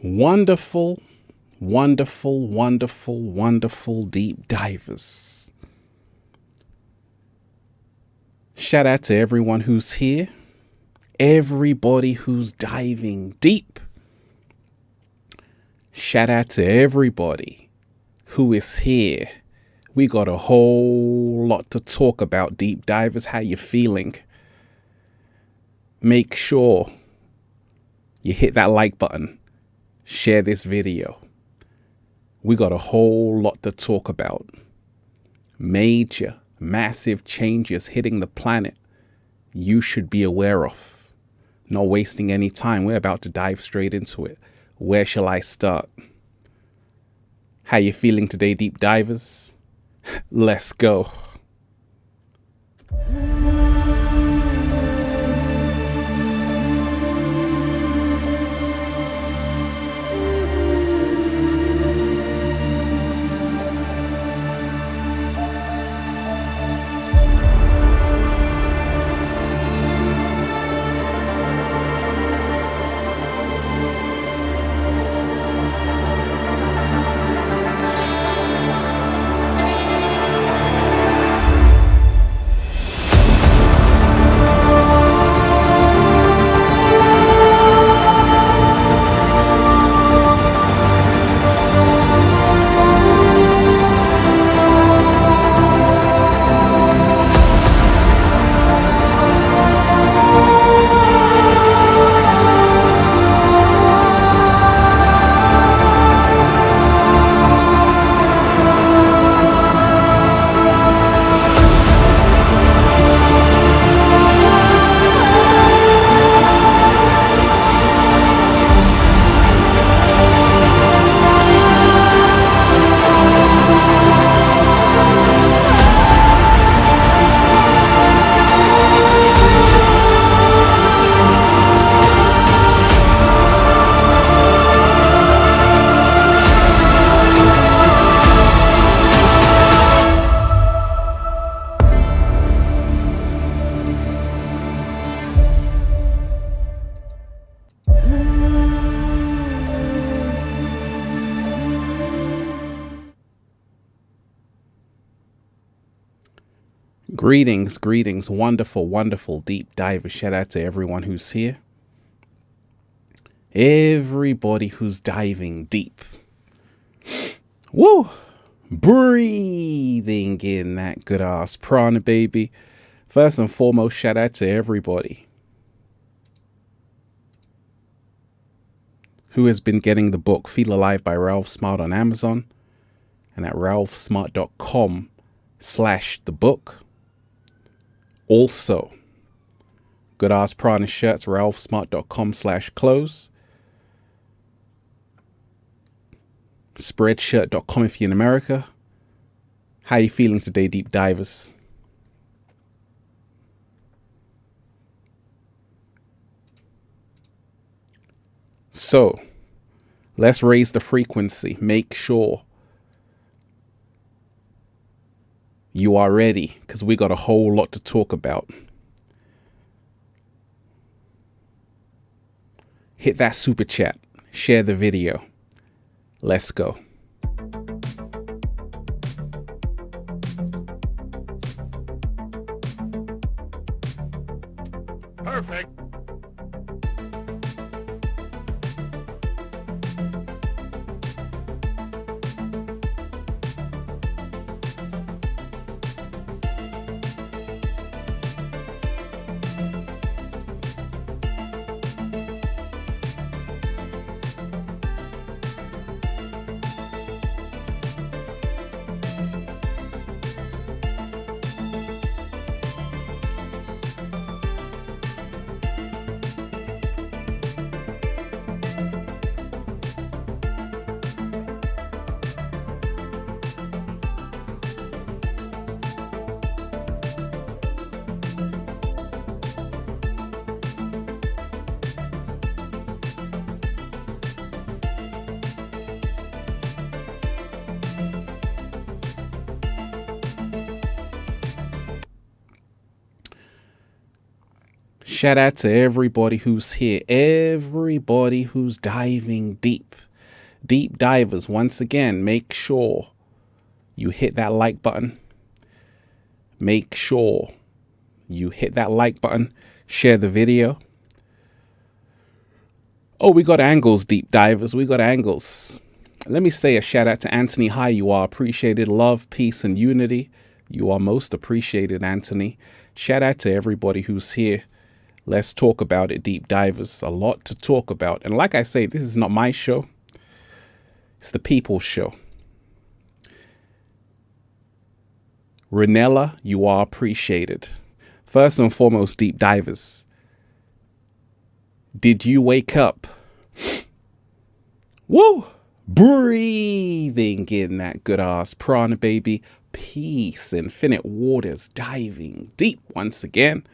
Wonderful, wonderful, wonderful, wonderful deep divers. Shout out to everyone who's here. Everybody who's diving deep. Shout out to everybody who is here. We got a whole lot to talk about, deep divers. How you feeling? Make sure you hit that like button. Share this video. We got a whole lot to talk about. Major, massive changes hitting the planet you should be aware of. Not wasting any time. We're about to dive straight into it. Where shall I start? How you feeling today, deep divers? Let's go. Greetings, wonderful, wonderful deep divers. Shout out to everyone who's here. Everybody who's diving deep. Woo! Breathing in that good ass prana, baby. First and foremost, shout out to everybody who has been getting the book Feel Alive by Ralph Smart on Amazon and at ralphsmart.com/the book. Also, Good Ass Prana shirts, ralphsmart.com/clothes. Spreadshirt.com if you're in America. How you feeling today, deep divers? So, let's raise the frequency. Make sure you are ready, because we got a whole lot to talk about. Hit that super chat. Share the video. Let's go. Perfect. Shout out to everybody who's here, everybody who's diving deep. Deep divers, once again, make sure you hit that like button. Make sure you hit that like button. Share the video. Oh, we got angles, deep divers. We got angles. Let me say a shout out to Anthony. Hi, you are appreciated. Love, peace, and unity. You are most appreciated, Anthony. Shout out to everybody who's here. Let's talk about it, deep divers. A lot to talk about. And like I say, this is not my show. It's the people's show. Renella, you are appreciated. First and foremost, deep divers. Did you wake up? Woo! Breathing in that good ass prana, baby. Peace, infinite waters, diving deep once again.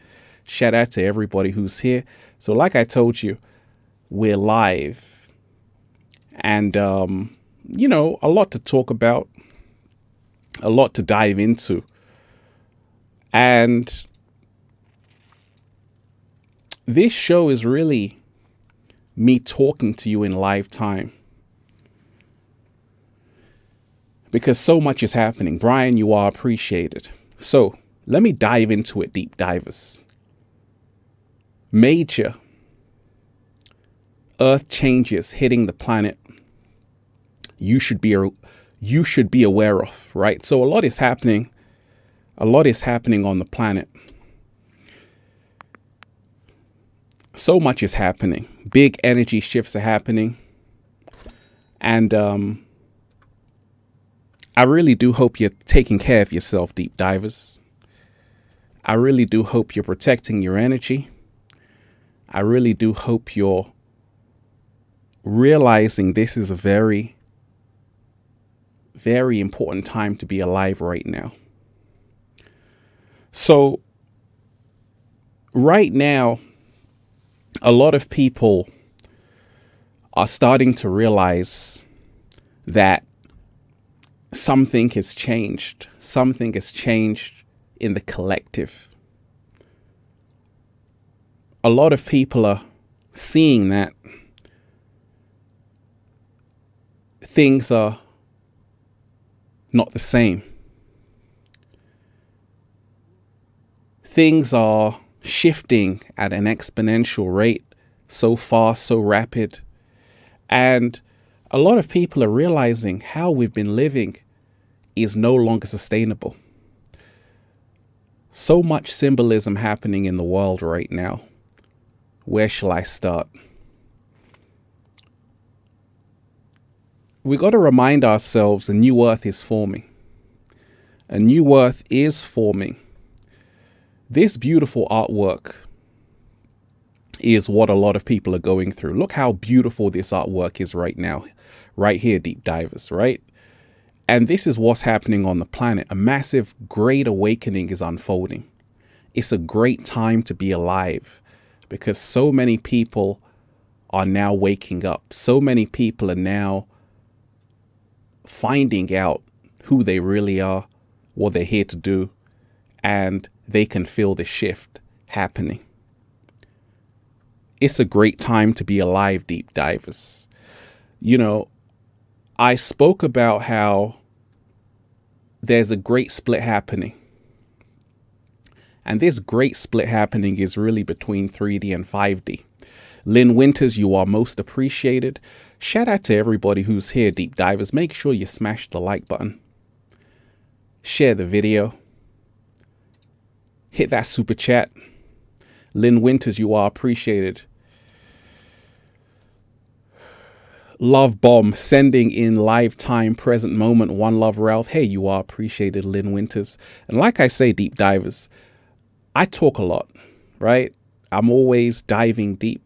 Shout out to everybody who's here. So like I told you, we're live. And, you know, a lot to talk about. A lot to dive into. And this show is really me talking to you in live time. Because so much is happening. Brian, you are appreciated. So let me dive into it, deep divers. Major earth changes hitting the planet. You should be aware of, right? So a lot is happening. A lot is happening on the planet. So much is happening. Big energy shifts are happening. And I really do hope you're taking care of yourself, deep divers. I really do hope you're protecting your energy. I really do hope you're realizing this is a very, very important time to be alive right now. So right now, a lot of people are starting to realize that something has changed. Something has changed in the collective. A lot of people are seeing that things are not the same. Things are shifting at an exponential rate, so fast, so rapid. And a lot of people are realizing how we've been living is no longer sustainable. So much symbolism happening in the world right now. Where shall I start? We got to remind ourselves a new earth is forming. A new earth is forming. This beautiful artwork is what a lot of people are going through. Look how beautiful this artwork is right now. Right here, deep divers, right? And this is what's happening on the planet. A massive great awakening is unfolding. It's a great time to be alive because so many people are now waking up. So many people are now finding out who they really are, what they're here to do, and they can feel the shift happening. It's a great time to be alive, deep divers. You know, I spoke about how there's a great split happening. And this great split happening is really between 3D and 5D. Lynn Winters, you are most appreciated. Shout out to everybody who's here, deep divers. Make sure you smash the like button. Share the video. Hit that super chat. Lynn Winters, you are appreciated. Love Bomb, sending in lifetime present moment. One Love Ralph. Hey, you are appreciated, Lynn Winters. And like I say, deep divers, I talk a lot, right? I'm always diving deep.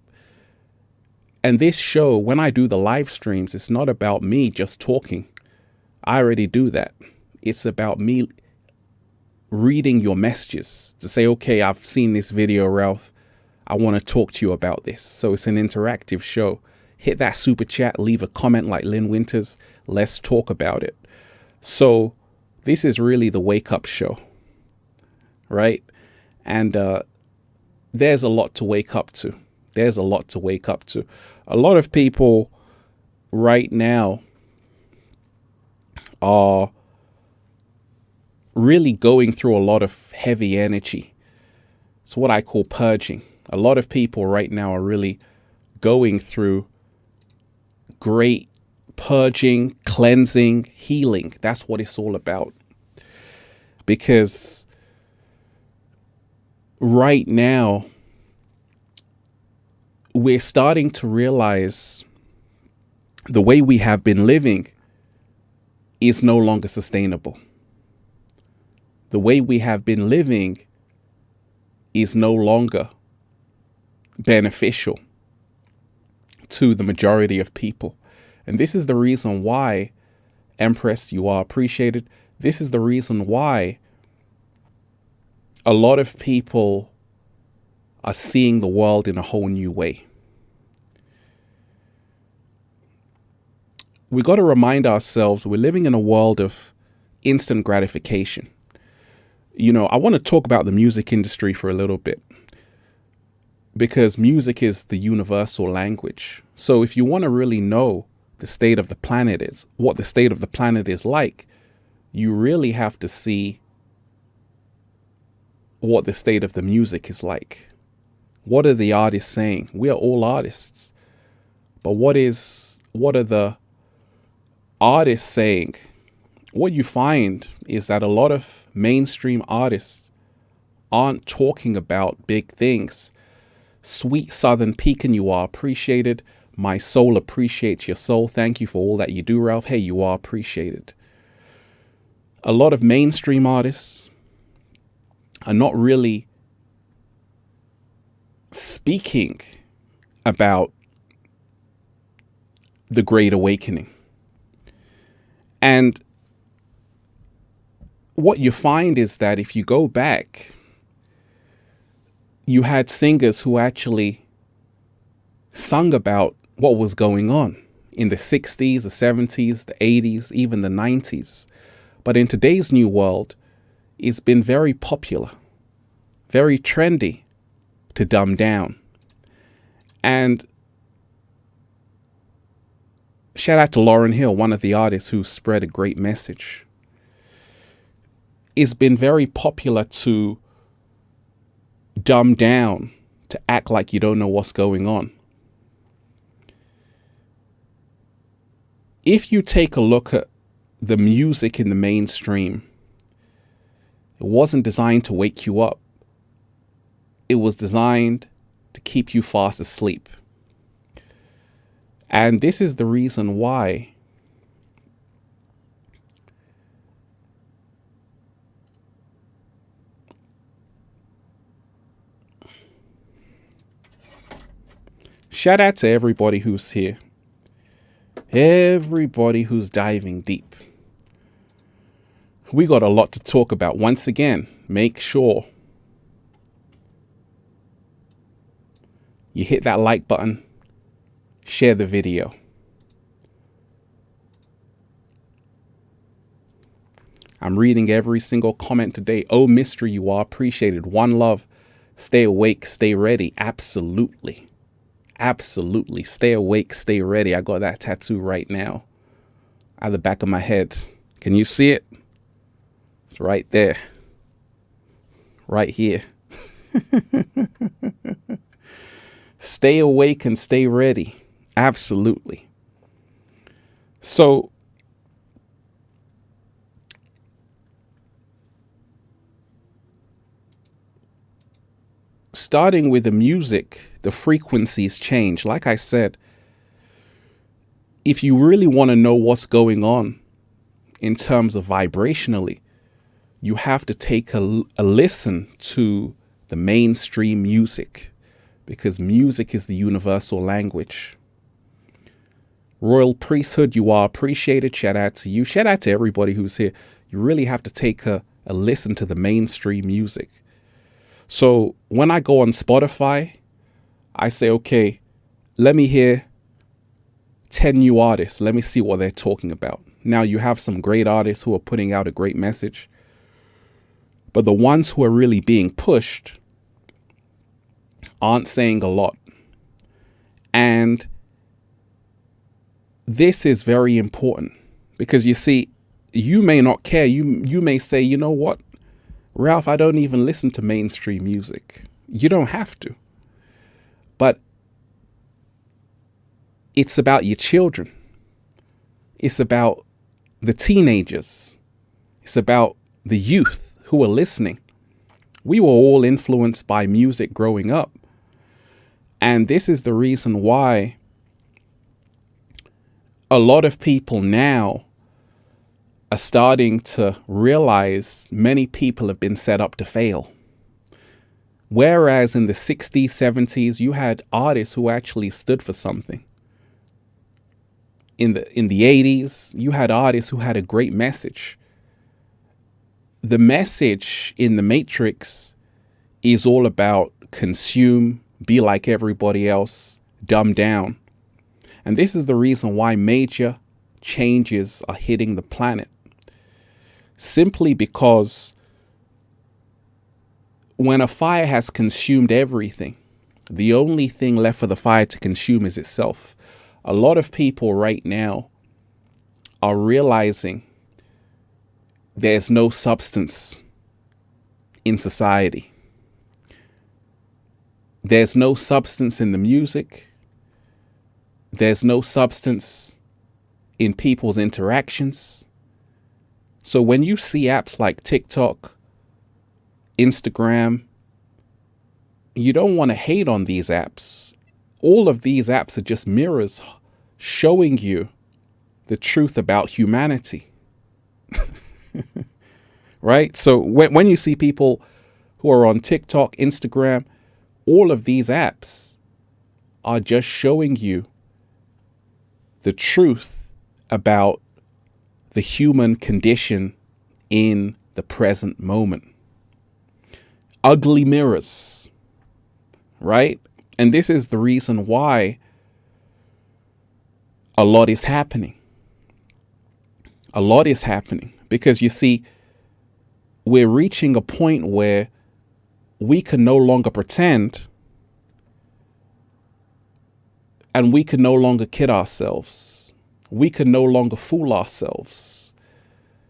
And this show, when I do the live streams, it's not about me just talking. I already do that. It's about me reading your messages to say, okay, I've seen this video, Ralph. I want to talk to you about this. So it's an interactive show. Hit that super chat, leave a comment like Lynn Winters. Let's talk about it. So this is really the wake up show, right? And there's a lot to wake up to. There's a lot to wake up to. A lot of people right now are really going through a lot of heavy energy. It's what I call purging. A lot of people right now are really going through great purging, cleansing, healing. That's what it's all about. Because right now, we're starting to realize the way we have been living is no longer sustainable. The way we have been living is no longer beneficial to the majority of people. And this is the reason why, Empress, you are appreciated. This is the reason why a lot of people are seeing the world in a whole new way. We got to remind ourselves we're living in a world of instant gratification. You know, I want to talk about the music industry for a little bit, because music is the universal language. So if you want to really know the state of the planet is, what the state of the planet is like, you really have to see what the state of the music is like. What are the artists saying? We are all artists. But what are the artists saying? What you find is that a lot of mainstream artists aren't talking about big things. Sweet Southern Pecan, you are appreciated. My soul appreciates your soul. Thank you for all that you do, Ralph. Hey, you are appreciated. A lot of mainstream artists are not really speaking about the Great Awakening. And what you find is that if you go back, you had singers who actually sung about what was going on in the 60s, the 70s, the 80s, even the 90s. But in today's new world, it's been very popular, very trendy to dumb down. And shout out to Lauryn Hill, one of the artists who spread a great message. It's been very popular to dumb down, to act like you don't know what's going on. If you take a look at the music in the mainstream, it wasn't designed to wake you up. It was designed to keep you fast asleep. And this is the reason why shout out to everybody who's here. Everybody who's diving deep. We got a lot to talk about. Once again, make sure you hit that like button, share the video. I'm reading every single comment today. Oh, Mystery, you are appreciated. One love. Stay awake, stay ready. Absolutely. Absolutely. Stay awake, stay ready. I got that tattoo right now at the back of my head. Can you see it? It's right there. Right here. Stay awake and stay ready. Absolutely. So, starting with the music, the frequencies change. Like I said, if you really want to know what's going on in terms of vibrationally, you have to take a listen to the mainstream music, because music is the universal language. Royal Priesthood, you are appreciated. Shout out to you. Shout out to everybody who's here. You really have to take a listen to the mainstream music. So when I go on Spotify, I say, okay, let me hear 10 new artists. Let me see what they're talking about. Now you have some great artists who are putting out a great message, but the ones who are really being pushed aren't saying a lot. And this is very important because you see, you may not care. You may say, you know what, Ralph, I don't even listen to mainstream music. You don't have to. But it's about your children. It's about the teenagers. It's about the youth who are listening. We were all influenced by music growing up. And this is the reason why a lot of people now are starting to realize many people have been set up to fail. Whereas in the 60s, 70s, you had artists who actually stood for something. In the 80s, you had artists who had a great message. The message in The Matrix is all about consume, be like everybody else, dumb down. And this is the reason why major changes are hitting the planet. Simply because when a fire has consumed everything, the only thing left for the fire to consume is itself. A lot of people right now are realizing there's no substance in society. There's no substance in the music. There's no substance in people's interactions. So when you see apps like TikTok, Instagram, you don't want to hate on these apps. All of these apps are just mirrors showing you the truth about humanity. Right? So when you see people who are on TikTok, Instagram, all of these apps are just showing you the truth about the human condition in the present moment. Ugly mirrors, right? And this is the reason why a lot is happening. A lot is happening because you see, we're reaching a point where we can no longer pretend and we can no longer kid ourselves. We can no longer fool ourselves.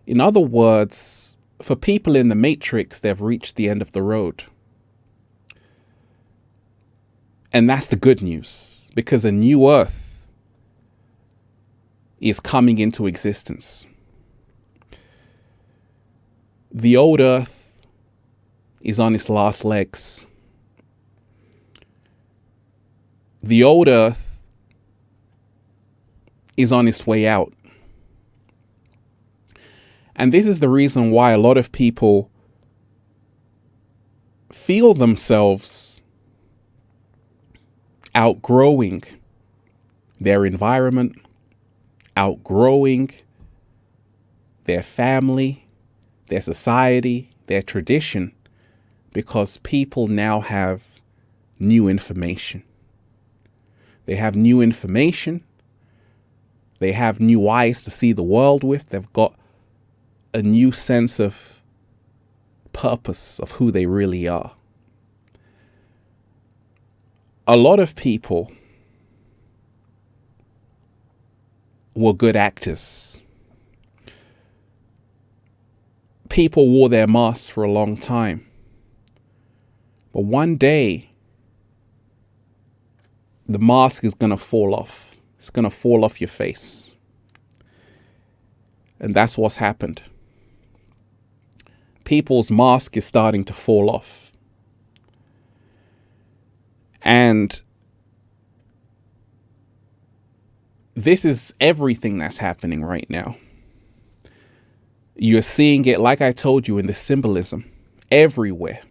In other words, for people in the Matrix, they've reached the end of the road. And that's the good news, because a new earth is coming into existence. The old earth is on its last legs. The old earth is on its way out. And this is the reason why a lot of people feel themselves outgrowing their environment, outgrowing their family, their society, their tradition, because people now have new information. They have new information. They have new eyes to see the world with. They've got a new sense of purpose of who they really are. A lot of people were good actors. People wore their masks for a long time. But one day, the mask is going to fall off. It's going to fall off your face. And that's what's happened. People's mask is starting to fall off. And this is everything that's happening right now. You're seeing it, like I told you, in the symbolism everywhere.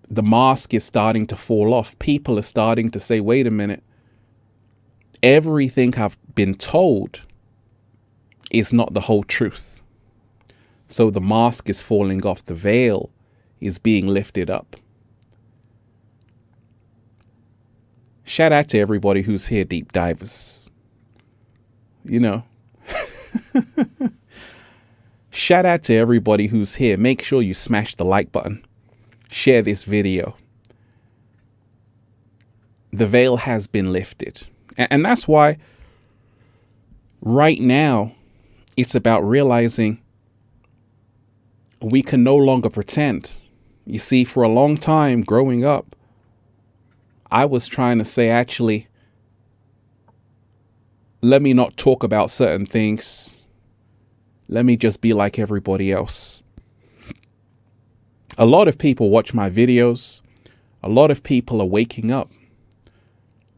The mask is starting to fall off. People are starting to say, wait a minute. Everything I've been told is not the whole truth. So the mask is falling off. The veil is being lifted up. Shout out to everybody who's here, deep divers. You know. Shout out to everybody who's here. Make sure you smash the like button. Share this video. The veil has been lifted. And that's why right now it's about realizing we can no longer pretend. You see, for a long time growing up, I was trying to say, actually, let me not talk about certain things. Let me just be like everybody else. A lot of people watch my videos. A lot of people are waking up,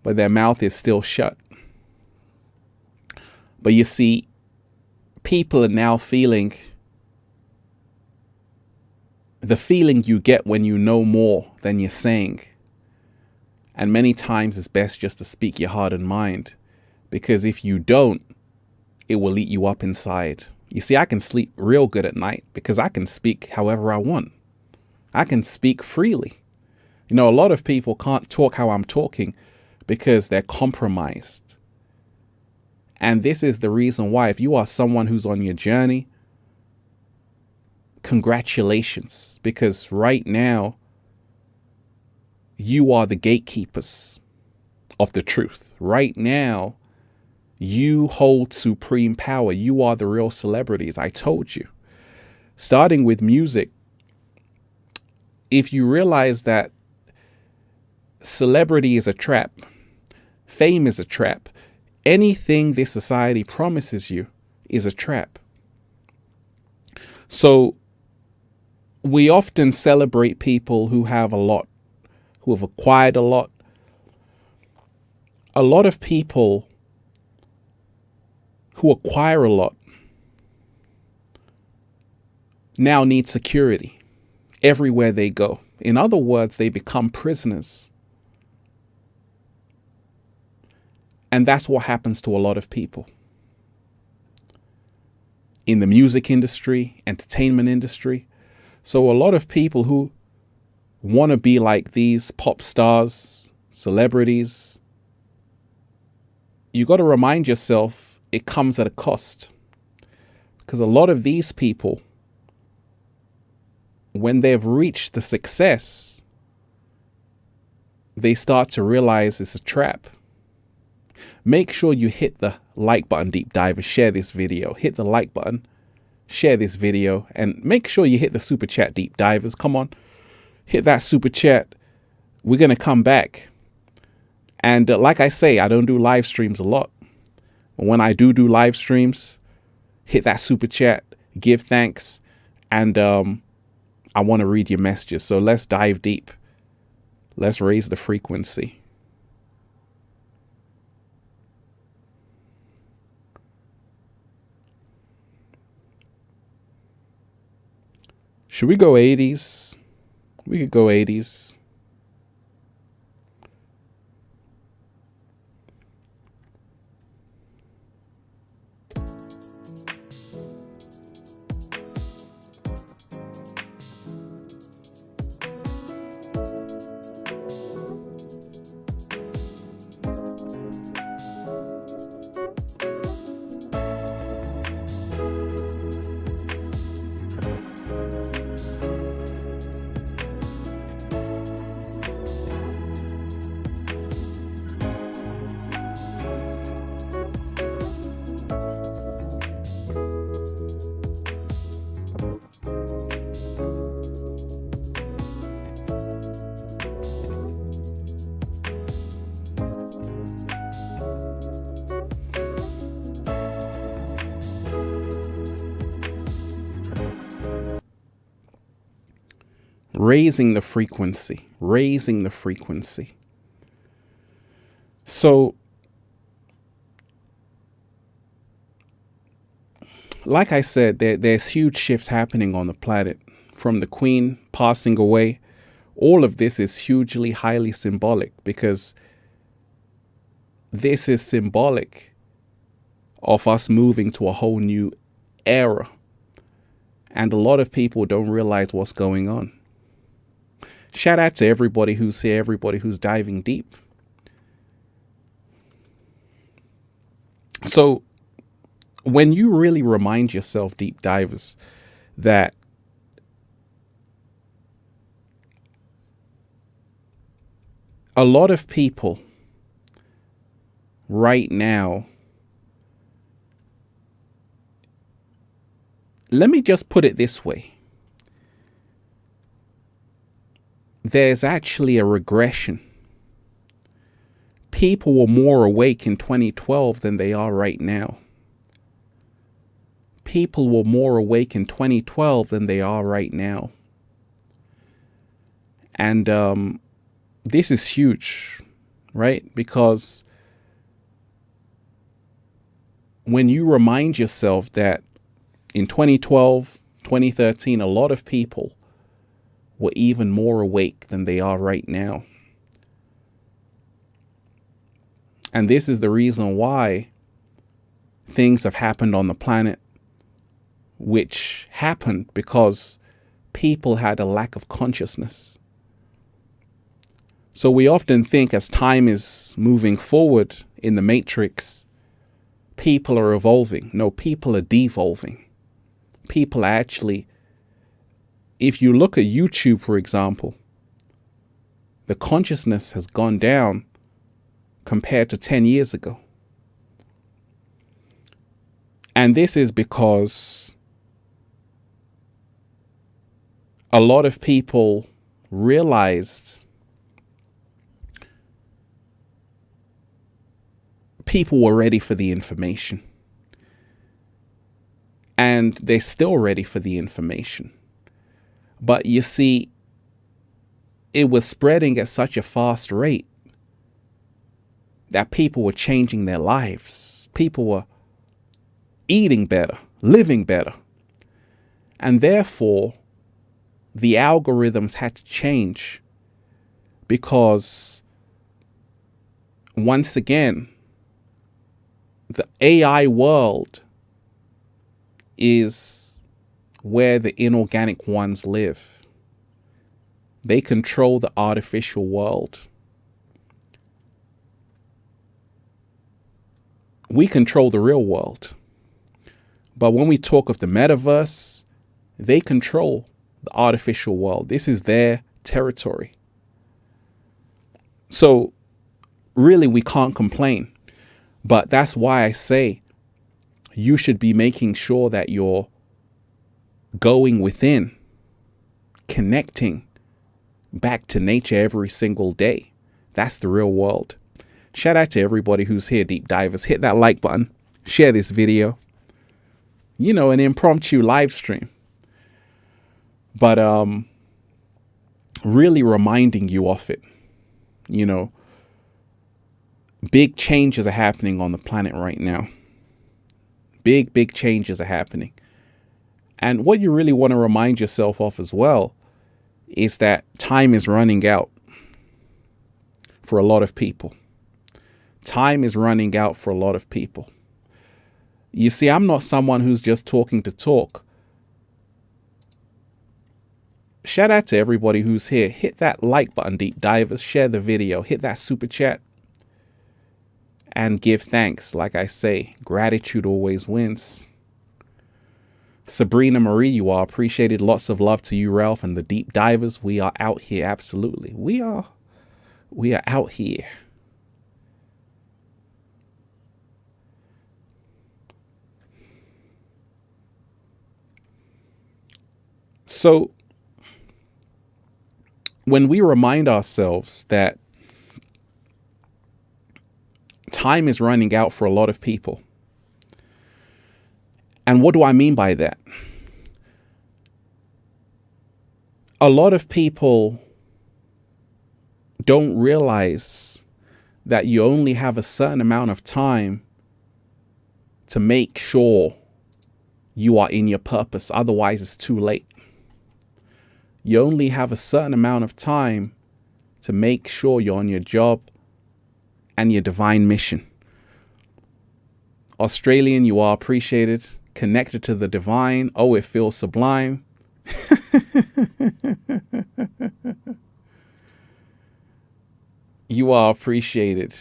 but their mouth is still shut. But you see, people are now feeling the feeling you get when you know more than you're saying. And many times it's best just to speak your heart and mind, because if you don't, it will eat you up inside. You see, I can sleep real good at night because I can speak however I want. I can speak freely. You know, a lot of people can't talk how I'm talking because they're compromised. And this is the reason why, if you are someone who's on your journey, congratulations, because right now you are the gatekeepers of the truth. Right now, you hold supreme power. You are the real celebrities. I told you. Starting with music, if you realize that celebrity is a trap, fame is a trap, anything this society promises you is a trap. So we often celebrate people who have a lot, who have acquired a lot. A lot of people who acquire a lot now need security everywhere they go. In other words, they become prisoners. And that's what happens to a lot of people. In the music industry, entertainment industry. So a lot of people who want to be like these pop stars, celebrities, you got to remind yourself it comes at a cost. Because a lot of these people, when they've reached the success, they start to realize it's a trap. Make sure you hit the like button, deep divers. Share this video. Hit the like button. Share this video. And make sure you hit the super chat, deep divers. Come on. Hit that super chat. We're going to come back. And like I say, I don't do live streams a lot. But when I do live streams, hit that super chat. Give thanks. And I want to read your messages. So let's dive deep. Let's raise the frequency. Should we go 80s? We could go 80s. Raising the frequency, raising the frequency. So, like I said, there's huge shifts happening on the planet. From the Queen passing away, all of this is hugely, highly symbolic, because this is symbolic of us moving to a whole new era. And a lot of people don't realize what's going on. Shout out to everybody who's here, everybody who's diving deep. So when you really remind yourself, deep divers, that a lot of people right now, let me just put it this way. There's actually a regression. People were more awake in 2012 than they are right now. People were more awake in 2012 than they are right now. And this is huge, right? Because when you remind yourself that in 2012, 2013, a lot of people were even more awake than they are right now. And this is the reason why things have happened on the planet, which happened because people had a lack of consciousness. So we often think as time is moving forward in the matrix, people are evolving. No, people are devolving. People are actually, if you look at YouTube, for example, the consciousness has gone down compared to 10 years ago. And this is because a lot of people realized people were ready for the information. And they're still ready for the information. But you see, it was spreading at such a fast rate that people were changing their lives. People were eating better, living better. And therefore, the algorithms had to change because, once again, the AI world is where the inorganic ones live. They control the artificial world. We control the real world. But when we talk of the metaverse, they control the artificial world. This is their territory. So really, we can't complain. But that's why I say you should be making sure that you're going within, connecting back to nature every single day. That's the real world. Shout out to everybody who's here, deep divers. Hit that like button, share this video, an impromptu live stream. But really reminding you of it. Big changes are happening on the planet right now. Big changes are happening. And what you really want to remind yourself of as well is that time is running out for a lot of people. Time is running out for a lot of people. You see, I'm not someone who's just talking to talk. Shout out to everybody who's here. Hit that like button, deep divers. Share the video. Hit that super chat. And give thanks. Like I say, gratitude always wins. Sabrina Marie, you are appreciated. Lots of love to you, Ralph, and the deep divers. We are out here. Absolutely. We are out here. So when we remind ourselves that time is running out for a lot of people. And what do I mean by that? A lot of people don't realize that you only have a certain amount of time to make sure you are in your purpose. Otherwise, it's too late. You only have a certain amount of time to make sure you're on your job and your divine mission. Australian, you are appreciated. Connected to the divine. Oh, it feels sublime. You are appreciated.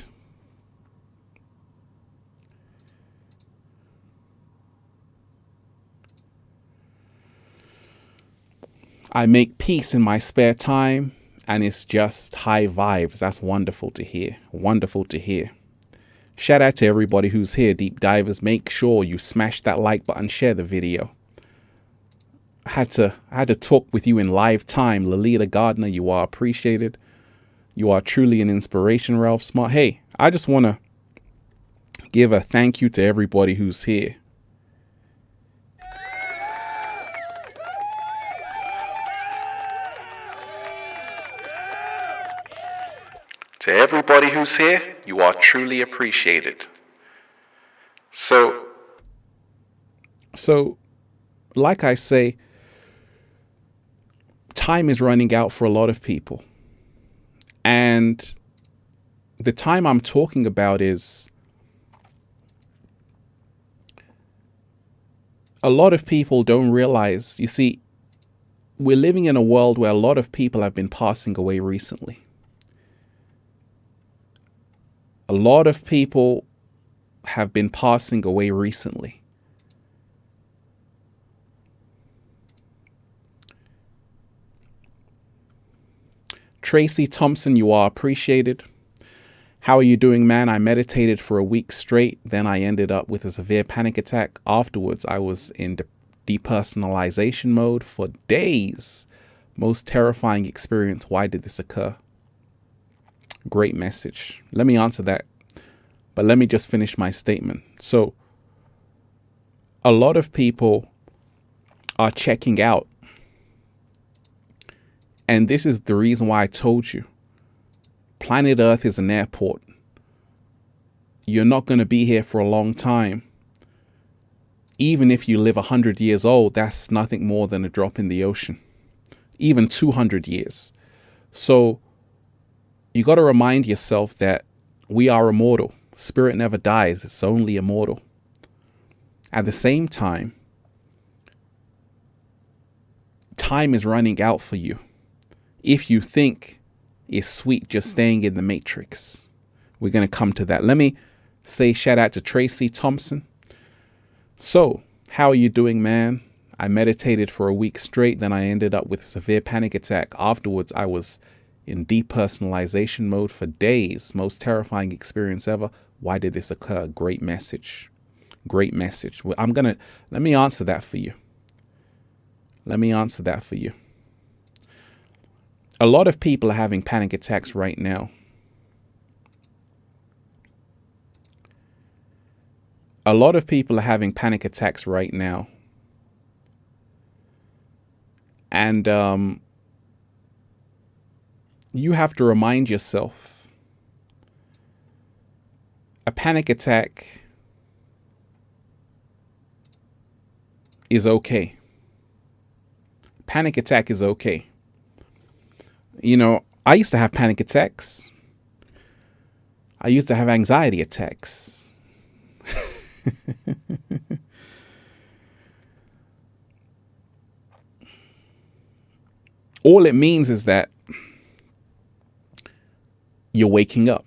I make peace in my spare time, and it's just high vibes. That's wonderful to hear. Wonderful to hear. Shout out to everybody who's here, deep divers. Make sure you smash that like button, share the video. I had to talk with you in live time. Lolita Gardner, you are appreciated. You are truly an inspiration, Ralph Smart. Hey, I just want to give a thank you to everybody who's here. To everybody who's here, you are truly appreciated. So, like I say, time is running out for a lot of people. And the time I'm talking about is a lot of people don't realize, you see, we're living in a world where a lot of people have been passing away recently. A lot of people have been passing away recently. Tracy Thompson, you are appreciated. How are you doing, man? I meditated for a week straight. Then I ended up with a severe panic attack. Afterwards, I was in depersonalization mode for days. Most terrifying experience. Why did this occur? Great message. Let me answer that. But let me just finish my statement. So, a lot of people are checking out. And this is the reason why I told you. Planet Earth is an airport. You're not going to be here for a long time. Even if you live 100 years old, that's nothing more than a drop in the ocean. Even 200 years. So you got to remind yourself that we are immortal. Spirit never dies. It's only immortal. At the same time, time is running out for you. If you think it's sweet just staying in the matrix, we're going to come to that. Let me say shout out to Tracy Thompson. So, how are you doing, man? I meditated for a week straight. Then I ended up with a severe panic attack. Afterwards, I was in depersonalization mode for days. Most terrifying experience ever. Why did this occur? Great message. Great message. Well, let me answer that for you. Let me answer that for you. A lot of people are having panic attacks right now. A lot of people are having panic attacks right now. And you have to remind yourself, a panic attack is okay. Panic attack is okay. You know, I used to have panic attacks. I used to have anxiety attacks. All it means is that you're waking up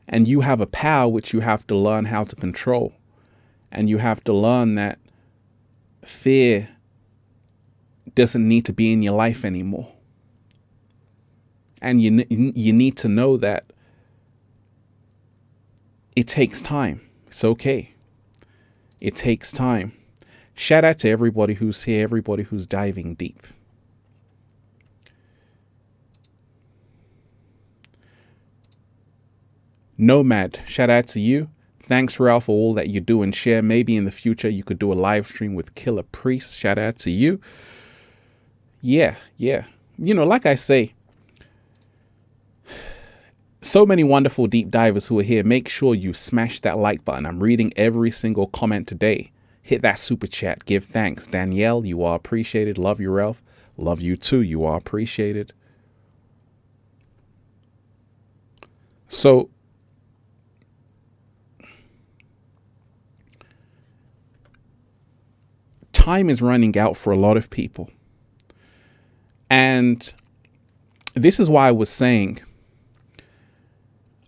and you have a power which you have to learn how to control. And you have to learn that fear doesn't need to be in your life anymore. And you need to know that it takes time. It's okay. It takes time. Shout out to everybody who's here, everybody who's diving deep. Nomad, shout out to you. Thanks, Ralph, for all that you do and share. Maybe in the future you could do a live stream with Killer Priest. Shout out to you. Yeah. You know, like I say, so many wonderful deep divers who are here. Make sure you smash that like button. I'm reading every single comment today. Hit that super chat. Give thanks. Danielle, you are appreciated. Love you, Ralph. Love you too. You are appreciated. So, time is running out for a lot of people. And this is why I was saying,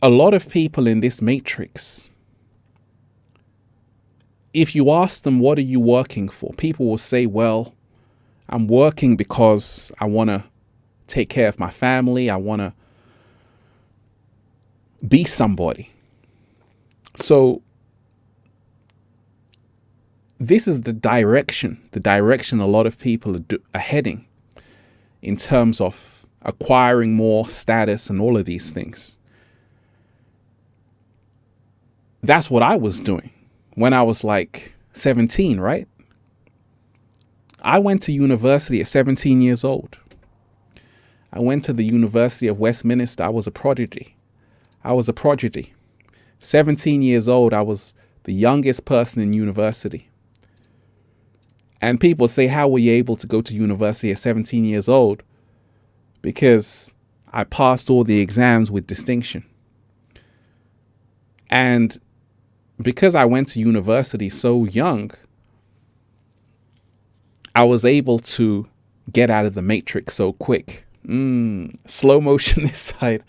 a lot of people in this matrix, if you ask them, what are you working for? People will say, well, I'm working because I want to take care of my family. I want to be somebody. So this is the direction a lot of people are heading in terms of acquiring more status and all of these things. That's what I was doing when I was like 17, right? I went to university at 17 years old. I went to the University of Westminster. I was a prodigy. 17 years old, I was the youngest person in university. And people say, how were you able to go to university at 17 years old? Because I passed all the exams with distinction. And because I went to university so young, I was able to get out of the matrix so quick. Slow motion this side.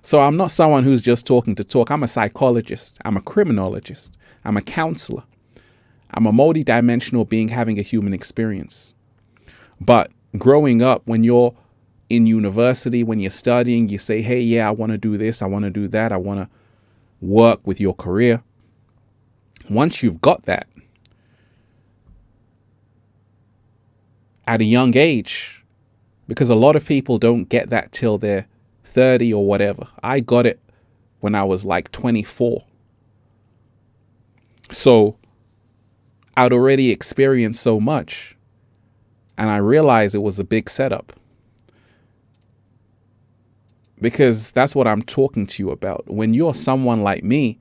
So I'm not someone who's just talking to talk. I'm a psychologist. I'm a criminologist. I'm a counselor. I'm a multidimensional being having a human experience. But growing up, when you're in university, when you're studying, you say, hey, yeah, I want to do this. I want to do that. I want to work with your career. Once you've got that at a young age, because a lot of people don't get that till they're 30 or whatever. I got it when I was like 24. So I'd already experienced so much, and I realized it was a big setup. Because that's what I'm talking to you about. When you're someone like me,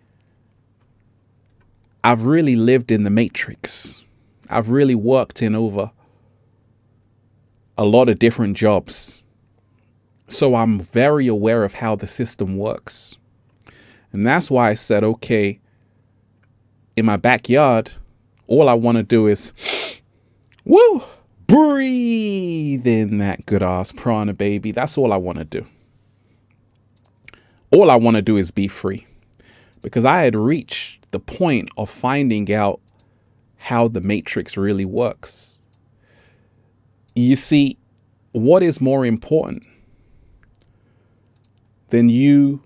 I've really lived in the matrix. I've really worked in over a lot of different jobs. So I'm very aware of how the system works. And that's why I said, okay, in my backyard, all I want to do is, breathe in that good ass prana, baby. That's all I want to do. All I want to do is be free, because I had reached the point of finding out how the matrix really works. You see, what is more important than you?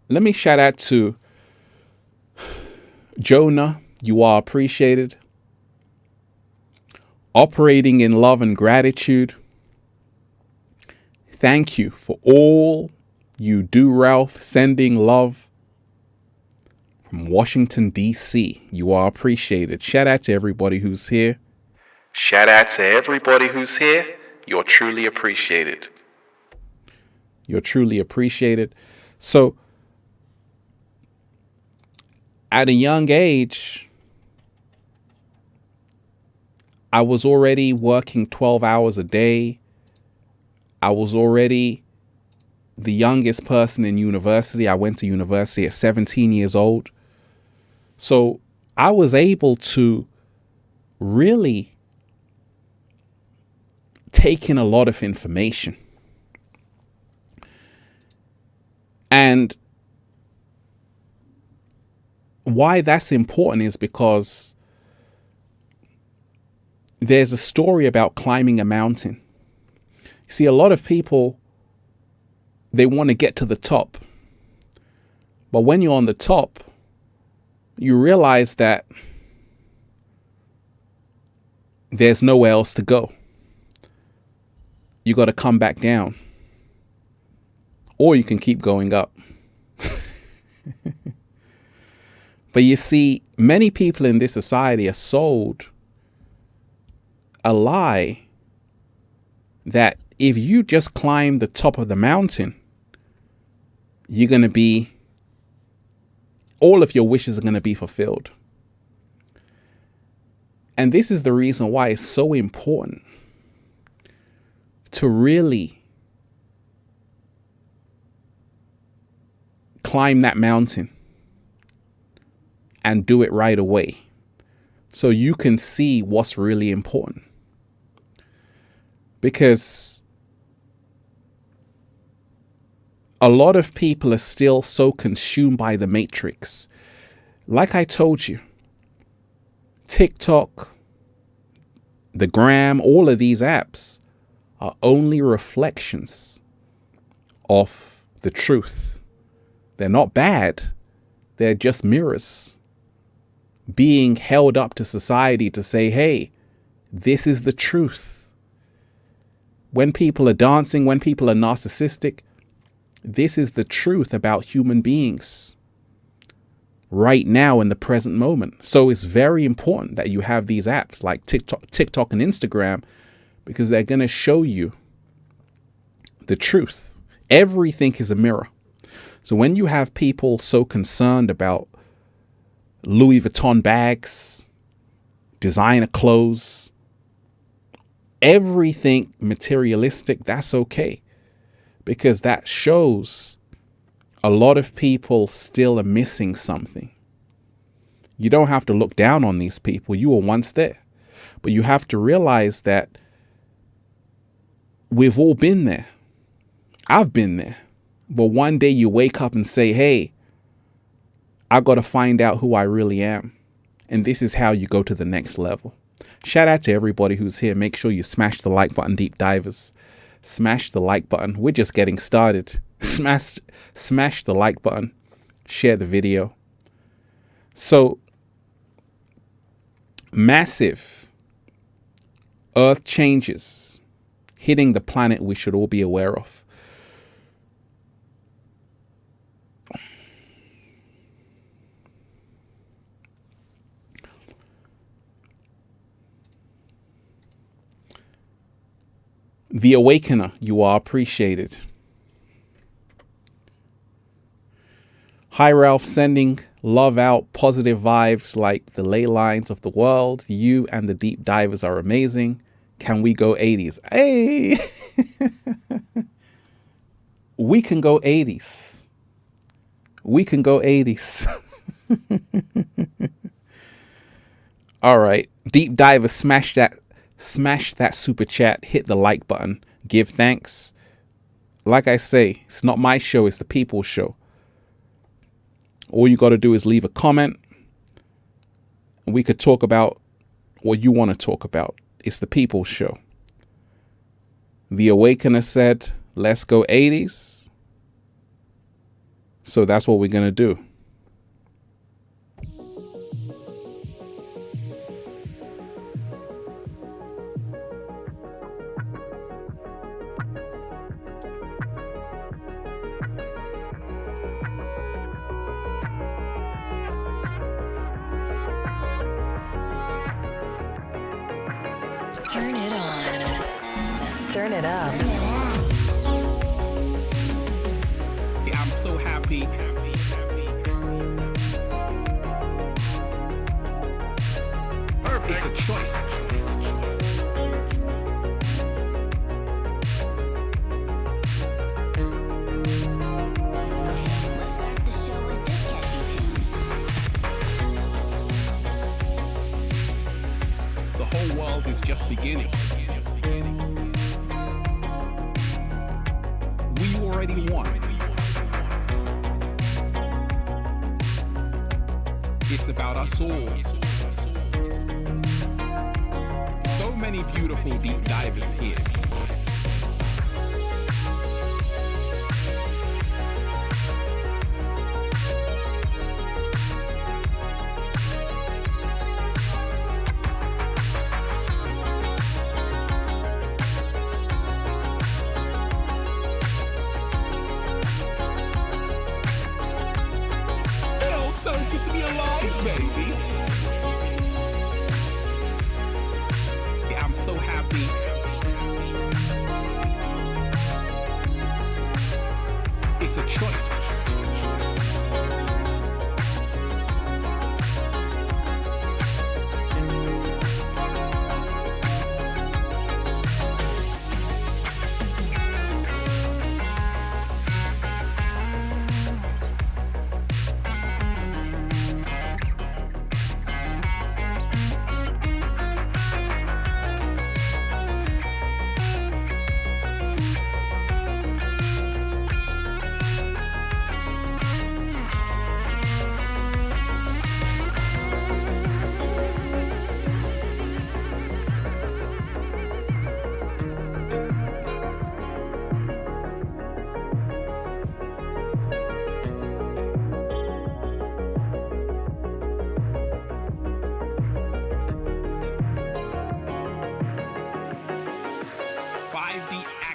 Let me shout out to Jonah. You are appreciated. Operating in love and gratitude. Thank you for all you do, Ralph. Sending love from Washington, D.C. You are appreciated. Shout out to everybody who's here. You're truly appreciated. So, at a young age, I was already working 12 hours a day. I was already the youngest person in university. I went to university at 17 years old. So I was able to really take in a lot of information. And why that's important is because there's a story about climbing a mountain. See, a lot of people, they want to get to the top. But when you're on the top, you realize that there's nowhere else to go. You got to come back down. Or you can keep going up. But you see, many people in this society are sold a lie that if you just climb the top of the mountain, you're going to be, all of your wishes are going to be fulfilled. And this is the reason why it's so important to really climb that mountain and do it right away, so you can see what's really important. Because a lot of people are still so consumed by the matrix. Like I told you, TikTok, the gram, all of these apps are only reflections of the truth. They're not bad. They're just mirrors being held up to society to say, hey, this is the truth. When people are dancing, when people are narcissistic, this is the truth about human beings right now in the present moment. So it's very important that you have these apps like TikTok and Instagram, because they're going to show you the truth. Everything is a mirror. So when you have people so concerned about Louis Vuitton bags, designer clothes, everything materialistic, that's okay, because that shows a lot of people still are missing something. You don't have to look down on these people. You were once there, but you have to realize that we've all been there. I've been there. But one day you wake up and say, hey, I got to find out who I really am. And this is how you go to the next level. Shout out to everybody who's here. Make sure you smash the like button, deep divers. Smash the like button. We're just getting started. Smash the like button. Share the video. So, massive earth changes hitting the planet we should all be aware of. The Awakener, you are appreciated. Hi, Ralph, sending love out, positive vibes like the ley lines of the world. You and the deep divers are amazing. Can we go 80s? Hey, we can go 80s. We can go 80s. All right. Deep divers, smash that super chat, hit the like button, give thanks. Like I say, it's not my show, it's the people's show. All you got to do is leave a comment. We could talk about what you want to talk about. It's the people's show. The Awakener said, let's go 80s. So that's what we're going to do. Turn it on. Turn it up. I'm so happy. It's a choice. Let's start the show with this catchy tune. The whole world is just beginning. We already won. It's about us all. So many beautiful deep divers here. So good to be alive, baby. Yeah, I'm so happy. It's a choice.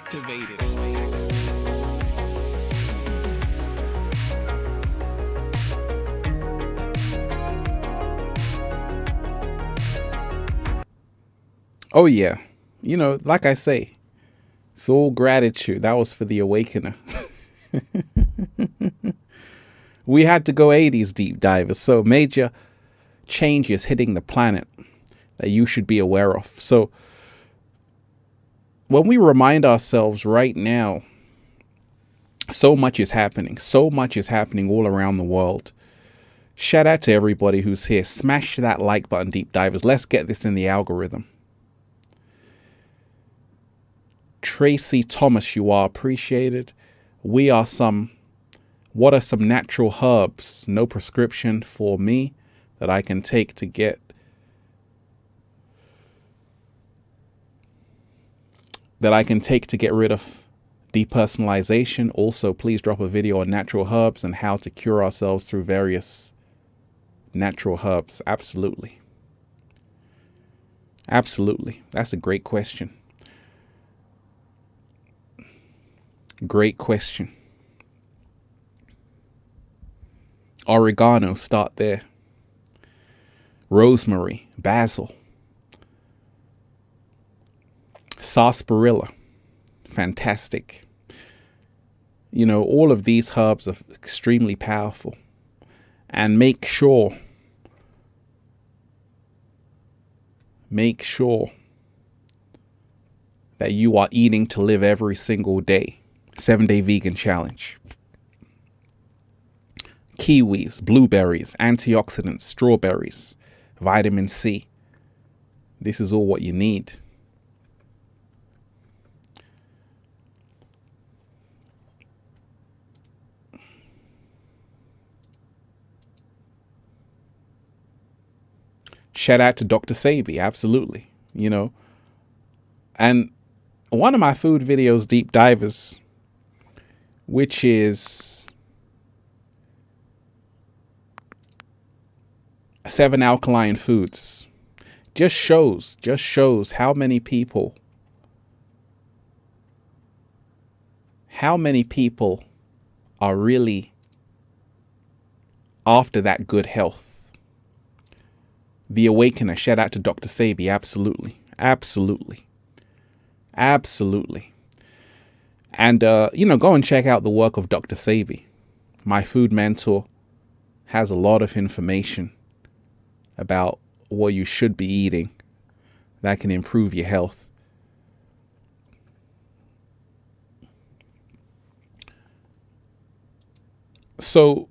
activated. Oh yeah, like I say, it's all gratitude. That was for the awakener. We had to go 80s deep divers. So major changes hitting the planet that you should be aware of. So when we remind ourselves right now, so much is happening. So much is happening all around the world. Shout out to everybody who's here. Smash that like button, deep divers. Let's get this in the algorithm. Tracy Thomas, you are appreciated. What are some natural herbs, no prescription for me, that I can take to get rid of depersonalization? Also, please drop a video on natural herbs and how to cure ourselves through various natural herbs. Absolutely. Absolutely. That's a great question. Great question. Oregano, start there. Rosemary, basil, sarsaparilla, fantastic. All of these herbs are extremely powerful. And make sure that you are eating to live every single day. 7-day vegan challenge. Kiwis, blueberries, antioxidants, strawberries, vitamin C. This is all what you need. Shout out to Dr. Sabi, absolutely. And one of my food videos, Deep Divers, which is 7 alkaline foods, just shows how many people are really after that good health. The Awakener, shout out to Dr. Sabi, absolutely. And, go and check out the work of Dr. Sabi. My food mentor has a lot of information about what you should be eating that can improve your health. So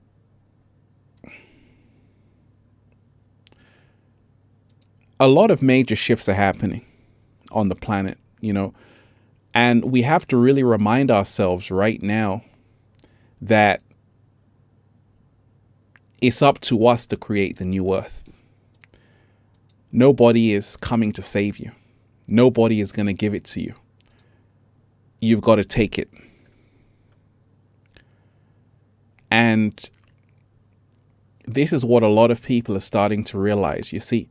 a lot of major shifts are happening on the planet, and we have to really remind ourselves right now that it's up to us to create the new earth. Nobody is coming to save you. Nobody is going to give it to you. You've got to take it. And this is what a lot of people are starting to realize. You see,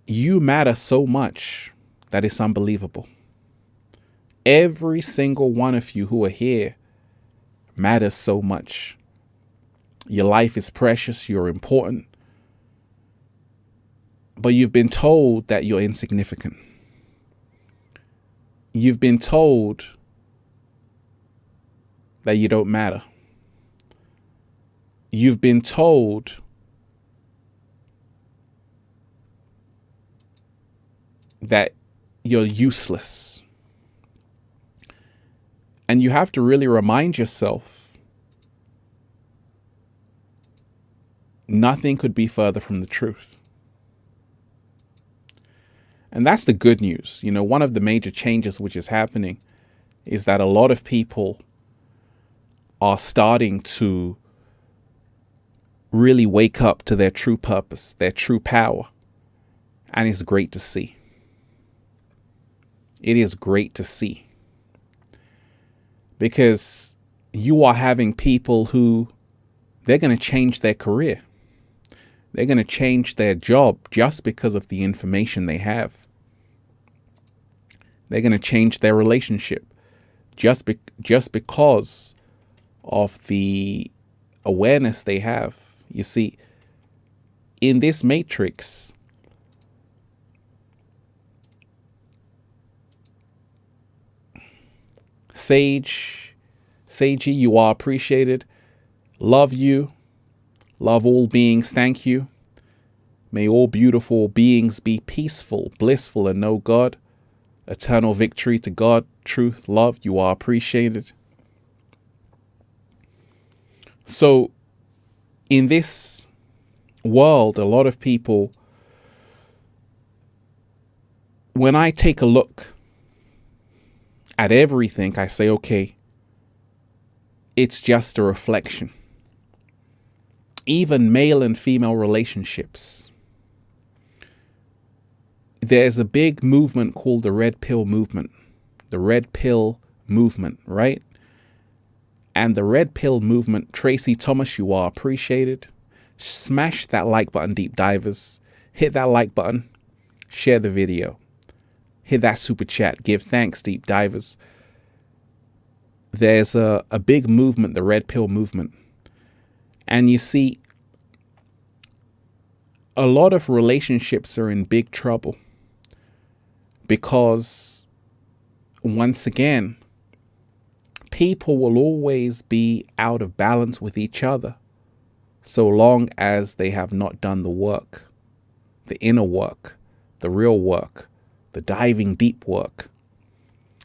you matter so much that it's unbelievable. Every single one of you who are here matters so much. Your life is precious. You're important. But you've been told that you're insignificant. You've been told that you don't matter. You've been told that you're useless. And you have to really remind yourself, nothing could be further from the truth. And that's the good news. One of the major changes which is happening is that a lot of people are starting to really wake up to their true purpose, their true power. And it's great to see. It is great to see. Because you are having people who, they're going to change their career. They're going to change their job just because of the information they have. They're going to change their relationship just because of the awareness they have. You see, in this matrix, Sagey, you are appreciated. Love you. Love all beings. Thank you. May all beautiful beings be peaceful, blissful, and know God. Eternal victory to God. Truth, love, you are appreciated. So in this world, a lot of people, when I take a look at everything, I say, okay, it's just a reflection. Even male and female relationships. There's a big movement called the red pill movement. The red pill movement, right? And the red pill movement, Tracy Thomas, you are appreciated. Smash that like button, deep divers. Hit that like button. Share the video. Hit that super chat. Give thanks, deep divers. There's a big movement, the red pill movement. And you see, a lot of relationships are in big trouble because, once again, people will always be out of balance with each other so long as they have not done the work, the inner work, the real work, the diving deep work.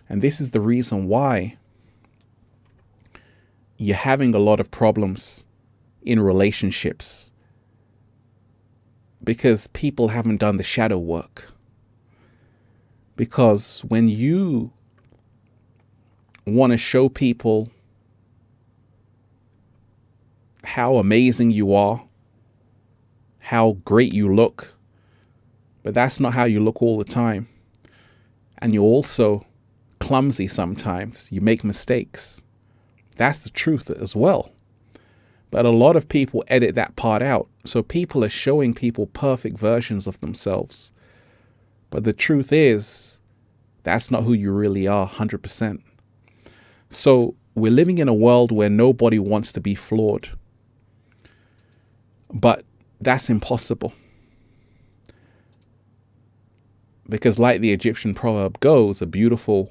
And this is the reason why you're having a lot of problems in relationships, because people haven't done the shadow work. Because when you want to show people how amazing you are, how great you look, but that's not how you look all the time. And you're also clumsy sometimes. You make mistakes. That's the truth as well. But a lot of people edit that part out. So people are showing people perfect versions of themselves. But the truth is, that's not who you really are 100%. So we're living in a world where nobody wants to be flawed. But that's impossible. Because like the Egyptian proverb goes, a beautiful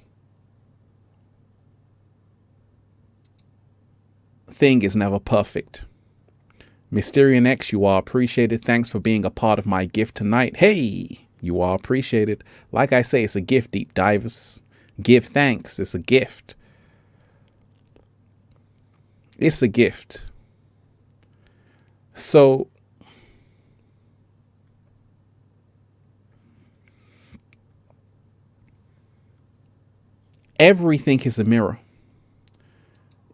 thing is never perfect. Mysterian X, you are appreciated. Thanks for being a part of my gift tonight. Hey, you are appreciated. Like I say, it's a gift, deep divers. Give thanks. It's a gift. It's a gift. So everything is a mirror.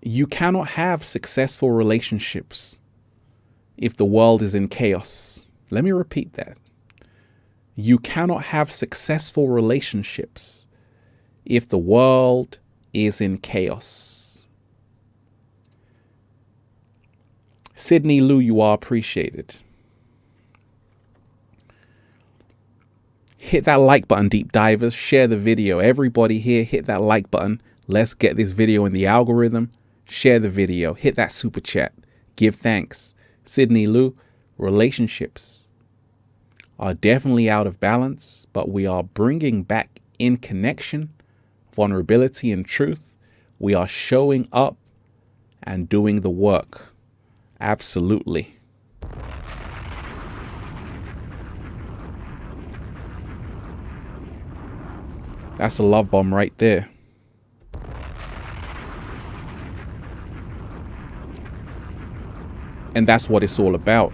You cannot have successful relationships if the world is in chaos. Let me repeat that. You cannot have successful relationships if the world is in chaos. Sydney Lou, you are appreciated. Hit that like button, deep divers. Share the video. Everybody here, hit that like button. Let's get this video in the algorithm. Share the video. Hit that super chat. Give thanks. Sydney Lou, relationships are definitely out of balance, but we are bringing back in connection, vulnerability, and truth. We are showing up and doing the work. Absolutely. That's a love bomb right there. And that's what it's all about.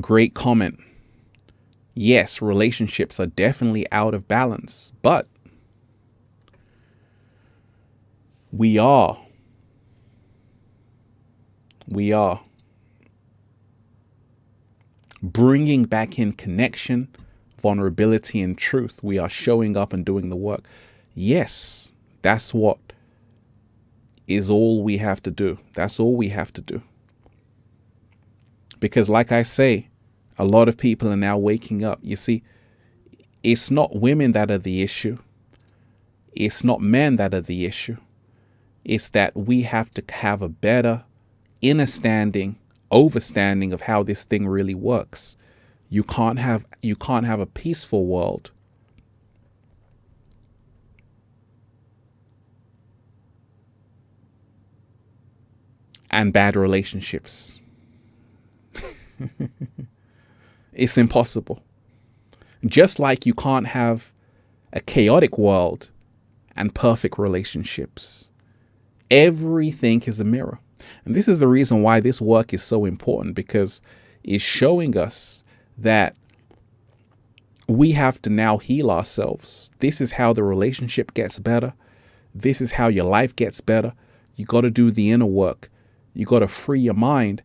Great comment. Yes, relationships are definitely out of balance, but we are bringing back in connection, vulnerability, and truth. We are showing up and doing the work. Yes, that's what is all we have to do. That's all we have to do. Because like I say, a lot of people are now waking up. You see, It's not women that are the issue. It's not men that are the issue. It's that we have to have a better understanding of how this thing really works. You can't have a peaceful world and bad relationships. It's impossible. Just like you can't have a chaotic world and perfect relationships. Everything is a mirror. And this is the reason why this work is so important, because it's showing us that we have to now heal ourselves. This is how the relationship gets better. This is how your life gets better. You got to do the inner work. You got to free your mind,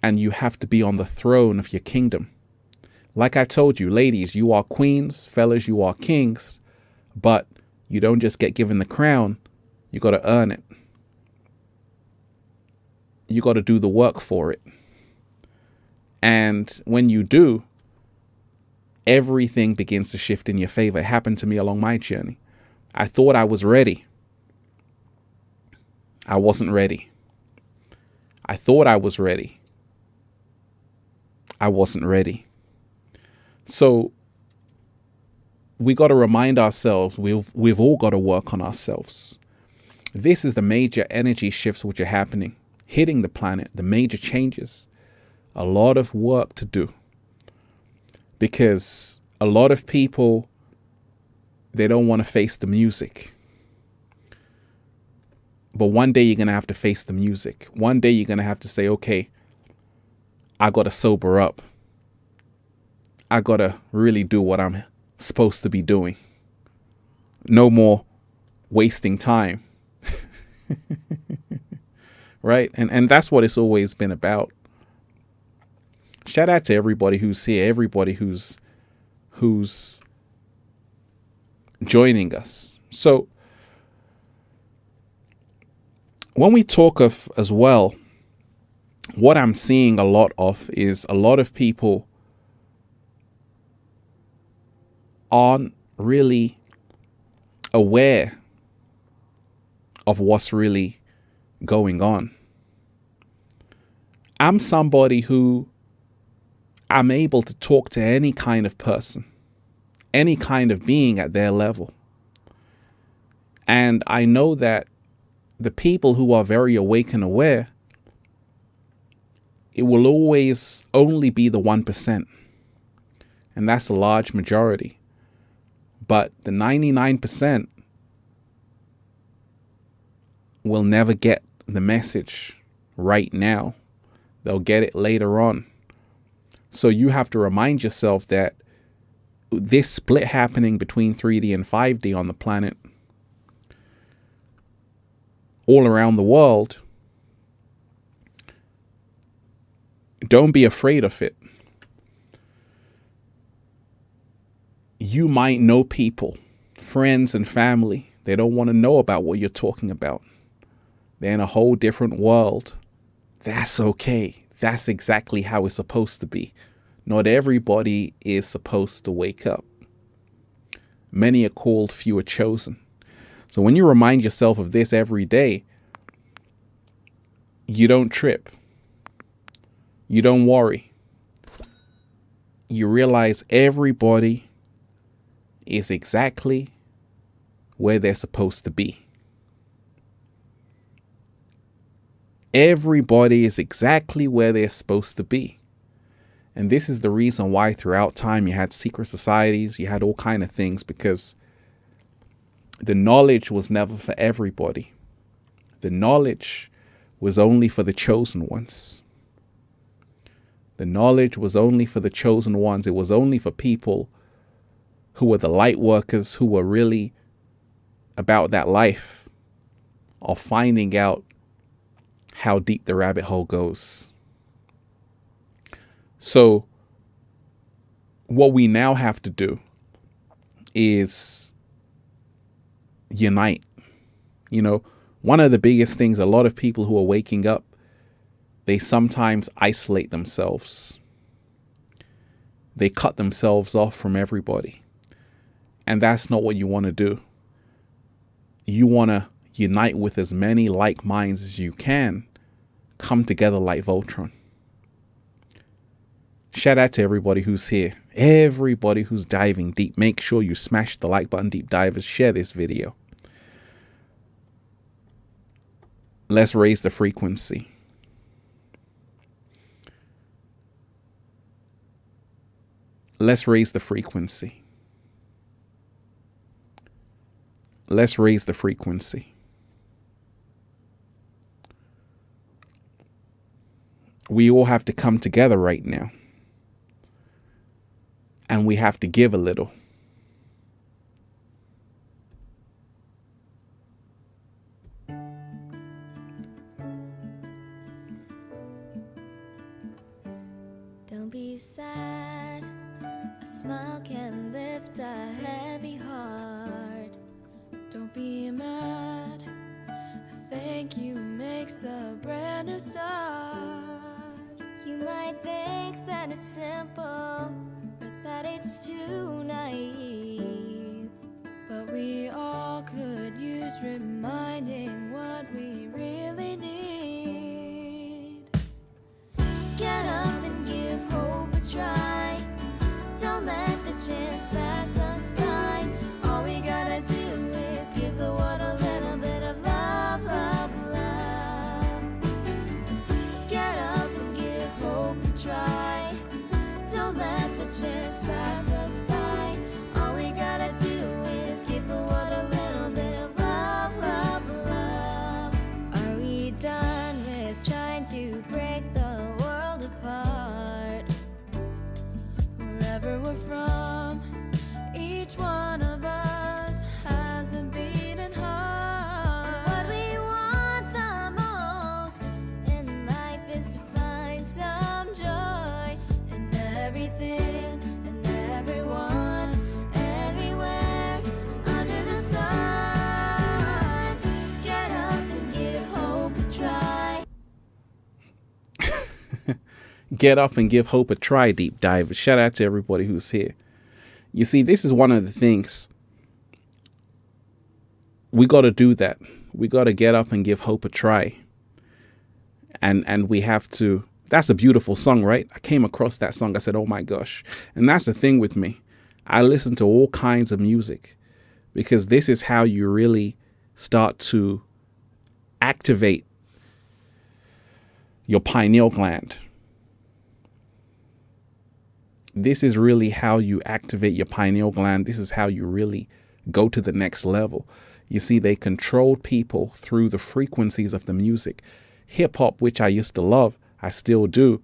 and you have to be on the throne of your kingdom. Like I told you, ladies, you are queens. Fellas, you are kings. But you don't just get given the crown. You got to earn it. You got to do the work for it. And when you do, everything begins to shift in your favor. It happened to me along my journey. I thought I was ready. I wasn't ready. I thought I was ready. I wasn't ready. So we got to remind ourselves, we've all got to work on ourselves. This is the major energy shifts which are happening, hitting the planet, the major changes. A lot of work to do, because a lot of people, they don't want to face the music. But one day you're going to have to face the music. One day you're going to have to say, okay, I got to sober up. I got to really do what I'm supposed to be doing. No more wasting time. Right? And that's what it's always been about. Shout out to everybody who's here, everybody who's joining us. So when we talk of as well, what I'm seeing a lot of is a lot of people aren't really aware of what's really going on. I'm somebody who I'm able to talk to any kind of person, any kind of being at their level. And I know that the people who are very awake and aware, it will always only be the 1%. And that's a large majority. But the 99% will never get the message right now. They'll get it later on. So you have to remind yourself that this split happening between 3D and 5D on the planet, all around the world, don't be afraid of it. You might know people, friends and family. They don't want to know about what you're talking about. They're in a whole different world. That's okay. That's exactly how it's supposed to be. Not everybody is supposed to wake up. Many are called, few are chosen. So when you remind yourself of this every day, you don't trip. You don't worry. You realize everybody is exactly where they're supposed to be. Everybody is exactly where they're supposed to be. And this is the reason why throughout time you had secret societies, you had all kind of things, because the knowledge was never for everybody. The knowledge was only for the chosen ones. The knowledge was only for the chosen ones. It was only for people who were the light workers, who were really about that life of finding out how deep the rabbit hole goes. So what we now have to do is unite. You know, one of the biggest things, a lot of people who are waking up, they sometimes isolate themselves. they cut themselves off from everybody. And that's not what you want to do. You want to unite with as many like minds as you can. Come together like Voltron. Shout out to everybody who's here. Everybody who's diving deep. Make sure you smash the like button, deep divers. Share this video. Let's raise the frequency. Let's raise the frequency. Let's raise the frequency. We all have to come together right now. And we have to give a little. Don't be sad. A smile can lift a heavy heart. Don't be mad. A thank you makes a brand new start. You might think that it's simple, or that it's too naive, but we all could use reminding what we really need. Get up and give hope a try. Don't let the chance pass us by. All we gotta do is give the world a little bit of love, love, love. Get up and give hope a try. Don't let the chance pass us by. All we gotta do is give the world a little bit of love, love, love. Are we done with trying to break the world apart? Wherever we're from, each one of us has a beating heart. What we want the most in life is to find some joy in everything and everyone, everywhere under the sun. Get up and give hope a try. Get up and give hope a try, deep divers. Shout out to everybody who's here. You see, this is one of the things. We got to do that. We got to get up and give hope a try. And we have to. That's a beautiful song, right? I came across that song. I said, oh my gosh. And that's the thing with me. I listen to all kinds of music because this is how you really start to activate your pineal gland. This is really how you activate your pineal gland. This is how you really go to the next level. You see, they controlled people through the frequencies of the music. Hip hop, which I used to love, I still do.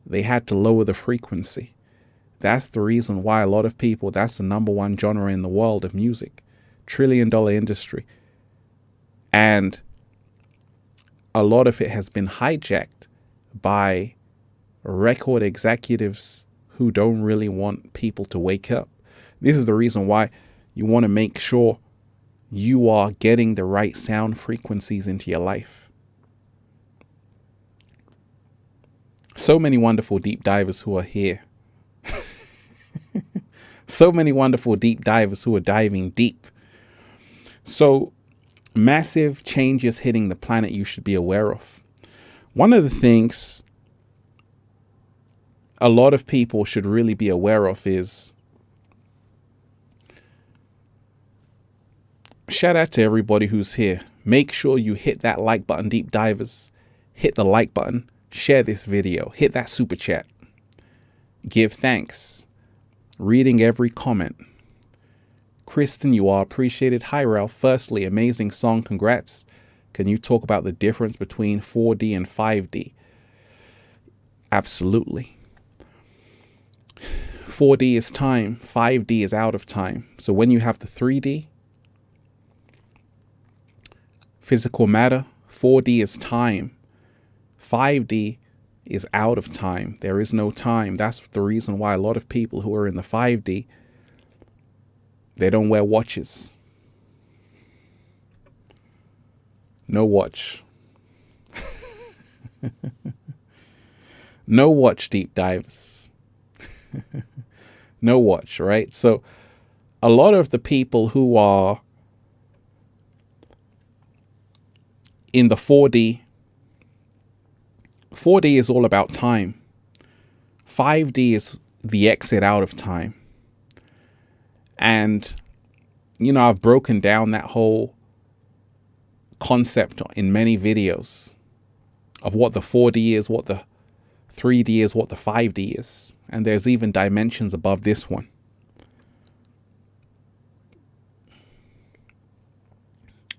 They had to lower the frequency. That's the reason why a lot of people, that's the #1 genre in the world of music. $1 trillion industry. And a lot of it has been hijacked by record executives who don't really want people to wake up. This is the reason why you want to make sure you are getting the right sound frequencies into your life. So many wonderful deep divers who are here. So many wonderful deep divers who are diving deep. So massive changes hitting the planet you should be aware of. One of the things a lot of people should really be aware of is, shout out to everybody who's here. Make sure you hit that like button, deep divers. Hit the like button. Share this video. Hit that super chat. Give thanks. Reading every comment. Kristen, you are appreciated. Hi, Ralph. Firstly, amazing song. Congrats. Can you talk about the difference between 4D and 5D? Absolutely. 4D is time, 5D is out of time. So when you have the 3D, physical matter, 4D is time, 5D is out of time. There is no time. That's the reason why a lot of people who are in the 5D, they don't wear watches. No watch. No watch, deep divers. No watch, right? So a lot of the people who are in the 4D is all about time. 5D is the exit out of time. And, I've broken down that whole concept in many videos of what the 4D is, what the 3D is, what the 5D is. And there's even dimensions above this one.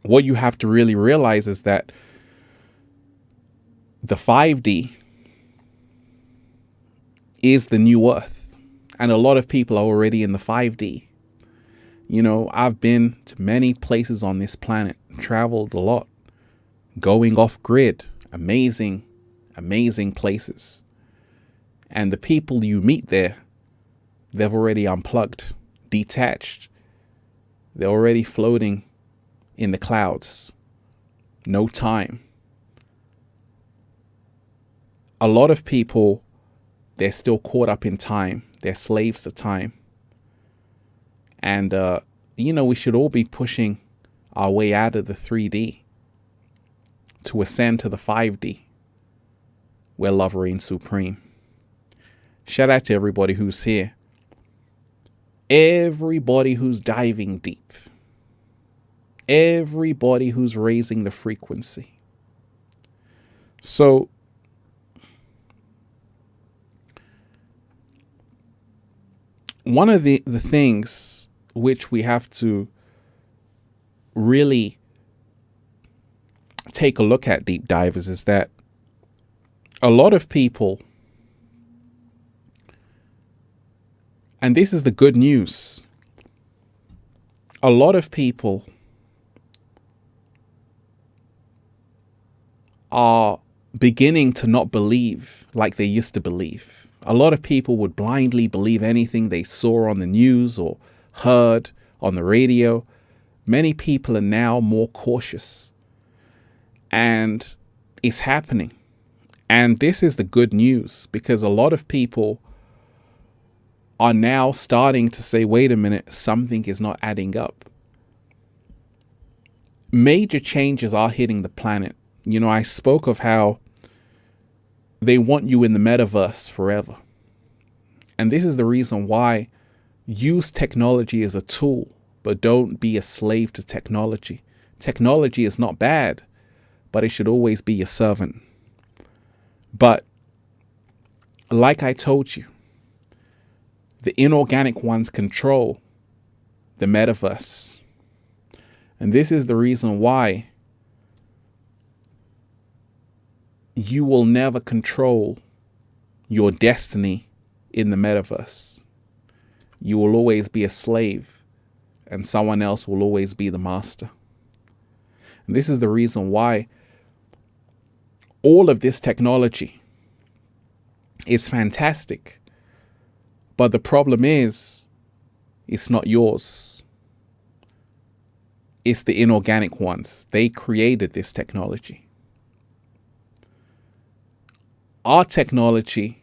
What you have to really realize is that the 5D is the new Earth. And a lot of people are already in the 5D. I've been to many places on this planet, traveled a lot, going off grid, amazing, amazing places. And the people you meet there, they've already unplugged, detached. They're already floating in the clouds. No time. A lot of people, they're still caught up in time. They're slaves to time. And, we should all be pushing our way out of the 3D to ascend to the 5D, where love reigns supreme. Shout out to everybody who's here. Everybody who's diving deep. Everybody who's raising the frequency. So, one of the things which we have to really take a look at, deep divers, is that a lot of people, and this is the good news, a lot of people are beginning to not believe like they used to believe. A lot of people would blindly believe anything they saw on the news or heard on the radio. Many people are now more cautious, and it's happening. And this is the good news, because a lot of people are now starting to say, wait a minute, something is not adding up. Major changes are hitting the planet. I spoke of how they want you in the metaverse forever. And this is the reason why use technology as a tool, but don't be a slave to technology. Technology is not bad, but it should always be your servant. But like I told you, the inorganic ones control the metaverse. And this is the reason why you will never control your destiny in the metaverse. You will always be a slave, and someone else will always be the master. And this is the reason why all of this technology is fantastic. But the problem is, it's not yours. It's the inorganic ones. They created this technology. Our technology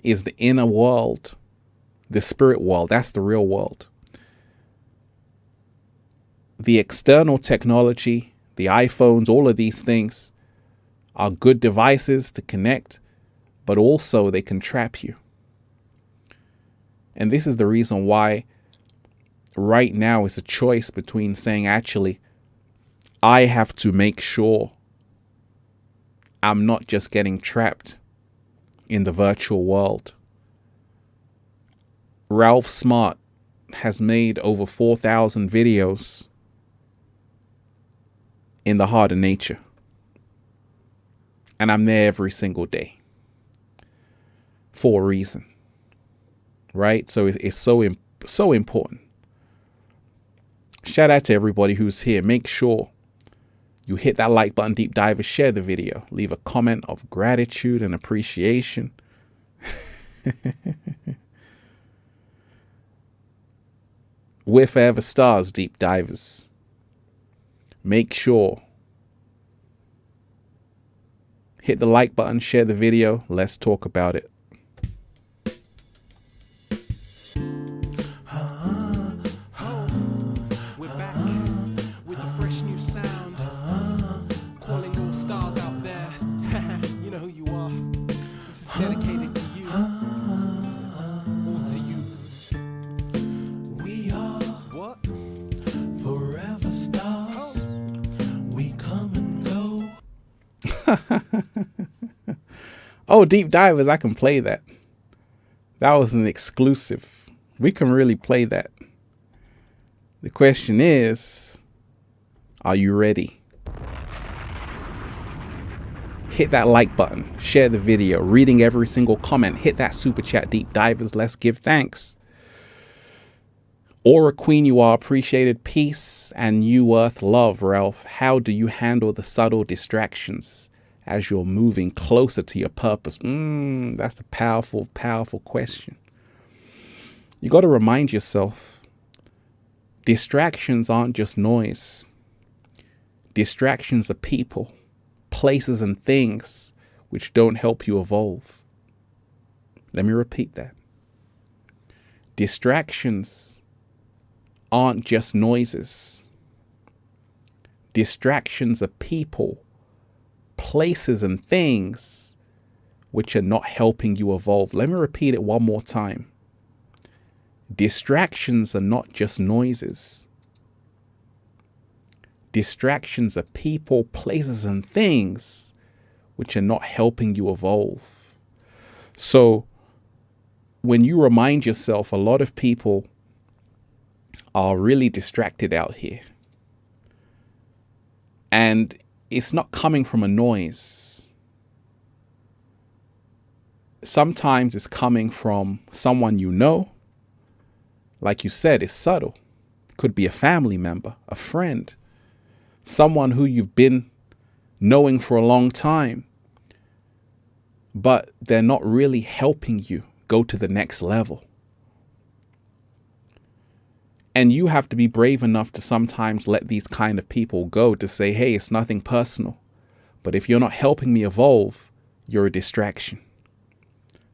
is the inner world, the spirit world. That's the real world. The external technology, the iPhones, all of these things are good devices to connect, but also they can trap you. And this is the reason why right now it's a choice between saying, actually, I have to make sure I'm not just getting trapped in the virtual world. Ralph Smart has made over 4,000 videos in the heart of nature. And I'm there every single day for a reason. Right? So it's so important. Shout out to everybody who's here. Make sure you hit that like button, deep diver, share the video, leave a comment of gratitude and appreciation. We're forever stars, deep divers. Make sure hit the like button, share the video. Let's talk about it. Oh, Deep Divers, I can play that. That was an exclusive. We can really play that. The question is, are you ready? Hit that like button, share the video, reading every single comment, hit that super chat, Deep Divers. Let's give thanks. Aura Queen, you are appreciated. Peace and you earth love, Ralph. How do you handle the subtle distractions as you're moving closer to your purpose? That's a powerful, powerful question. You got to remind yourself, distractions aren't just noise. Distractions are people, places, and things which don't help you evolve. Let me repeat that. Distractions aren't just noises. Distractions are people, places, and things which are not helping you evolve. Let me repeat it one more time. Distractions are not just noises. Distractions are people, places, and things which are not helping you evolve. So when you remind yourself, a lot of people are really distracted out here. And it's not coming from a noise. Sometimes it's coming from someone you know. Like you said, it's subtle. It could be a family member, a friend, someone who you've been knowing for a long time, but they're not really helping you go to the next level. And you have to be brave enough to sometimes let these kind of people go, to say, hey, it's nothing personal, but if you're not helping me evolve, you're a distraction.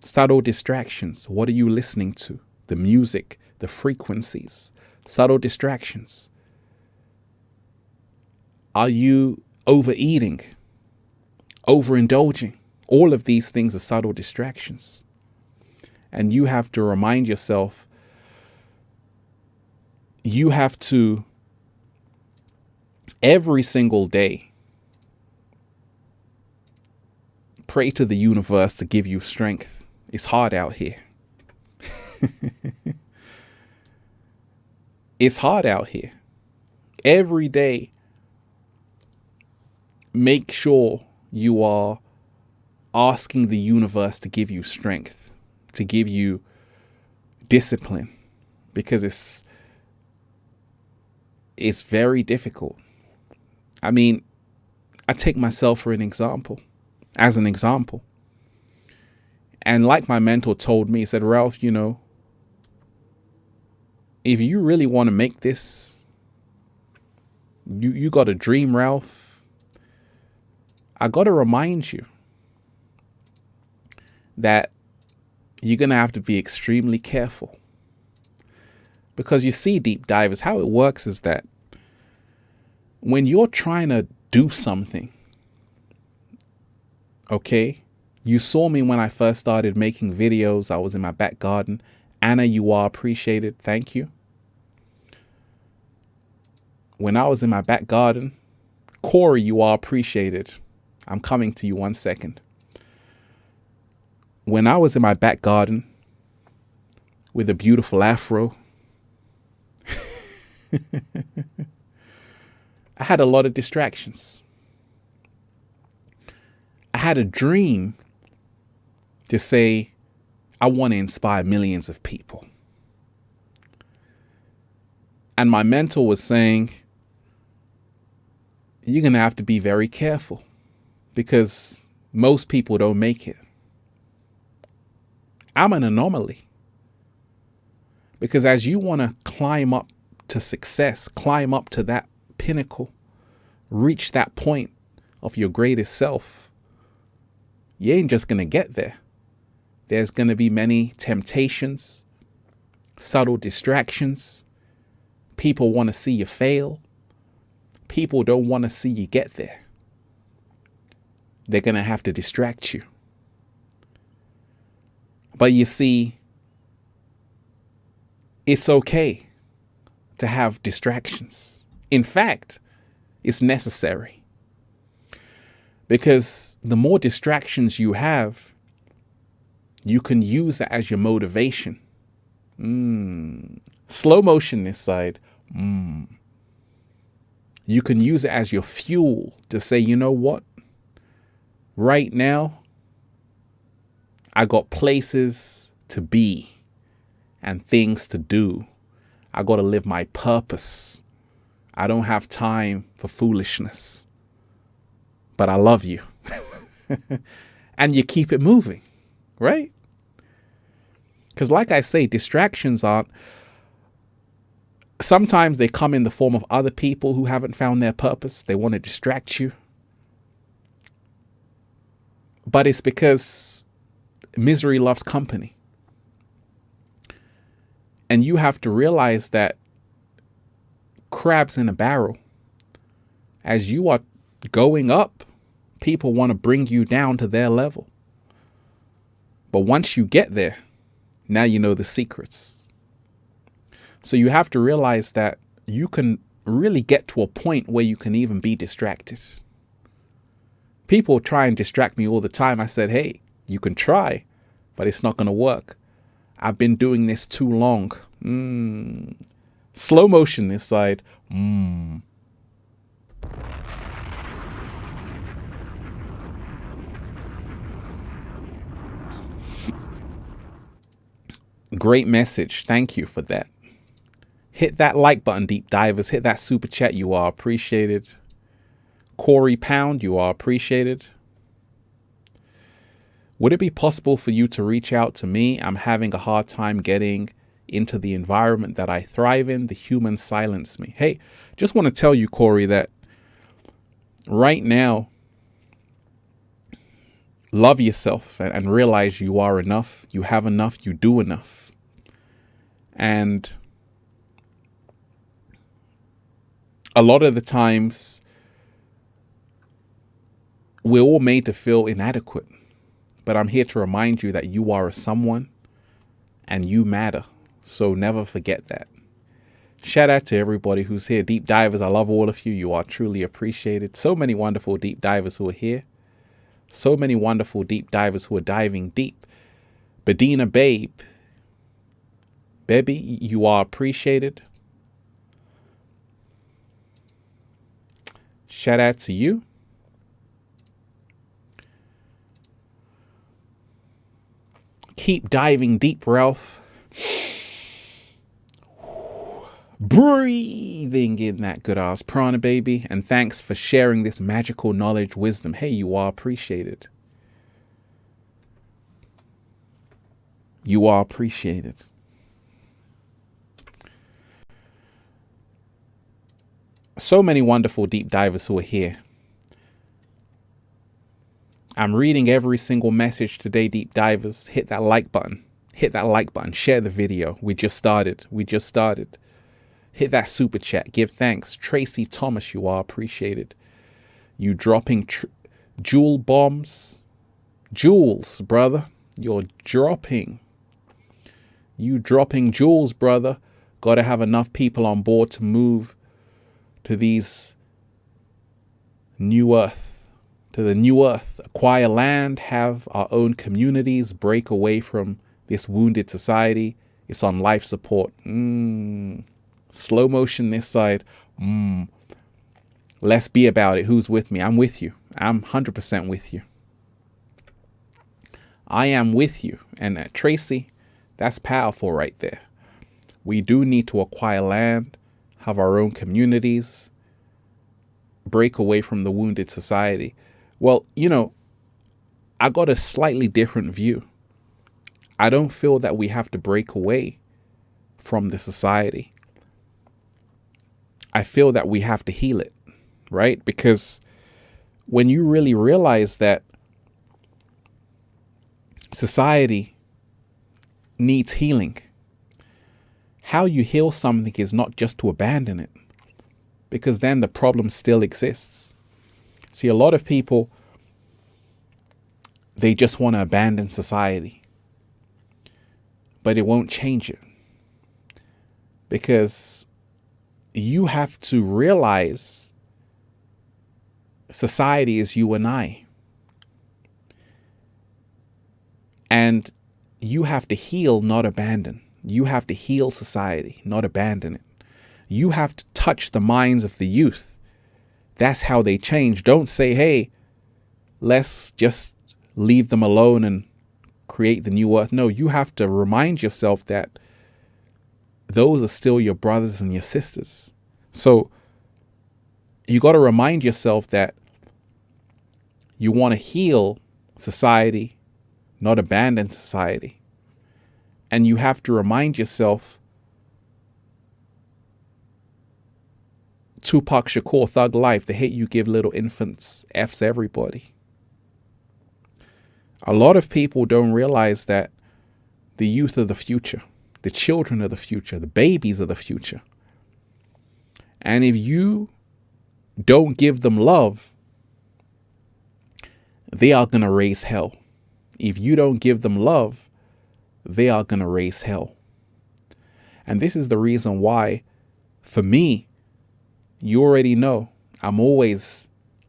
Subtle distractions. What are you listening to? The music, the frequencies, subtle distractions. Are you overeating, overindulging? All of these things are subtle distractions. And you have to remind yourself, you have to, every single day, pray to the universe to give you strength. It's hard out here. It's hard out here. Every day, make sure you are asking the universe to give you strength, to give you discipline, because it's very difficult. I mean, I take myself for an example, as an example. And like my mentor told me, he said, Ralph, if you really want to make this, you got a dream, Ralph. I got to remind you that you're going to have to be extremely careful. Because you see, Deep Divers, how it works is that when you're trying to do something, okay, you saw me when I first started making videos. I was in my back garden. Anna, you are appreciated. Thank you. When I was in my back garden, Corey, you are appreciated. I'm coming to you 1 second. When I was in my back garden with a beautiful afro, I had a lot of distractions. I had a dream to say, I want to inspire millions of people. And my mentor was saying, you're going to have to be very careful because most people don't make it. I'm an anomaly. Because as you want to climb up to success, climb up to that pinnacle, reach that point of your greatest self, you ain't just going to get there. There's going to be many temptations, subtle distractions. People want to see you fail. People don't want to see you get there. They're going to have to distract you. But you see, it's okay to have distractions. In fact, it's necessary. Because the more distractions you have, you can use that as your motivation. Slow motion this side. You can use it as your fuel to say, you know what? Right now, I got places to be and things to do. I got to live my purpose. I don't have time for foolishness. But I love you. And you keep it moving, right? Because like I say, distractions aren't, sometimes they come in the form of other people who haven't found their purpose. They want to distract you. But it's because misery loves company. And you have to realize that crabs in a barrel, as you are going up, people want to bring you down to their level. But once you get there, now you know the secrets. So you have to realize that you can really get to a point where you can even be distracted. People try and distract me all the time. I said, hey, you can try, but it's not going to work. I've been doing this too long. Slow motion this side. Great message. Thank you for that. Hit that like button, deep divers. Hit that super chat. You are appreciated. Corey Pound, you are appreciated. Would it be possible for you to reach out to me? I'm having a hard time getting into the environment that I thrive in. The humans silence me. Hey, just want to tell you, Corey, that right now, love yourself and realize you are enough. You have enough. You do enough. And a lot of the times, we're all made to feel inadequate. But I'm here to remind you that you are a someone and you matter. So never forget that. Shout out to everybody who's here. Deep divers, I love all of you. You are truly appreciated. So many wonderful deep divers who are here. So many wonderful deep divers who are diving deep. Bedina Baby, you are appreciated. Shout out to you. Keep diving deep, Ralph. Breathing in that good ass prana, baby. And thanks for sharing this magical knowledge, wisdom. Hey, you are appreciated. You are appreciated. So many wonderful deep divers who are here. I'm reading every single message today, deep divers. Hit that like button. Hit that like button. Share the video. We just started. Hit that super chat. Give thanks. Tracy Thomas, you are appreciated. You dropping jewel bombs. Jewels, brother. You're dropping. You dropping jewels, brother. Got to have enough people on board to move to these new earth. To the new earth, acquire land, have our own communities, break away from this wounded society. It's on life support. Slow motion this side. Let's be about it. Who's with me? I'm with you. I'm 100% with you. I am with you. And Tracy, that's powerful right there. We do need to acquire land, have our own communities, break away from the wounded society. Well, you know, I got a slightly different view. I don't feel that we have to break away from the society. I feel that we have to heal it, right? Because when you really realize that society needs healing, how you heal something is not just to abandon it, because then the problem still exists. See, a lot of people, they just want to abandon society, but it won't change it, because you have to realize Society is you and I. And you have to heal, not abandon. You have to heal society, not abandon it. You have to touch the minds of the youth. That's how they change. Don't say, hey, let's just leave them alone and create the new earth. No, you have to remind yourself that those are still your brothers and your sisters. So you got to remind yourself that you want to heal society, not abandon society. And you have to remind yourself, Tupac Shakur, Thug Life, the hate you give little infants F's everybody. A lot of people don't realize that the youth are the future, the children are the future, the babies are the future. And if you don't give them love, they are going to raise hell. If you don't give them love, they are going to raise hell. And this is the reason why, for me, you already know, I'm always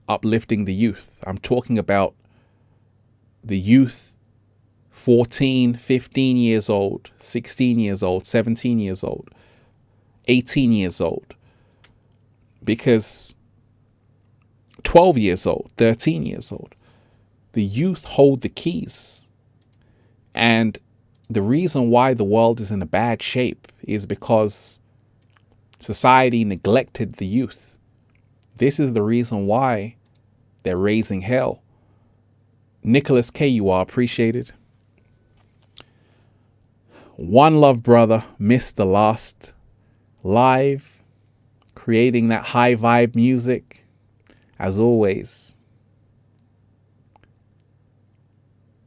uplifting the youth. I'm talking about the youth 14, 15 years old, 16 years old, 17 years old, 18 years old. Because 12 years old, 13 years old, the youth hold the keys. And the reason why the world is in a bad shape is because society neglected the youth. This is the reason why they're raising hell. Nicholas K., you are appreciated. One Love Brother missed the last live, creating that high vibe music. As always,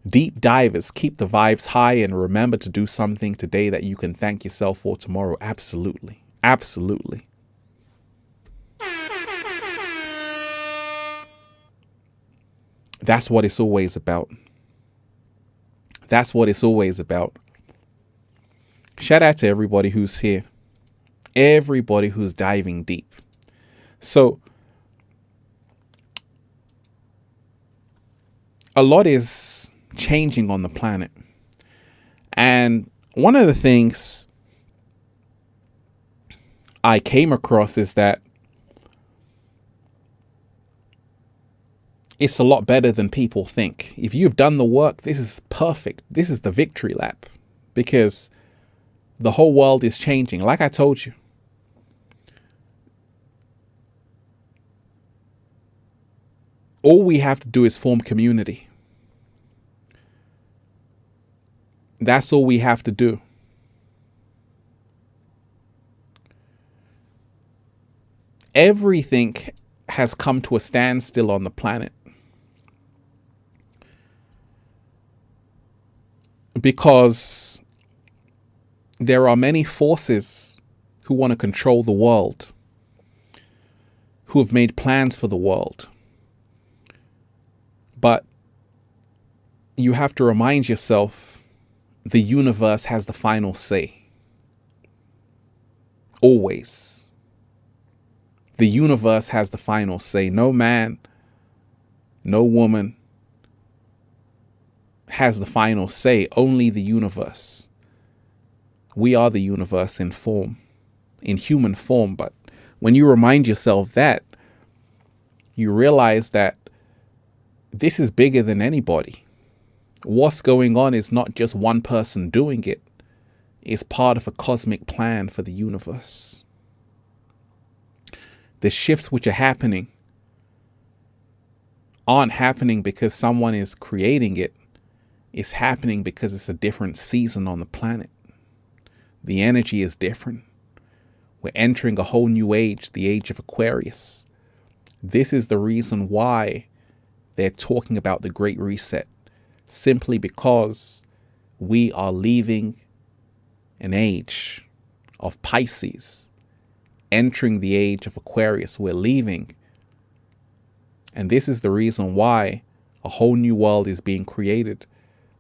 deep divers, keep the vibes high and remember to do something today that you can thank yourself for tomorrow. Absolutely. Absolutely. That's what it's always about. That's what it's always about. Shout out to everybody who's here. Everybody who's diving deep. So, a lot is changing on the planet. And one of the things I came across is that it's a lot better than people think. If you've done the work, this is perfect. This is the victory lap, because the whole world is changing. Like I told you, all we have to do is form community. That's all we have to do. Everything has come to a standstill on the planet because there are many forces who want to control the world, who have made plans for the world. But you have to remind yourself, the universe has the final say. Always. The universe has the final say. No man, no woman has the final say. Only the universe. We are the universe in form, in human form. But when you remind yourself that, you realize that this is bigger than anybody. What's going on is not just one person doing it. It's part of a cosmic plan for the universe. The shifts which are happening aren't happening because someone is creating it. It's happening because it's a different season on the planet. The energy is different. We're entering a whole new age, the age of Aquarius. This is the reason why they're talking about the Great Reset. Simply because we are leaving an age of Pisces, entering the age of Aquarius. We're leaving. And this is the reason why a whole new world is being created.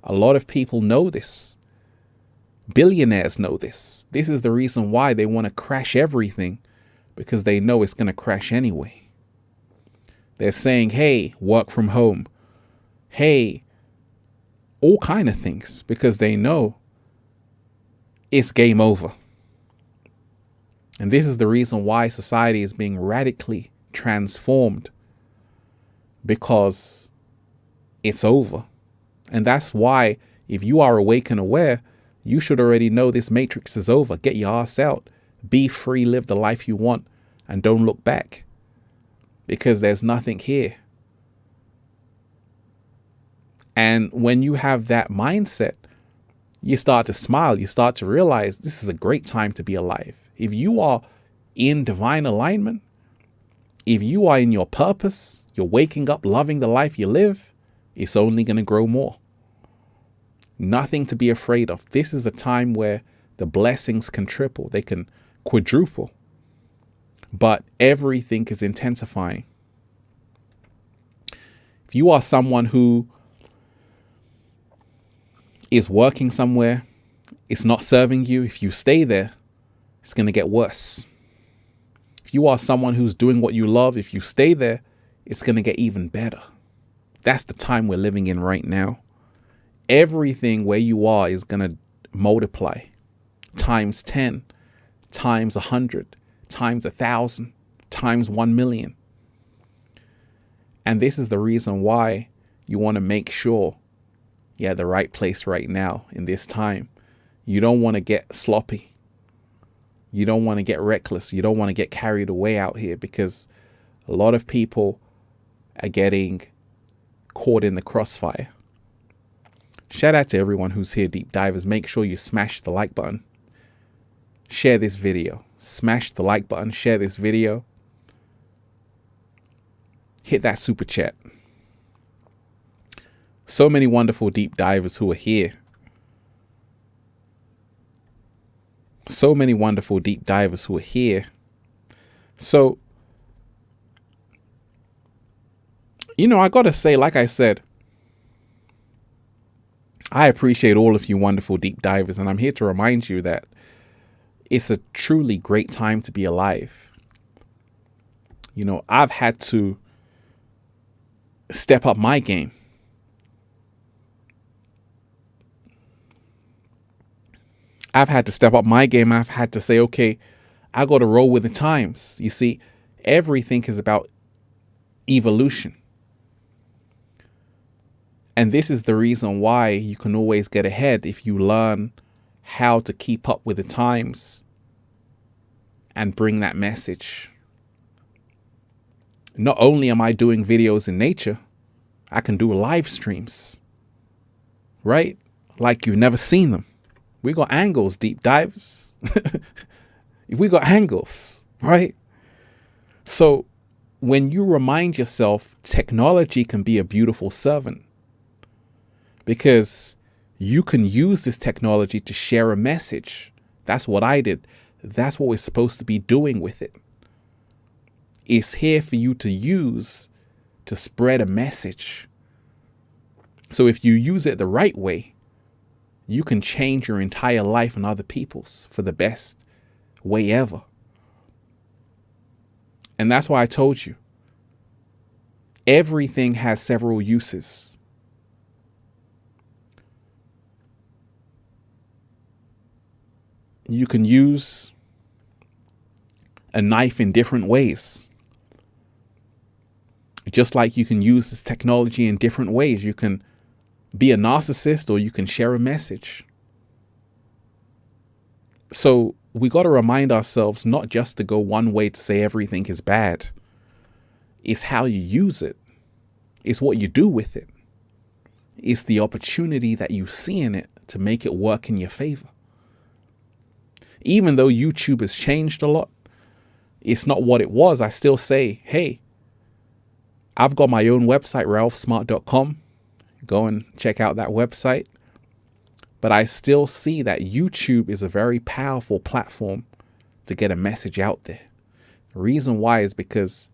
A lot of people know this. Billionaires know this. This is the reason why they want to crash everything, because they know it's going to crash anyway. They're saying, hey, work from home. Hey, all kind of things, because they know it's game over. And this is the reason why society is being radically transformed, because it's over. And that's why, if you are awake and aware, you should already know this matrix is over. Get your ass out. Be free, live the life you want, and don't look back, because there's nothing here. And when you have that mindset, you start to smile. You start to realize this is a great time to be alive. If you are in divine alignment, if you are in your purpose, you're waking up, loving the life you live, it's only going to grow more. Nothing to be afraid of. This is the time where the blessings can triple. They can quadruple. But everything is intensifying. If you are someone who is working somewhere, it's not serving you, if you stay there, it's going to get worse. If you are someone who's doing what you love, if you stay there, it's going to get even better. That's the time we're living in right now. Everything where you are is going to multiply times 10, times 100, times 1,000, times 1 million. And this is the reason why you want to make sure you're at the right place right now in this time. You don't want to get sloppy. You don't want to get reckless. You don't want to get carried away out here, because a lot of people are getting caught in the crossfire. Shout out to everyone who's here, deep divers. Make sure you smash the like button. Share this video. Smash the like button. Share this video. Hit that super chat. So many wonderful deep divers who are here. So many wonderful deep divers who are here. So, I got to say, like I said, I appreciate all of you wonderful deep divers. And I'm here to remind you that it's a truly great time to be alive. I've had to step up my game. I've had to step up my game. I've had to say, okay, I got to roll with the times. You see, everything is about evolution. And this is the reason why you can always get ahead if you learn how to keep up with the times and bring that message. Not only am I doing videos in nature, I can do live streams, right? Like you've never seen them. We got angles, deep divers. We got angles, right? So when you remind yourself, technology can be a beautiful servant, because you can use this technology to share a message. That's what I did. That's what we're supposed to be doing with it. It's here for you to use to spread a message. So if you use it the right way, you can change your entire life and other people's for the best way ever. And that's why I told you, everything has several uses. You can use a knife in different ways. Just like you can use this technology in different ways. You can be a narcissist, or you can share a message. So we got to remind ourselves not just to go one way to say everything is bad. It's how you use it. It's what you do with it. It's the opportunity that you see in it to make it work in your favor. Even though YouTube has changed a lot, it's not what it was. I still say, hey, I've got my own website, ralphsmart.com. Go and check out that website. But I still see that YouTube is a very powerful platform to get a message out there. The reason why is because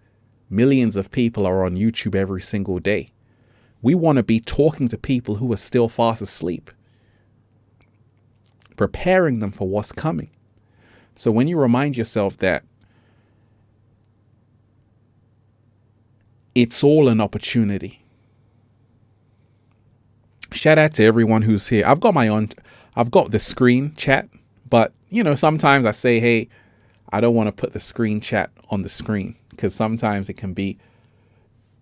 millions of people are on YouTube every single day. We want to be talking to people who are still fast asleep, preparing them for what's coming. So when you remind yourself that it's all an opportunity. Shout out to everyone who's here. I've got the screen chat, but sometimes I say, hey, I don't want to put the screen chat on the screen because sometimes it can be,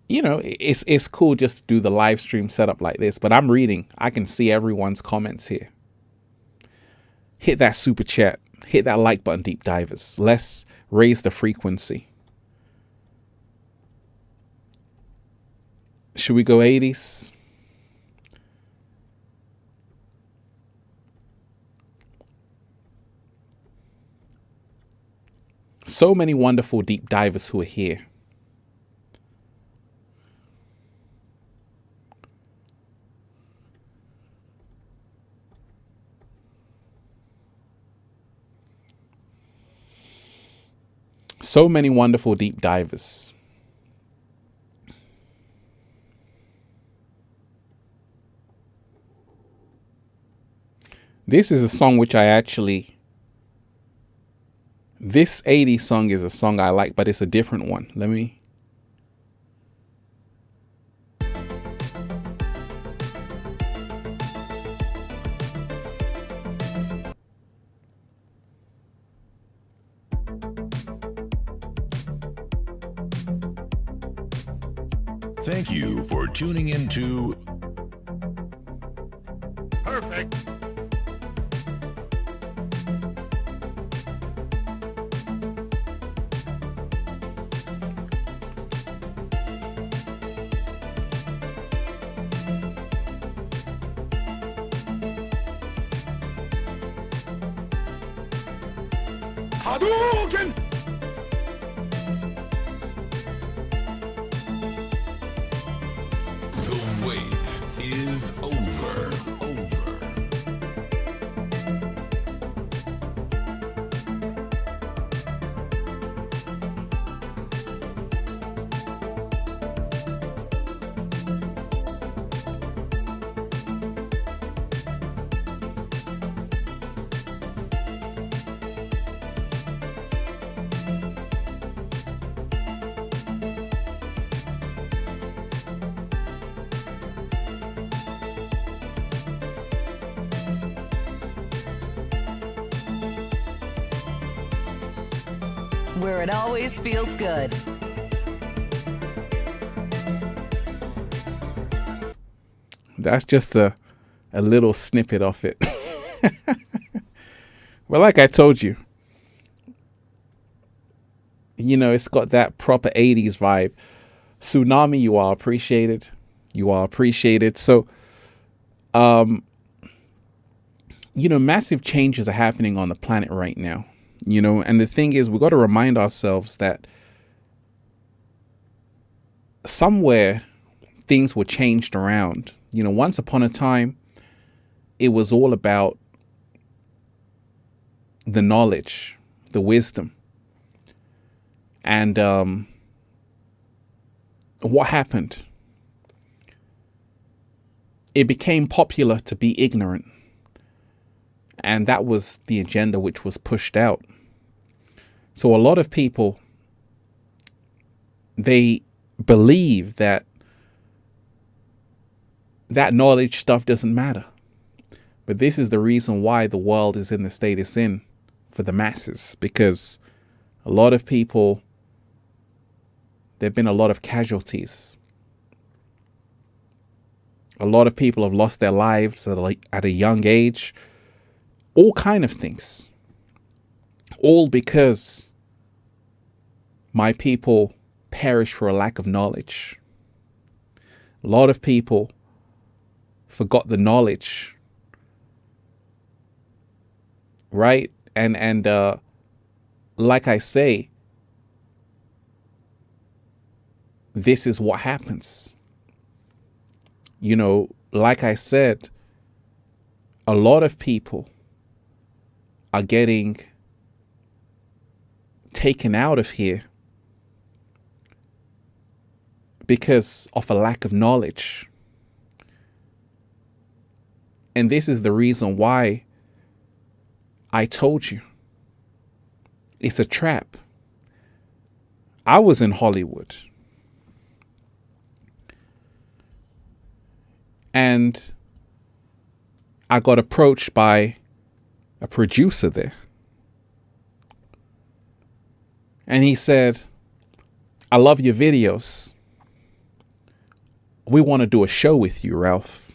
it's cool just to do the live stream setup like this, but I'm reading. I can see everyone's comments here. Hit that super chat, hit that like button, deep divers. Let's raise the frequency. Should we go 80s? So many wonderful deep divers who are here. So many wonderful deep divers. This is a song which this 80s song is a song I like, but it's a different one. Let me. Thank you for tuning into Perfect. Hadouken! The Wait is Over. Where it always feels good. That's just a little snippet of it. Well, like I told you, it's got that proper 80s vibe. Tsunami, you are appreciated. You are appreciated. So, massive changes are happening on the planet right now. And the thing is, we've got to remind ourselves that somewhere things were changed around. Once upon a time, it was all about the knowledge, the wisdom. And what happened? It became popular to be ignorant. And that was the agenda which was pushed out. So a lot of people, they believe that knowledge stuff doesn't matter. But this is the reason why the world is in the state it's in for the masses. Because a lot of people, there have been a lot of casualties. A lot of people have lost their lives at a young age. All kind of things. All because my people perish for a lack of knowledge. A lot of people forgot the knowledge. Right? And like I say, this is what happens. Like I said, a lot of people are getting taken out of here because of a lack of knowledge. And this is the reason why I told you it's a trap. I was in Hollywood. And I got approached by a producer there. And he said, I love your videos. We want to do a show with you, Ralph.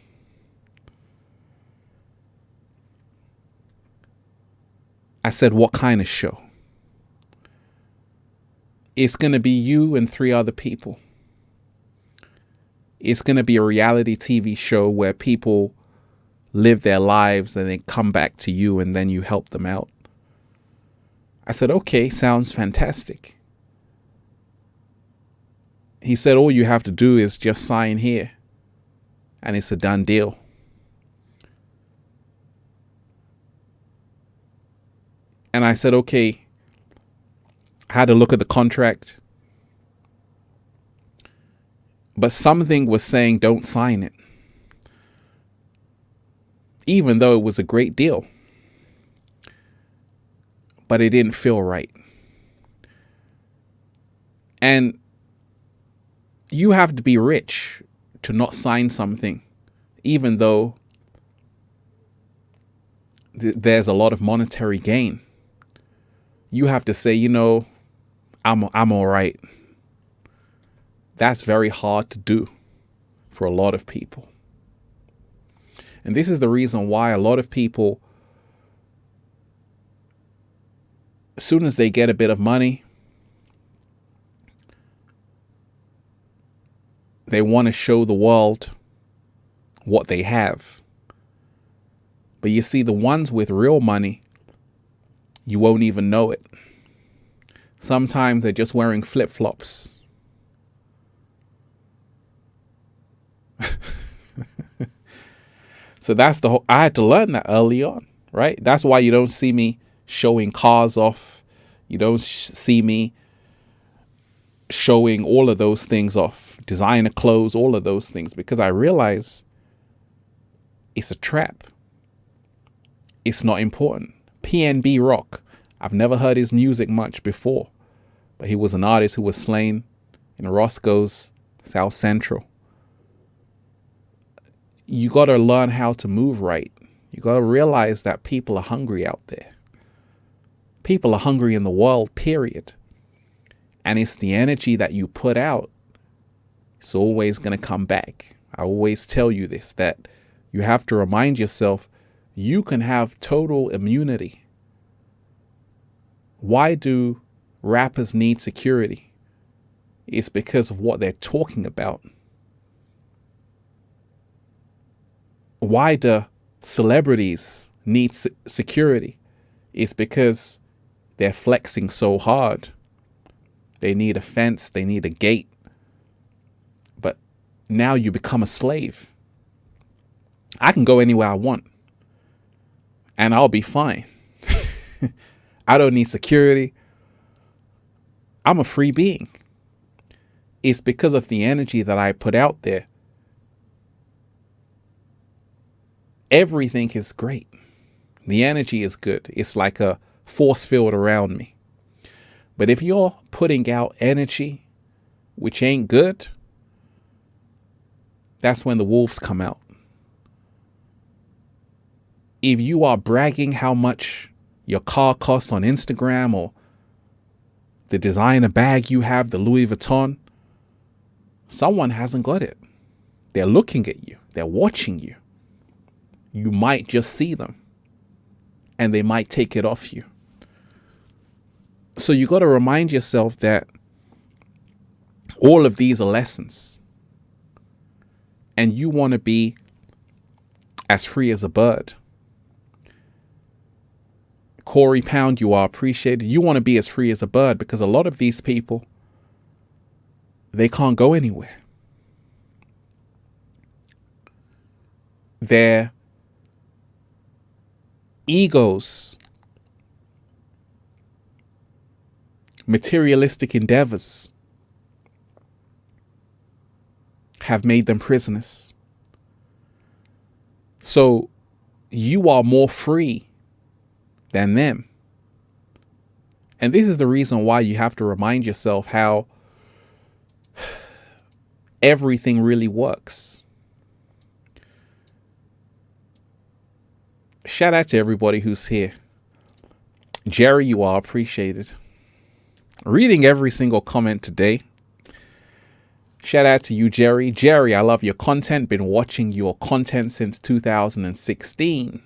I said, what kind of show? It's going to be you and 3 other people. It's going to be a reality TV show where people live their lives and then come back to you and then you help them out. I said, okay, sounds fantastic. He said, all you have to do is just sign here and it's a done deal. And I said, okay. I had to look at the contract. But something was saying, don't sign it. Even though it was a great deal. But it didn't feel right. And you have to be rich to not sign something, even though there's a lot of monetary gain. You have to say, you know, I'm all right. That's very hard to do for a lot of people. And this is the reason why a lot of people, as soon as they get a bit of money, they want to show the world what they have. But you see, the ones with real money, you won't even know it. Sometimes they're just wearing flip-flops. So that's the whole, I had to learn that early on, right? That's why you don't see me showing cars off. You don't see me showing all of those things off, designer clothes, all of those things, because I realize it's a trap. It's not important. PNB Rock. I've never heard his music much before, but he was an artist who was slain in Roscoe's South Central. You got to learn how to move right. You got to realize that people are hungry out there. People are hungry in the world, period. And it's the energy that you put out. It's always going to come back. I always tell you this, that you have to remind yourself, you can have total immunity. Why do rappers need security? It's because of what they're talking about. Why do celebrities need security? It's because they're flexing so hard. They need a fence, they need a gate. But now you become a slave. I can go anywhere I want and I'll be fine. I don't need security. I'm a free being. It's because of the energy that I put out there. Everything is great. The energy is good. It's like a force field around me. But if you're putting out energy which ain't good, that's when the wolves come out. If you are bragging how much your car costs on Instagram or the designer bag you have, the Louis Vuitton, someone hasn't got it. They're looking at you. They're watching you. You might just see them and they might take it off you. So you got to remind yourself that all of these are lessons and you want to be as free as a bird. Corey Pound, you are appreciated. You want to be as free as a bird because a lot of these people, they can't go anywhere. Their egos, materialistic endeavors have made them prisoners. So you are more free than them. And this is the reason why you have to remind yourself how everything really works. Shout out to everybody who's here. Jerry, you are appreciated. Reading every single comment today. Shout out to you, Jerry. Jerry, I love your content. Been watching your content since 2016.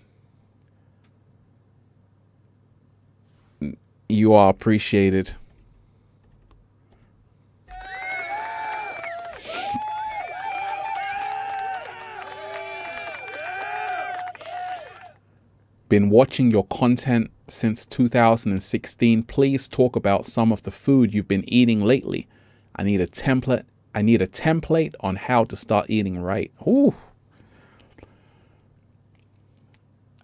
You are appreciated. Been watching your content since 2016. Please talk about some of the food you've been eating lately. I need a template. I need a template on how to start eating right. Ooh.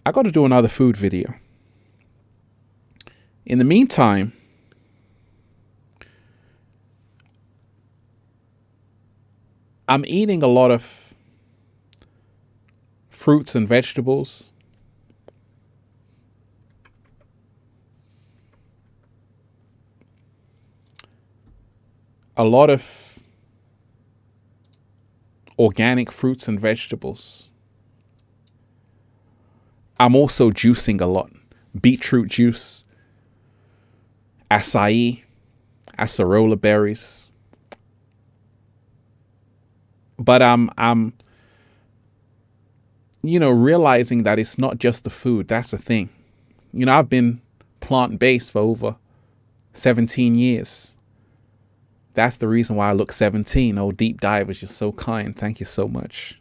I got to do another food video. In the meantime, I'm eating a lot of fruits and vegetables. A lot of organic fruits and vegetables. I'm also juicing a lot. Beetroot juice, acai, acerola berries. But I'm realizing that it's not just the food. That's the thing. I've been plant-based for over 17 years. That's the reason why I look 17. Oh, Deep Divers, you're so kind. Thank you so much.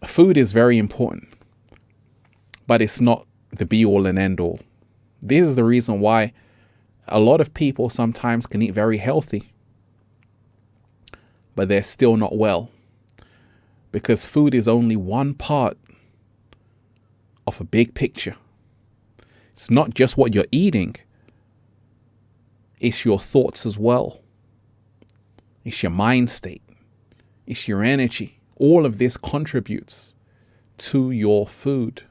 Food is very important, but it's not the be all and end all. This is the reason why a lot of people sometimes can eat very healthy, but they're still not well, because food is only one part of a big picture. It's not just what you're eating. It's your thoughts as well. It's your mind state. It's your energy. All of this contributes to your food.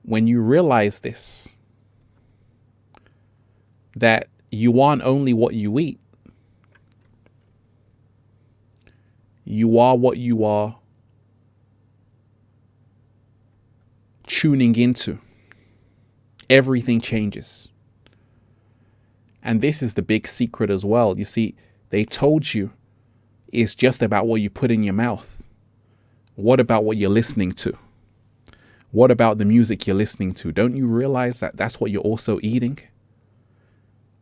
When you realize this, that you aren't only what you eat, you are what you are tuning into. Everything changes. And this is the big secret as well. You see, they told you it's just about what you put in your mouth. What about what you're listening to? What about the music you're listening to? Don't you realize that that's what you're also eating?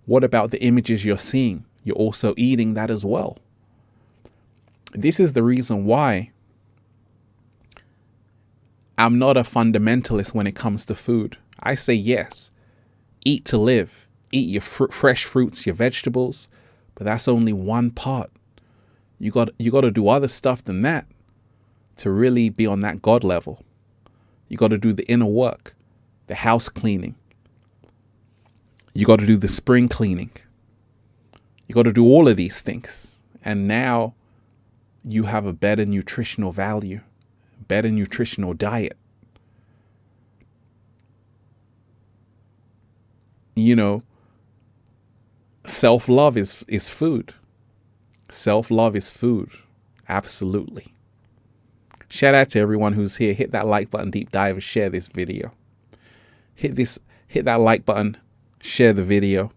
What about the images you're seeing? You're also eating that as well. This is the reason why I'm not a fundamentalist when it comes to food. I say yes, eat to live. Eat your fresh fruits, your vegetables, but that's only one part. You got to do other stuff than that to really be on that God level. You got to do the inner work, the house cleaning. You got to do the spring cleaning. You got to do all of these things. And now you have a better nutritional value, better nutritional diet. Self-love is food. Self-love is food. Absolutely. Shout out to everyone who's here. Hit that like button, Deep Diver. Share this video. Hit that like button. Share the video.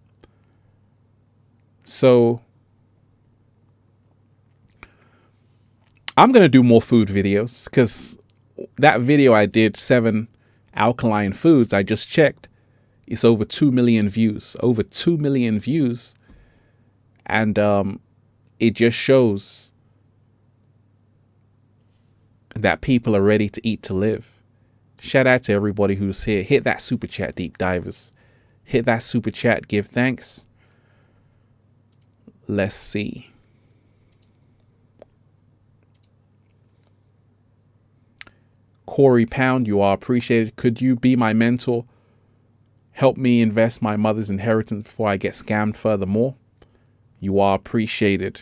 So I'm going to do more food videos, because that video I did, 7 alkaline foods, I just checked. It's over 2 million views. Over 2 million views. And it just shows that people are ready to eat to live. Shout out to everybody who's here. Hit that super chat, Deep Divers. Hit that super chat. Give thanks. Let's see. Corey Pound, you are appreciated. Could you be my mentor? Help me invest my mother's inheritance before I get scammed furthermore. You are appreciated.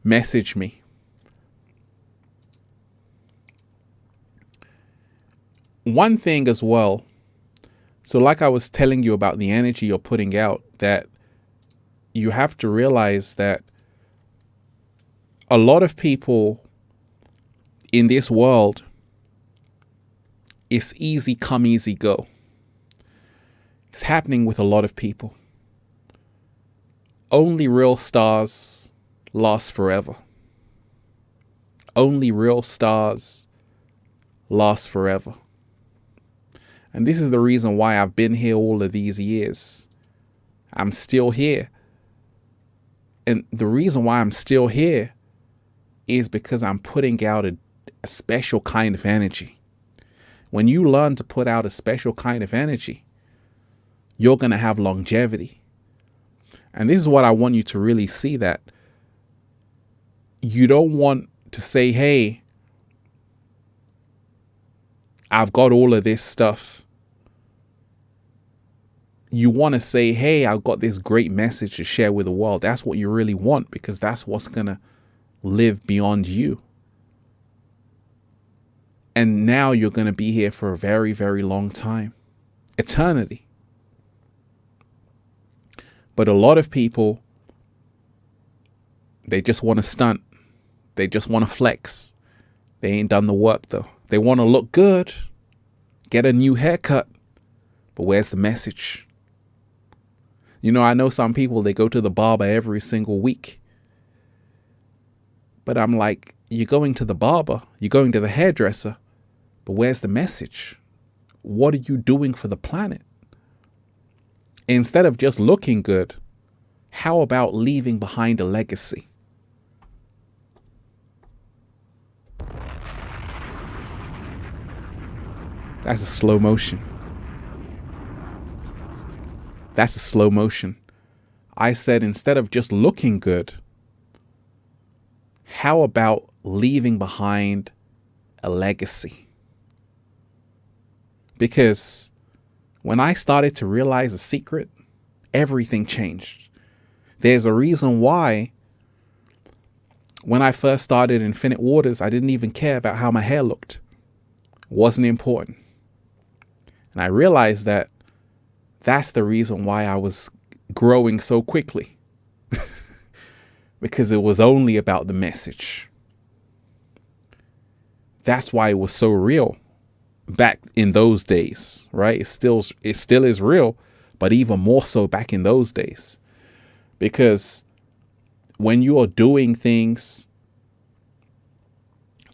Message me. One thing as well. So like I was telling you about the energy you're putting out, that you have to realize that a lot of people in this world, it's easy come, easy go. It's happening with a lot of people. Only real stars last forever. Only real stars last forever. And this is the reason why I've been here all of these years. I'm still here. And the reason why I'm still here is because I'm putting out a special kind of energy. When you learn to put out a special kind of energy, you're going to have longevity. And this is what I want you to really see, that you don't want to say, hey, I've got all of this stuff. You want to say, hey, I've got this great message to share with the world. That's what you really want, because that's what's going to live beyond you. And now you're going to be here for a very, very long time. Eternity. But a lot of people, they just want to stunt. They just want to flex. They ain't done the work though. They want to look good, get a new haircut. But where's the message? You know, I know some people, they go to the barber every single week. But I'm like, you're going to the barber, you're going to the hairdresser, but where's the message? What are you doing for the planet? Instead of just looking good, how about leaving behind a legacy? That's a slow motion. That's a slow motion. I said, instead of just looking good, how about leaving behind a legacy? Because when I started to realize the secret, everything changed. There's a reason why when I first started Infinite Waters, I didn't even care about how my hair looked. It wasn't important. And I realized that that's the reason why I was growing so quickly. Because it was only about the message. That's why it was so real back in those days, right? It still is real, but even more so back in those days. Because when you are doing things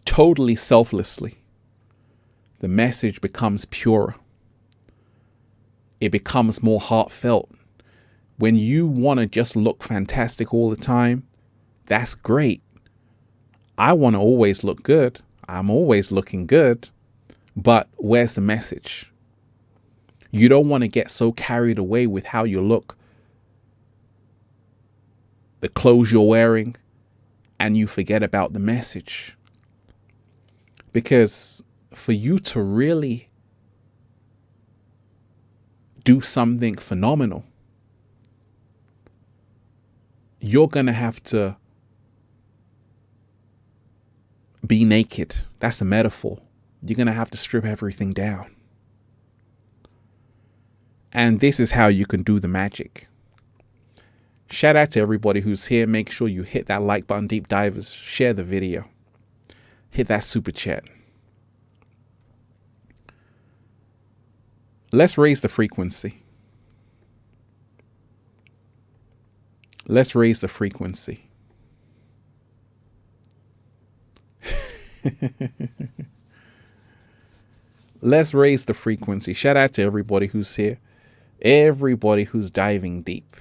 totally selflessly, the message becomes purer. It becomes more heartfelt. When you want to just look fantastic all the time, that's great. I want to always look good. I'm always looking good. But where's the message? You don't want to get so carried away with how you look, the clothes you're wearing, and you forget about the message. Because for you to really do something phenomenal, you're going to have to be naked. That's a metaphor. You're going to have to strip everything down. And this is how you can do the magic. Shout out to everybody who's here. Make sure you hit that like button, deep divers. Share the video. Hit that super chat. Let's raise the frequency. Let's raise the frequency. Let's raise the frequency. Shout out to everybody who's here. Everybody who's diving deep.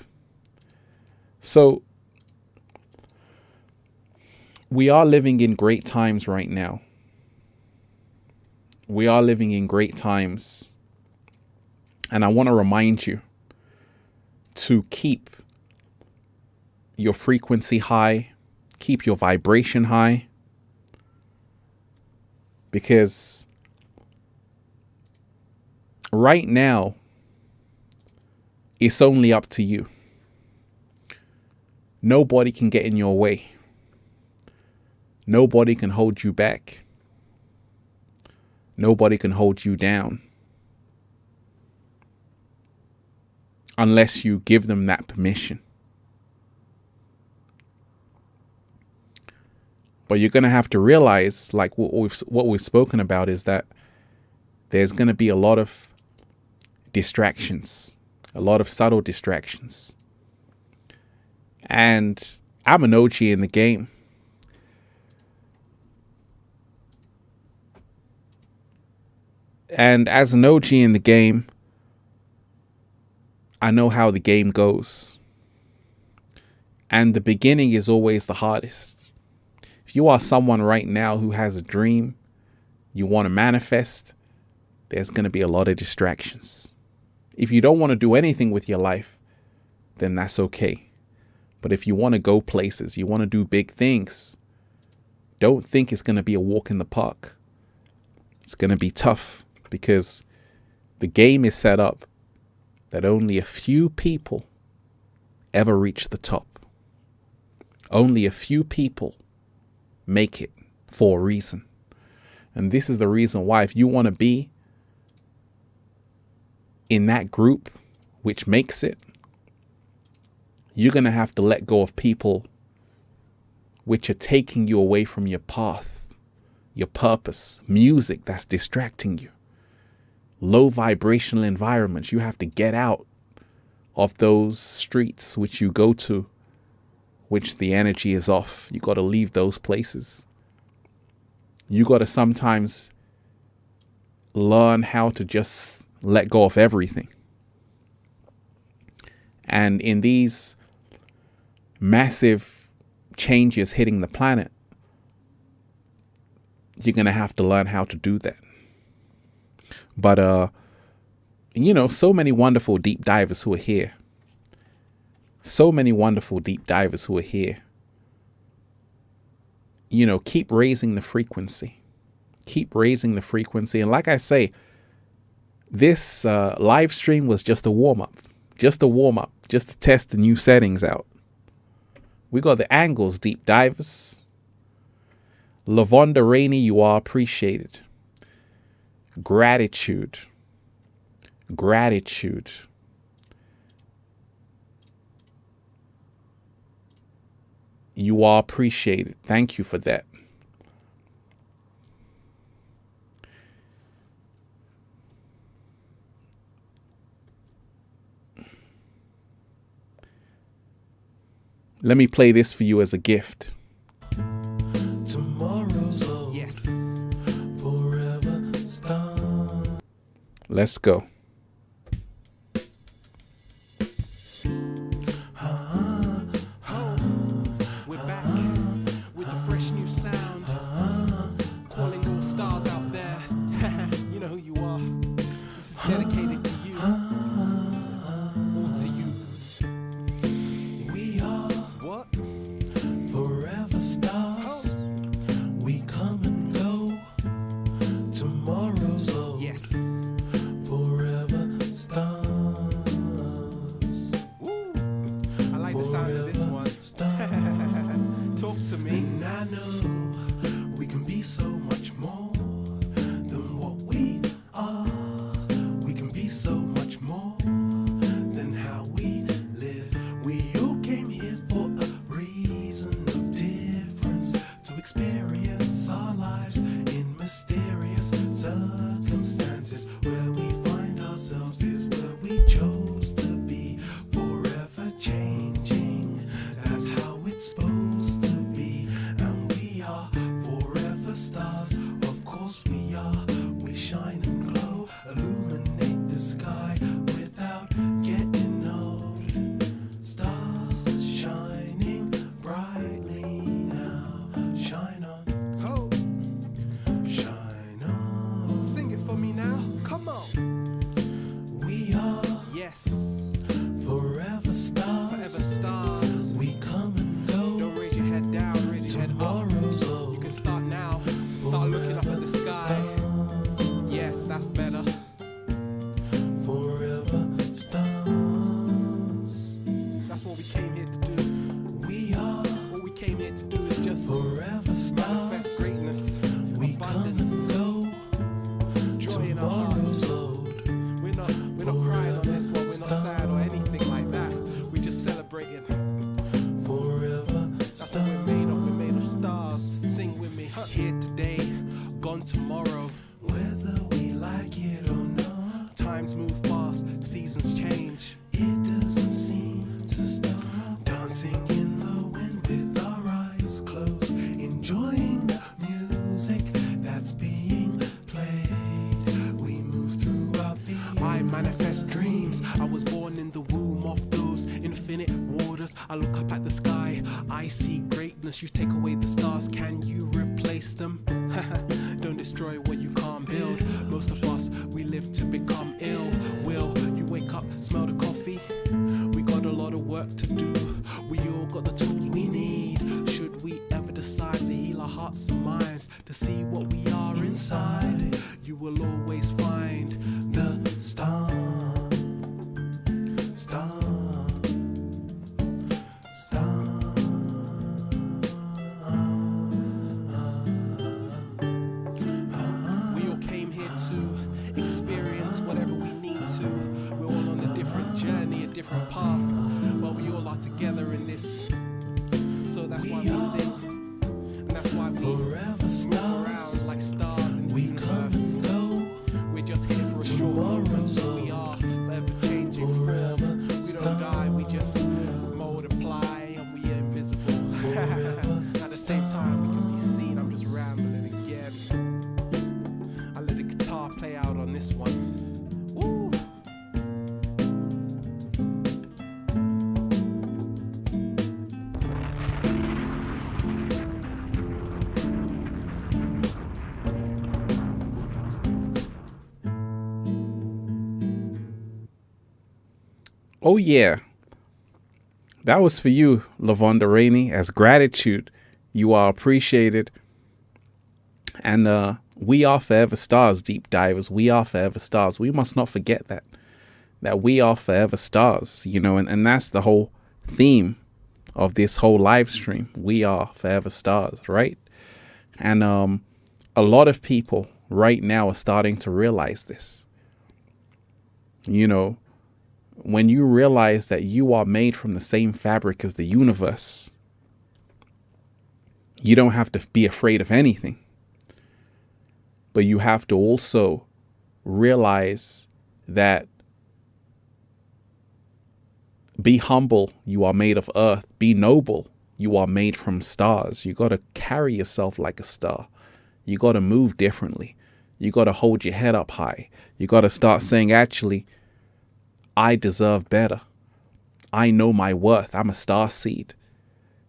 So we are living in great times right now. We are living in great times. And I want to remind you to keep your frequency high, keep your vibration high, because right now it's only up to you. Nobody can get in your way. Nobody can hold you back. Nobody can hold you down. Unless you give them that permission. But you're going to have to realize, like what we've spoken about, is that there's going to be a lot of distractions, a lot of subtle distractions. And I'm an OG in the game. And as an OG in the game, I know how the game goes. And the beginning is always the hardest. If you are someone right now who has a dream, you want to manifest, there's going to be a lot of distractions. If you don't want to do anything with your life, then that's okay. But if you want to go places, you want to do big things, don't think it's going to be a walk in the park. It's going to be tough because the game is set up that only a few people ever reach the top. Only a few people make it for a reason. And this is the reason why, if you want to be in that group which makes it, you're going to have to let go of people which are taking you away from your path, your purpose, music that's distracting you, low vibrational environments. You have to get out of those streets which you go to, which the energy is off. You got to leave those places. You got to sometimes learn how to just let go of everything. And in these massive changes hitting the planet, you're going to have to learn how to do that. But, so many wonderful deep divers who are here. So many wonderful deep divers who are here. Keep raising the frequency. Keep raising the frequency. And like I say, this live stream was just a warm-up. Just to test the new settings out. We got the angles, deep divers. Lavonda Rainey, you are appreciated. Gratitude. You are appreciated. Thank you for that. Let me play this for you as a gift. Tomorrow's over. Yes. Forever start. Let's go. We're back with a fresh new sound. Calling all stars out there. You know who you are. This is dedicated to you. All to you. We are what? Forever stars. We come and go. Tomorrow's over. Yes. Forever stars. Ooh, I like the sound of this one. Talk to me. And I know we can be so much more than what we are. We can be so much more than how we live. We all came here for a reason of difference, to experience our lives in mysterious circumstances. Where we find ourselves is where we chose to be, forever changing. That's how it's supposed to be. And we are forever stars. Of course we are. We shine and glow, illuminate the sky without getting old. Stars shining brightly now. Shine on. Oh. Shine on. Sing it for me now. Come on. We are. Yes. Forever stars. Forever stars. We come and go. Don't raise your head down, raise your head up. You can start now. Start looking up at the sky. Yes, that's Here today, gone tomorrow. Whether we like it or not. Times move fast, seasons change. It doesn't seem to stop. Dancing in the wind with our eyes closed, enjoying the music that's being played. We move throughout the I manifest dreams. I was born in the womb of those infinite waters. I look up at the sky, I see greatness. You take away the stars, can you replace them? Don't destroy what you can't build. Most of us, we live to become ill. Will you wake up, smell the coffee? We got a lot of work to do. We all got the tools we need. Should we ever decide to heal our hearts and minds, to see what we are inside, you will always find the star. We all came here to experience whatever we need to. We're all on a different journey, a different path, but we all are together in this. So that's why we sing, and that's why we move around like stars in the universe. We're just here for a short moment, so we are forever changing. We don't die, we just multiply, and we are invisible. At the same time, we can be seen. I'm just rambling again. I let the guitar play out on this one. Woo! Oh yeah, that was for you, Lavonda Rainey. As gratitude, you are appreciated. And we are forever stars, deep divers. We are forever stars. We must not forget that we are forever stars, you know, and that's the whole theme of this whole live stream. We are forever stars, right? And a lot of people right now are starting to realize this. You know, when you realize that you are made from the same fabric as the universe, you don't have to be afraid of anything. But you have to also realize that be humble, you are made of earth. Be noble, you are made from stars. You got to carry yourself like a star. You got to move differently. You got to hold your head up high. You got to start saying, actually, I deserve better. I know my worth. I'm a star seed.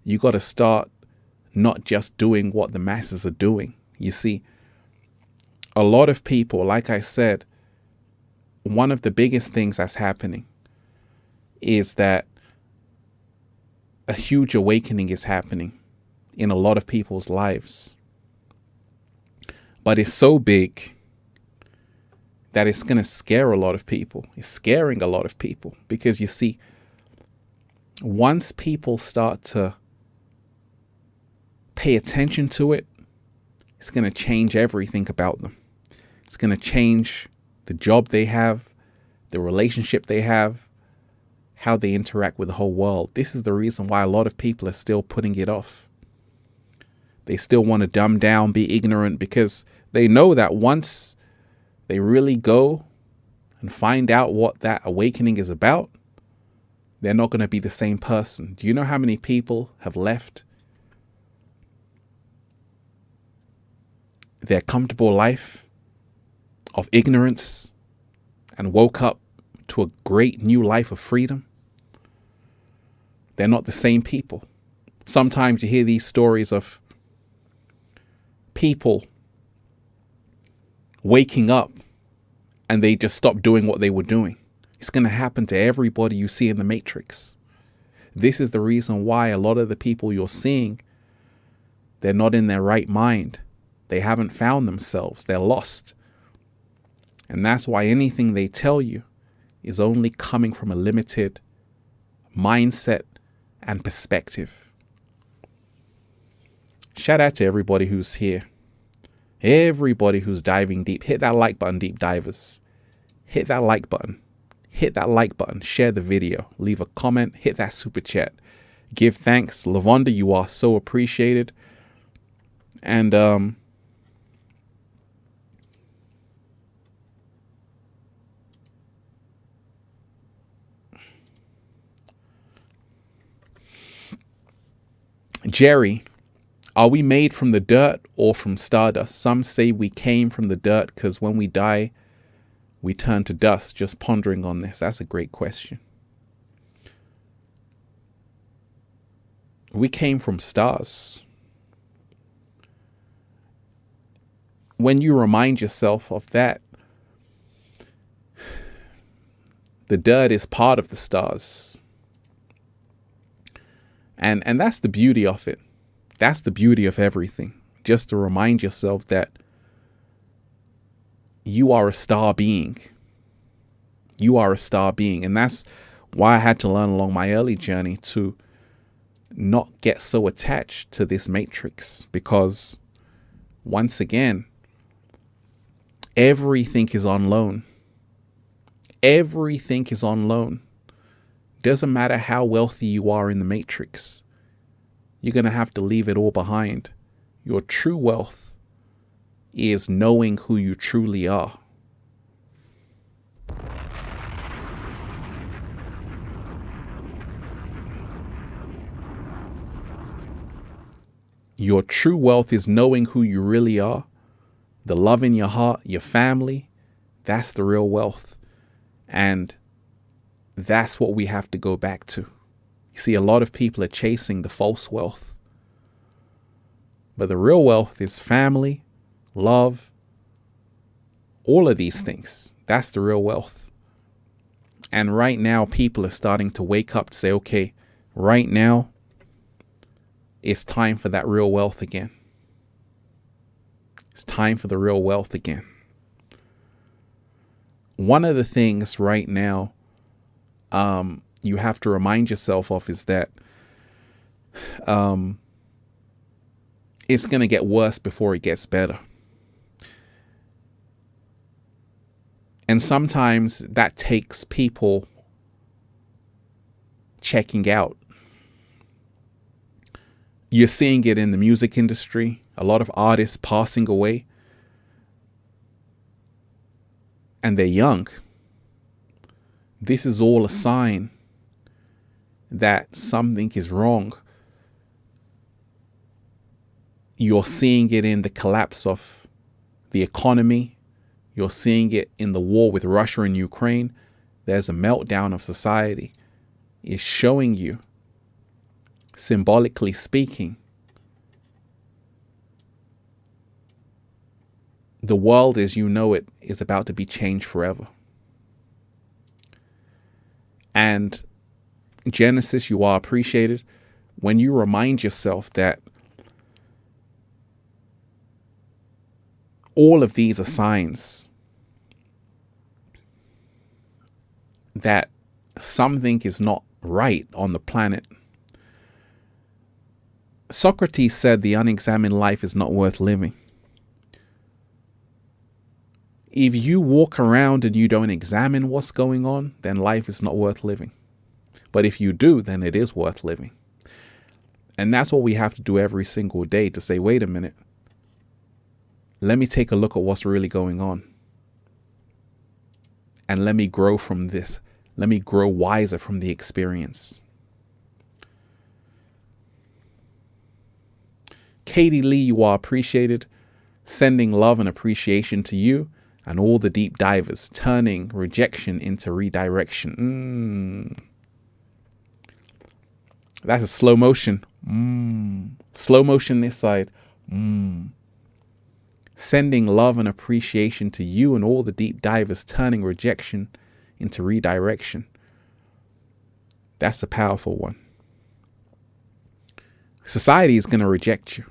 You got to start not just doing what the masses are doing. You see, a lot of people, like I said, one of the biggest things that's happening is that a huge awakening is happening in a lot of people's lives. But it's so big that it's going to scare a lot of people. It's scaring a lot of people because, you see, once people start to pay attention to it, it's going to change everything about them. It's going to change the job they have, the relationship they have, how they interact with the whole world. This is the reason why a lot of people are still putting it off. They still want to dumb down, be ignorant, because they know that once they really go and find out what that awakening is about, they're not going to be the same person. Do you know how many people have left their comfortable life of ignorance and woke up to a great new life of freedom? They're not the same people. Sometimes you hear these stories of people waking up and they just stop doing what they were doing. It's going to happen to everybody you see in the Matrix. This is the reason why a lot of the people you're seeing, they're not in their right mind. They haven't found themselves. They're lost. And that's why anything they tell you is only coming from a limited mindset and perspective. Shout out to everybody who's here. Everybody who's diving deep. Hit that like button, deep divers. Hit that like button. Hit that like button. Share the video. Leave a comment. Hit that super chat. Give thanks. Lavonda, you are so appreciated. And Jerry, are we made from the dirt or from stardust? Some say we came from the dirt because when we die, we turn to dust. Just pondering on this. That's a great question. We came from stars. When you remind yourself of that, the dirt is part of the stars. And that's the beauty of it. That's the beauty of everything. Just to remind yourself that you are a star being. You are a star being. And that's why I had to learn along my early journey to not get so attached to this matrix. Because once again, everything is on loan. Everything is on loan. Doesn't matter how wealthy you are in the matrix. You're going to have to leave it all behind. Your true wealth is knowing who you truly are. Your true wealth is knowing who you really are. The love in your heart, your family, that's the real wealth. And that's what we have to go back to. You see, a lot of people are chasing the false wealth. But the real wealth is family, love, all of these things. That's the real wealth. And right now, people are starting to wake up to say, okay, right now, it's time for that real wealth again. It's time for the real wealth again. One of the things right now you have to remind yourself of is that it's going to get worse before it gets better. And sometimes that takes people checking out. You're seeing it in the music industry, a lot of artists passing away, and they're young. This is all a sign that something is wrong. You're seeing it in the collapse of the economy. You're seeing it in the war with Russia and Ukraine. There's a meltdown of society. It's showing you, symbolically speaking, the world as you know it is about to be changed forever. And Genesis, you are appreciated when you remind yourself that all of these are signs that something is not right on the planet. Socrates said the unexamined life is not worth living. If you walk around and you don't examine what's going on, then life is not worth living. But if you do, then it is worth living. And that's what we have to do every single day to say, wait a minute, let me take a look at what's really going on. And let me grow from this. Let me grow wiser from the experience. Katie Lee, you are appreciated. Sending love and appreciation to you and all the deep divers, turning rejection into redirection. That's a slow motion. Slow motion this side. Sending love and appreciation to you and all the deep divers, turning rejection into redirection. That's a powerful one. Society is going to reject you.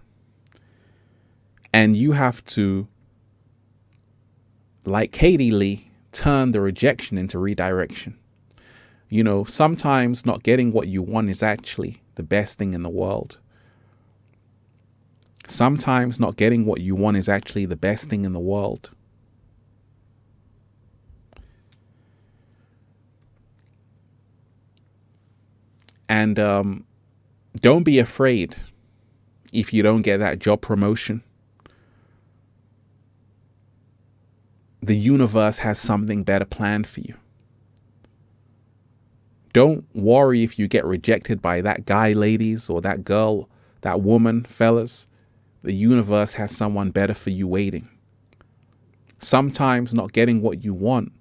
And you have to, like Katie Lee, turn the rejection into redirection. You know, sometimes not getting what you want is actually the best thing in the world. Sometimes not getting what you want is actually the best thing in the world. And don't be afraid. if you don't get that job promotion, the universe has something better planned for you. Don't worry if you get rejected by that guy, ladies, or that girl, that woman, fellas. The universe has someone better for you waiting. Sometimes not getting what you want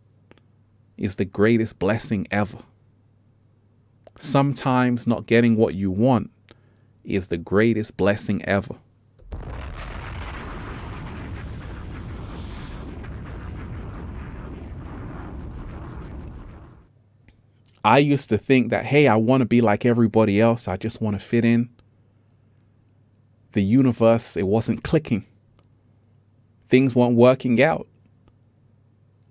is the greatest blessing ever. Sometimes not getting what you want is the greatest blessing ever. I used to think that, hey, I want to be like everybody else. I just want to fit in. The universe, it wasn't clicking. Things weren't working out.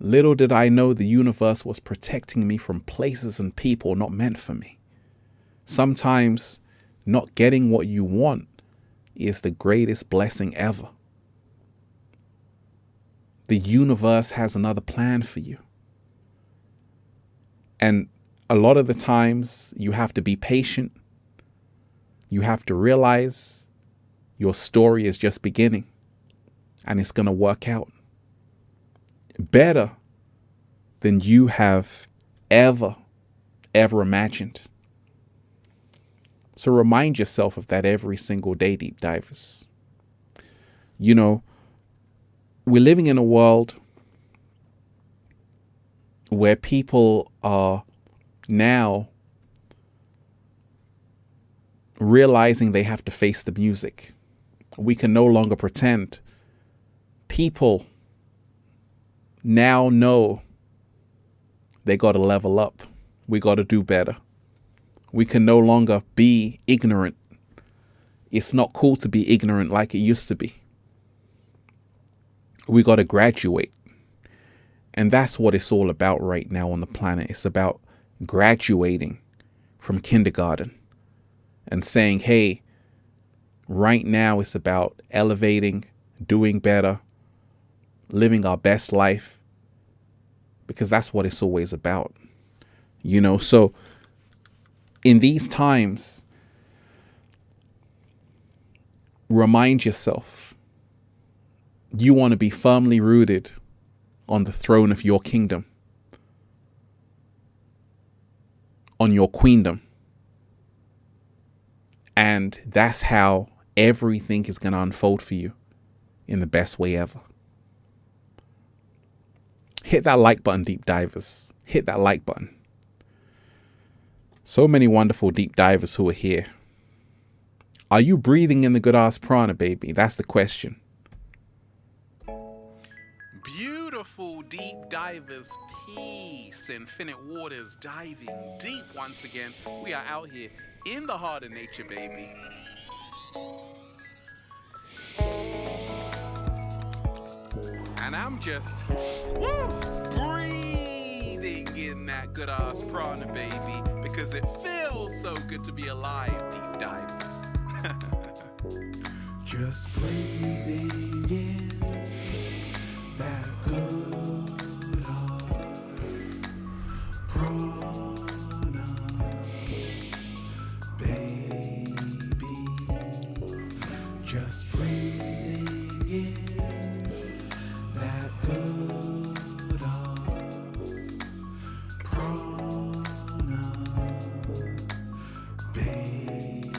Little did I know the universe was protecting me from places and people not meant for me. Sometimes not getting what you want is the greatest blessing ever. The universe has another plan for you. And a lot of the times you have to be patient. You have to realize your story is just beginning and it's going to work out better than you have ever imagined. So remind yourself of that every single day, deep divers. You know, we're living in a world where people are now realizing they have to face the music. We can no longer pretend. People now know they got to level up. We got to do better. We can no longer be ignorant. It's not cool to be ignorant like it used to be. We got to graduate. And that's what it's all about right now on the planet. It's about graduating from kindergarten and saying, hey, right now it's about elevating, doing better, living our best life, because that's what it's always about. You know, so in these times, remind yourself, you want to be firmly rooted on the throne of your kingdom, on your queendom. And that's how everything is going to unfold for you in the best way ever. Hit that like button, deep divers. Hit that like button. So many wonderful deep divers who are here. Are you breathing in the good ass prana, baby? That's the question. Beautiful deep divers, peace, infinite waters, diving deep once again. We are out here in the heart of nature, baby. And I'm just breathing in that good ass prana, baby, because it feels so good to be alive, deep divers. Just breathing in that good prana, baby. Just breathing in that good prana, baby.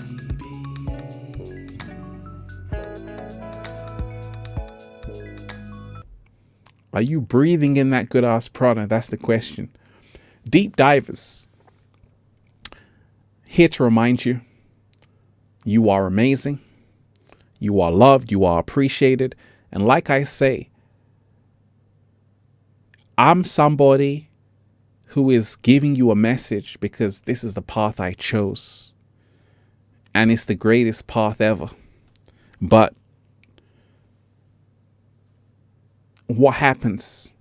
Are you breathing in that good ass prana? That's the question. Deep divers, here to remind you, you are amazing. You are loved. You are appreciated. And like I say, I'm somebody who is giving you a message because this is the path I chose. And it's the greatest path ever. But what happens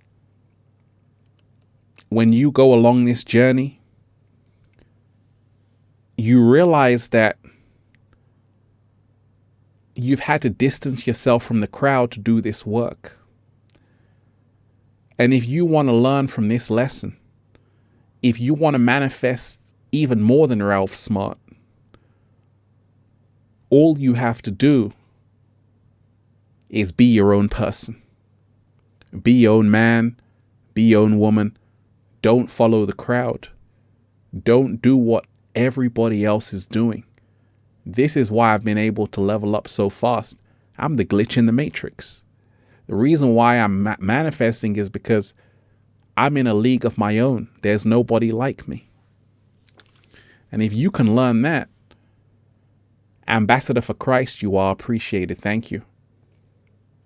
when you go along this journey? You realize that you've had to distance yourself from the crowd to do this work. And if you want to learn from this lesson, if you want to manifest even more than Ralph Smart, All you have to do is be your own person. Be your own man, be your own woman. Don't follow the crowd. Don't do what everybody else is doing. This is why I've been able to level up so fast. I'm the glitch in the matrix. The reason why I'm manifesting is because I'm in a league of my own. There's nobody like me. And if you can learn that, Ambassador for Christ, you are appreciated. Thank you.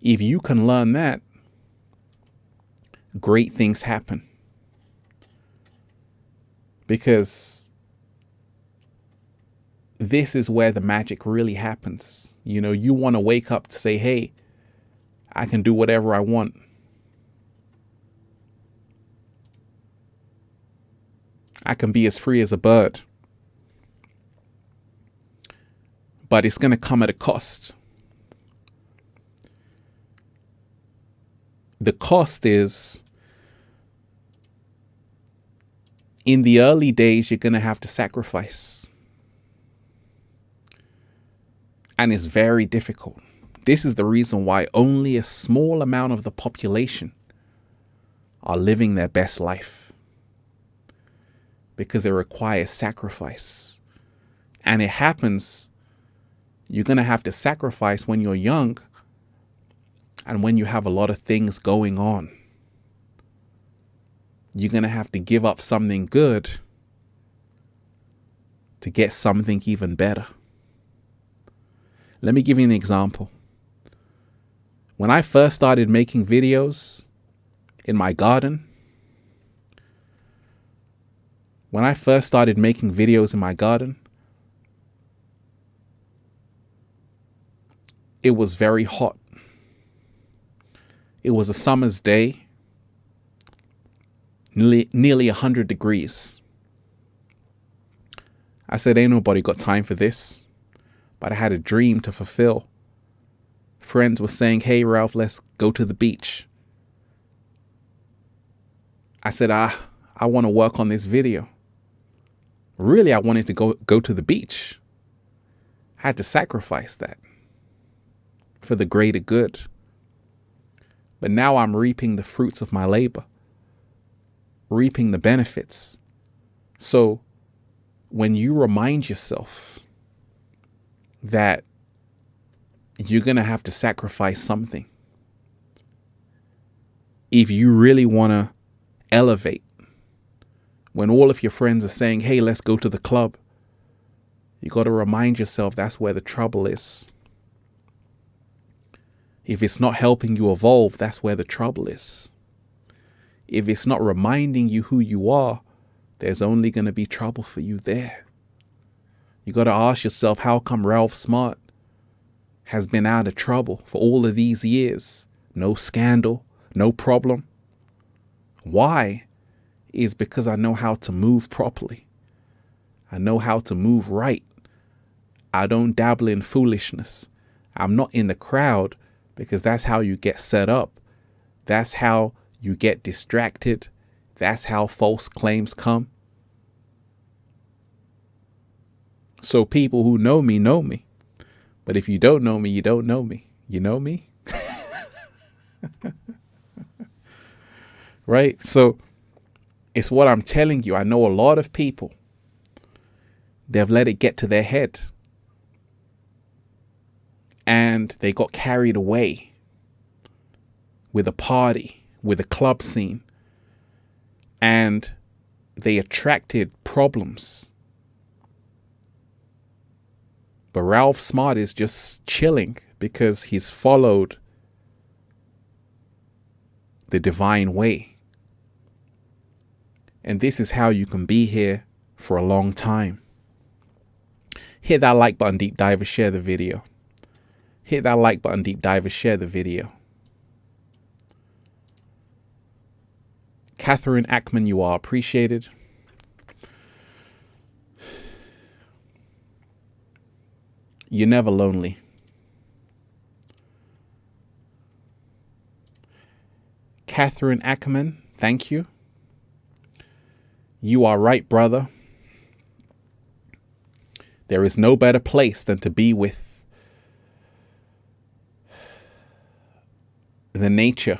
If you can learn that, great things happen. Because this is where the magic really happens. You know, you want to wake up to say, hey, I can do whatever I want. I can be as free as a bird. But it's going to come at a cost. The cost is, in the early days, you're going to have to sacrifice. And it's very difficult. This is the reason why only a small amount of the population are living their best life. Because it requires sacrifice. And it happens, you're going to have to sacrifice when you're young and when you have a lot of things going on. You're going to have to give up something good to get something even better. Let me give you an example. When I first started making videos in my garden, it was very hot. It was a summer's day, nearly 100 degrees. I said, ain't nobody got time for this. But I had a dream to fulfill. Friends were saying, hey, Ralph, let's go to the beach. I said, I want to work on this video. Really, I wanted to go to the beach. I had to sacrifice that for the greater good. But now I'm reaping the fruits of my labor, reaping the benefits. So when you remind yourself that you're going to have to sacrifice something, if you really want to elevate, when all of your friends are saying, hey, let's go to the club, you got to remind yourself that's where the trouble is. If it's not helping you evolve, that's where the trouble is. If it's not reminding you who you are, there's only going to be trouble for you there. You got to ask yourself, how come Ralph Smart has been out of trouble for all of these years? No scandal, no problem. Why? Is because I know how to move properly. I know how to move right. I don't dabble in foolishness. I'm not in the crowd because that's how you get set up. That's how you get distracted. That's how false claims come. So people who know me know me. But if you don't know me, you don't know me. You know me? Right? So it's what I'm telling you. I know a lot of people, they've let it get to their head. And they got carried away with a party, with a club scene. And they attracted problems. But Ralph Smart is just chilling because he's followed the divine way. And this is how you can be here for a long time. Hit that like button, deep diver, share the video. Hit that like button, deep diver, share the video. Catherine Ackman, you are appreciated. You're never lonely. Catherine Ackerman, thank you. You are right, brother. There is no better place than to be with the nature,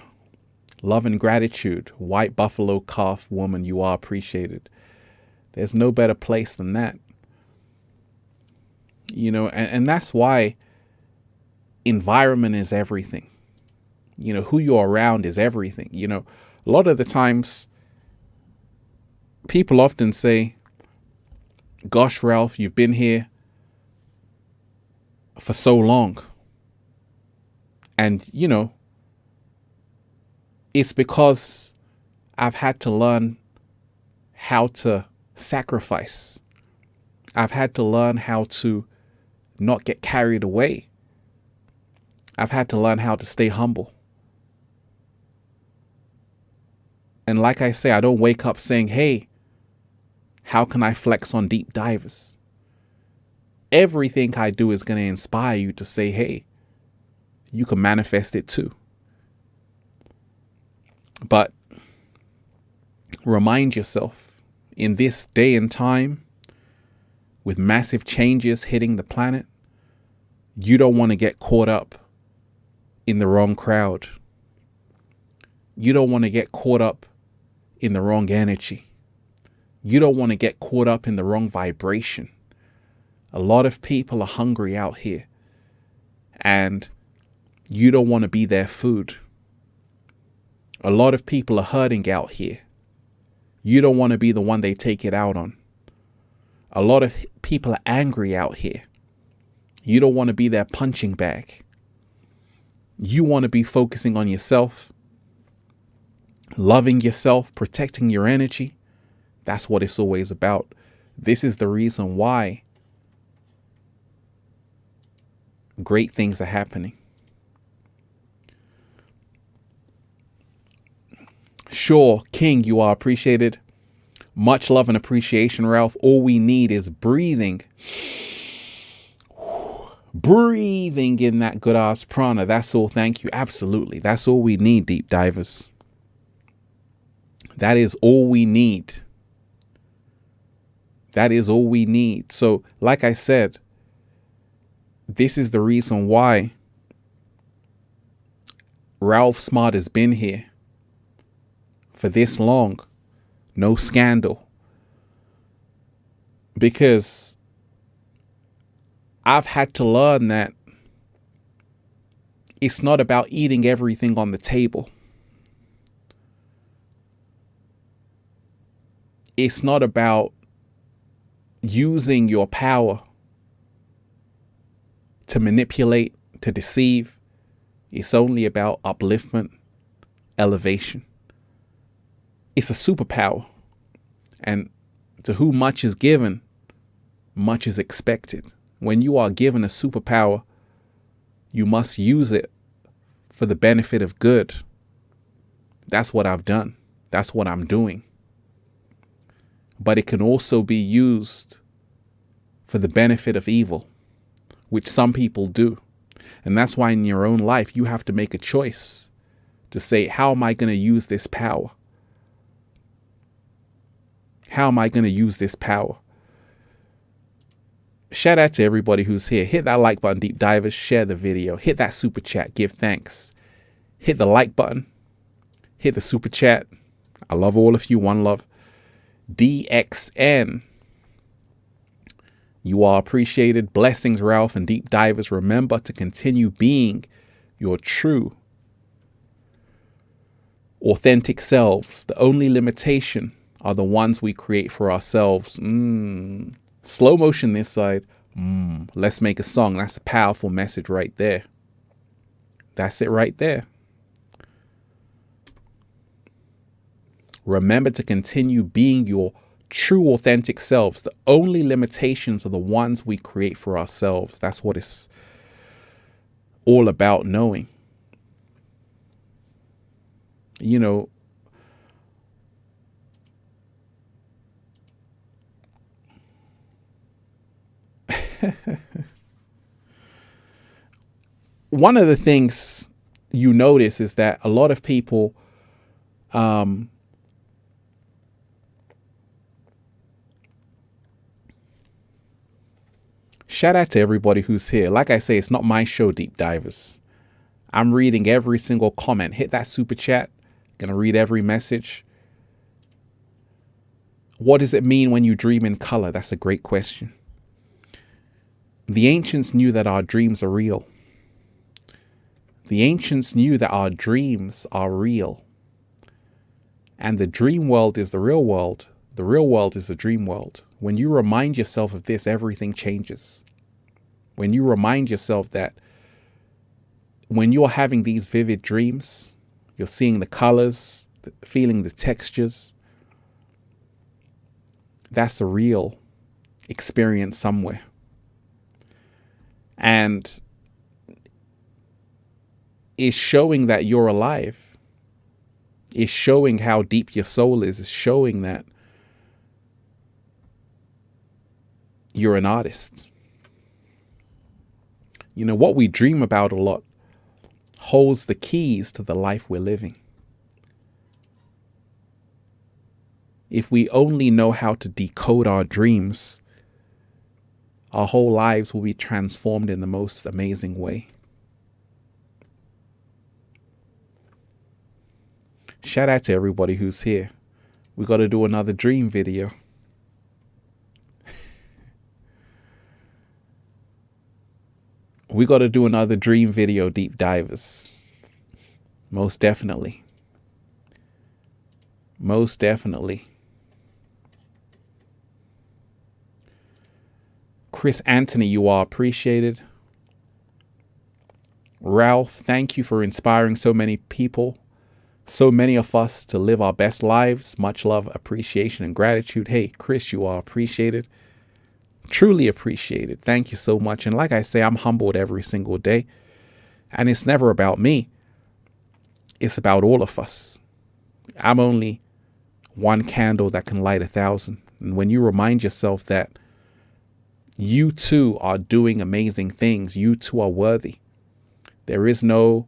love and gratitude, white buffalo calf woman, you are appreciated. There's no better place than that. And that's why environment is everything. Who you're around is everything. A lot of the times people often say, gosh, Ralph, you've been here for so long. And, it's because I've had to learn how to sacrifice. I've had to learn how to not get carried away. I've had to learn how to stay humble. And like I say, I don't wake up saying, hey, how can I flex on deep divers? Everything I do is going to inspire you to say, hey, you can manifest it too. But remind yourself, in this day and time, with massive changes hitting the planet, you don't want to get caught up in the wrong crowd. You don't want to get caught up in the wrong energy. You don't want to get caught up in the wrong vibration. A lot of people are hungry out here, and you don't want to be their food. A lot of people are hurting out here. You don't want to be the one they take it out on. A lot of people are angry out here. You don't want to be their punching bag. You want to be focusing on yourself, loving yourself, protecting your energy. That's what it's always about. This is the reason why great things are happening. Sure, King, you are appreciated. Much love and appreciation, Ralph. All we need is breathing. Breathing in that good ass prana. That's all. Thank you. Absolutely. That's all we need, deep divers. That is all we need. That is all we need. So, like I said, this is the reason why Ralph Smart has been here for this long. No scandal. Because I've had to learn that it's not about eating everything on the table. It's not about using your power to manipulate, to deceive. It's only about upliftment, elevation. It's a superpower. And to whom much is given, much is expected. When you are given a superpower, you must use it for the benefit of good. That's what I've done. That's what I'm doing. But it can also be used for the benefit of evil, which some people do. And that's why in your own life, you have to make a choice to say, how am I going to use this power? How am I going to use this power? Shout out to everybody who's here. Hit that like button, deep divers. Share the video. Hit that super chat. Give thanks. Hit the like button. Hit the super chat. I love all of you. One love. DXN. You are appreciated. Blessings, Ralph and deep divers. Remember to continue being your true, authentic selves. The only limitation are the ones we create for ourselves. Slow motion this side. Let's make a song. That's a powerful message right there. That's it right there. Remember to continue being your true authentic selves. The only limitations are the ones we create for ourselves. That's what it's all about knowing. You know, one of the things you notice is that a lot of people shout out to everybody who's here. Like I say, it's not my show, deep divers. I'm reading every single comment. Hit that super chat. Gonna read every message. What does it mean when you dream in color? That's a great question. The ancients knew that our dreams are real. The ancients knew that our dreams are real. And the dream world is the real world. The real world is the dream world. When you remind yourself of this, everything changes. When you remind yourself that when you're having these vivid dreams, you're seeing the colors, feeling the textures, that's a real experience somewhere. And it's showing that you're alive. It's showing how deep your soul is. It's showing that you're an artist. You know, what we dream about a lot holds the keys to the life we're living. If we only know how to decode our dreams, our whole lives will be transformed in the most amazing way. Shout out to everybody who's here. We got to do another dream video. We got to do another dream video, deep divers. Most definitely. Most definitely. Chris Anthony, you are appreciated. Ralph, thank you for inspiring so many people, so many of us to live our best lives. Much love, appreciation, and gratitude. Hey, Chris, you are appreciated. Truly appreciated. Thank you so much. And like I say, I'm humbled every single day. And it's never about me. It's about all of us. I'm only one candle that can light 1,000. And when you remind yourself that you too are doing amazing things, you too are worthy. There is no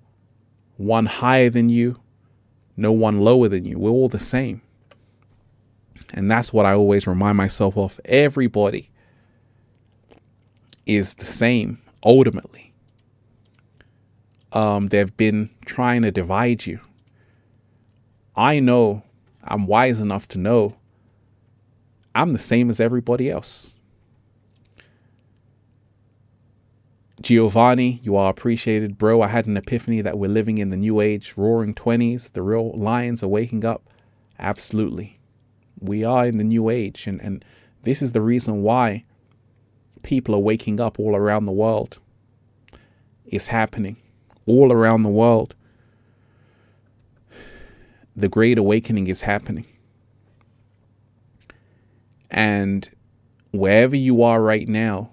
one higher than you, no one lower than you. We're all the same. And that's what I always remind myself of. Everybody is the same, ultimately. They've been trying to divide you. I know, I'm wise enough to know I'm the same as everybody else. Giovanni, you are appreciated. Bro, I had an epiphany that we're living in the new age, roaring 20s. The real lions are waking up. Absolutely. We are in the new age. And this is the reason why people are waking up all around the world. It's happening all around the world. The Great Awakening is happening. And wherever you are right now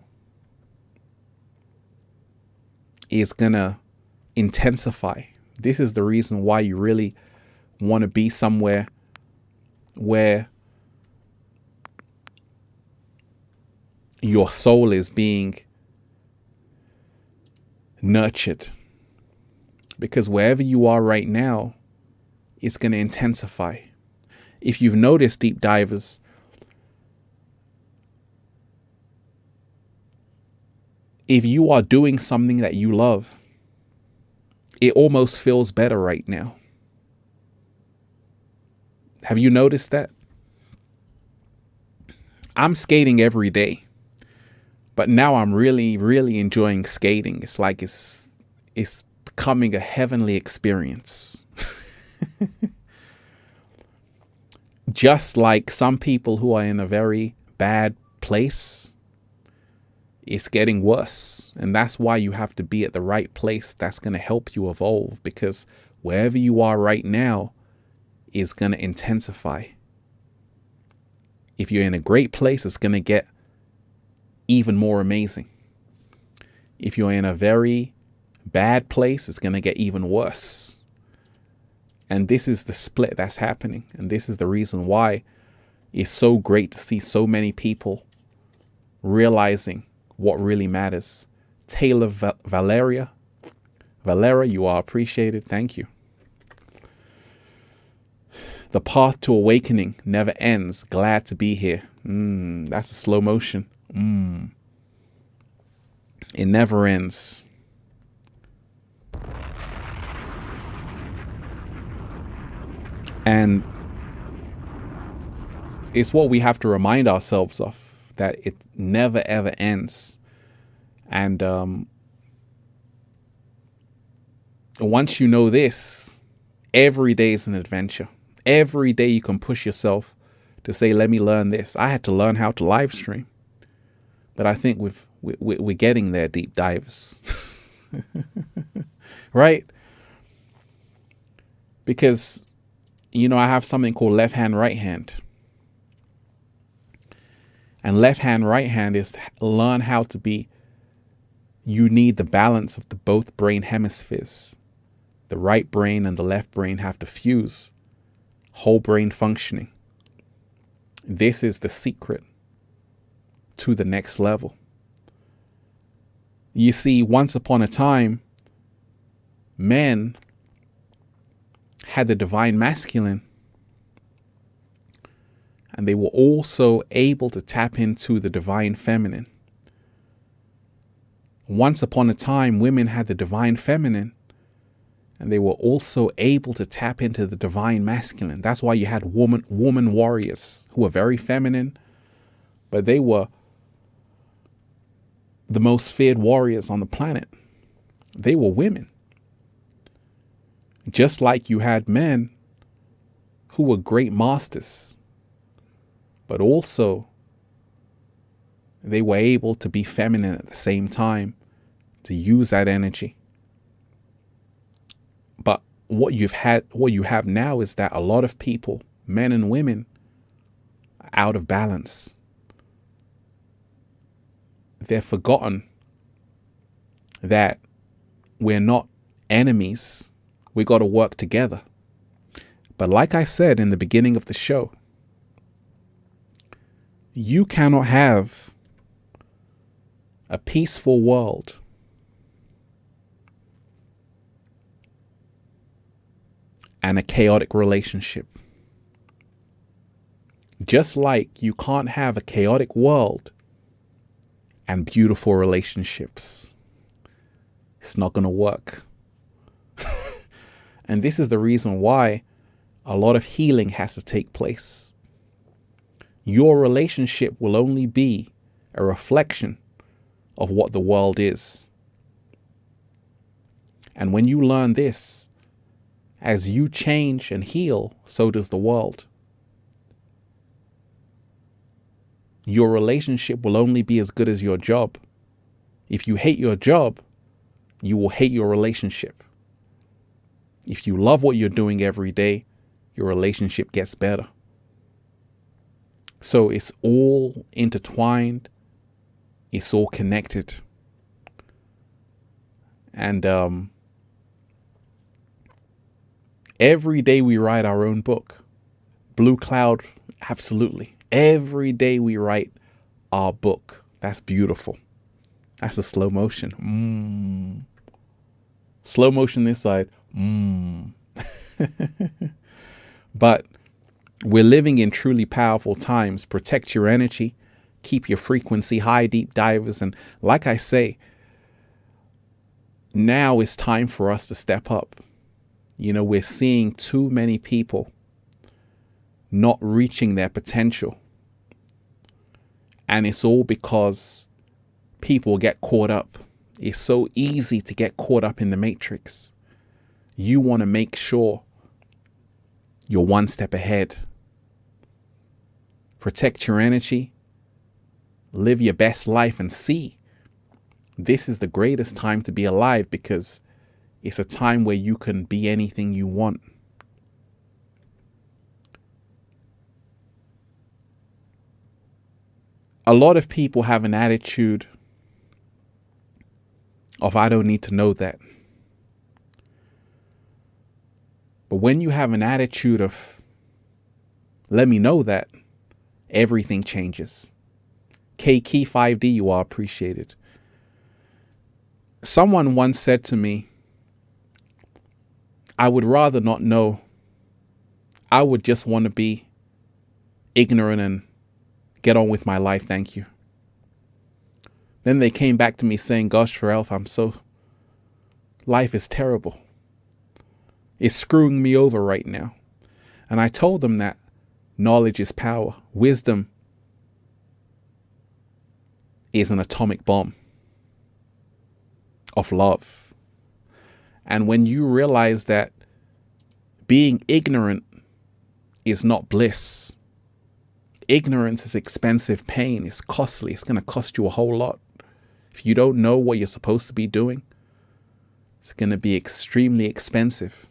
is going to intensify. This is the reason why you really want to be somewhere where your soul is being nurtured. Because wherever you are right now, it's going to intensify. If you've noticed, deep divers, if you are doing something that you love, it almost feels better right now. Have you noticed that? I'm skating every day, but now I'm really, really enjoying skating. It's like it's becoming a heavenly experience. Just like some people who are in a very bad place, it's getting worse. And that's why you have to be at the right place. That's going to help you evolve, because wherever you are right now is going to intensify. If you're in a great place, it's going to get even more amazing. If you're in a very bad place, it's going to get even worse. And this is the split that's happening. And this is the reason why it's so great to see so many people realizing what really matters. Taylor Valera, you are appreciated. Thank you. The path to awakening never ends. Glad to be here. That's a slow motion. It never ends. And it's what we have to remind ourselves of, that it never ever ends. And once you know this, every day is an adventure. Every day you can push yourself to say, let me learn this. I had to learn how to live stream, but I think we're getting there, deep divers. Right? Because, you know, I have something called left hand, right hand. And left hand, right hand is to learn how to be, you need the balance of the both brain hemispheres. The right brain and the left brain have to fuse, whole brain functioning. This is the secret to the next level. You see, once upon a time, men had the divine masculine, and they were also able to tap into the divine feminine. Once upon a time, women had the divine feminine, and they were also able to tap into the divine masculine. That's why you had woman warriors who were very feminine, but they were the most feared warriors on the planet. They were women. Just like you had men who were great masters, but also they were able to be feminine at the same time, to use that energy. But what you have now is that a lot of people, men and women, are out of balance. They've forgotten that we're not enemies. We got to work together. But like I said in the beginning of the show, you cannot have a peaceful world and a chaotic relationship. Just like you can't have a chaotic world and beautiful relationships. It's not going to work. And this is the reason why a lot of healing has to take place. Your relationship will only be a reflection of what the world is. And when you learn this, as you change and heal, so does the world. Your relationship will only be as good as your job. If you hate your job, you will hate your relationship. If you love what you're doing every day, your relationship gets better. So it's all intertwined. It's all connected. And every day we write our own book. Blue Cloud, absolutely. Every day we write our book. That's beautiful. That's a slow motion. Slow motion this side. But we're living in truly powerful times. Protect your energy. Keep your frequency high, deep divers. And like I say, now it's time for us to step up. You know, we're seeing too many people not reaching their potential. And it's all because people get caught up. It's so easy to get caught up in the matrix. You want to make sure you're one step ahead. Protect your energy. Live your best life and see. This is the greatest time to be alive because it's a time where you can be anything you want. A lot of people have an attitude of, I don't need to know that. But when you have an attitude of, let me know that, everything changes. K-Key 5D, you are appreciated. Someone once said to me, I would rather not know. I would just want to be ignorant and get on with my life, thank you. Then they came back to me saying, gosh, Pharrell, life is terrible. It's screwing me over right now. And I told them that knowledge is power. Wisdom is an atomic bomb of love. And when you realize that being ignorant is not bliss, ignorance is expensive pain. It's costly. It's going to cost you a whole lot. If you don't know what you're supposed to be doing, it's going to be extremely expensive.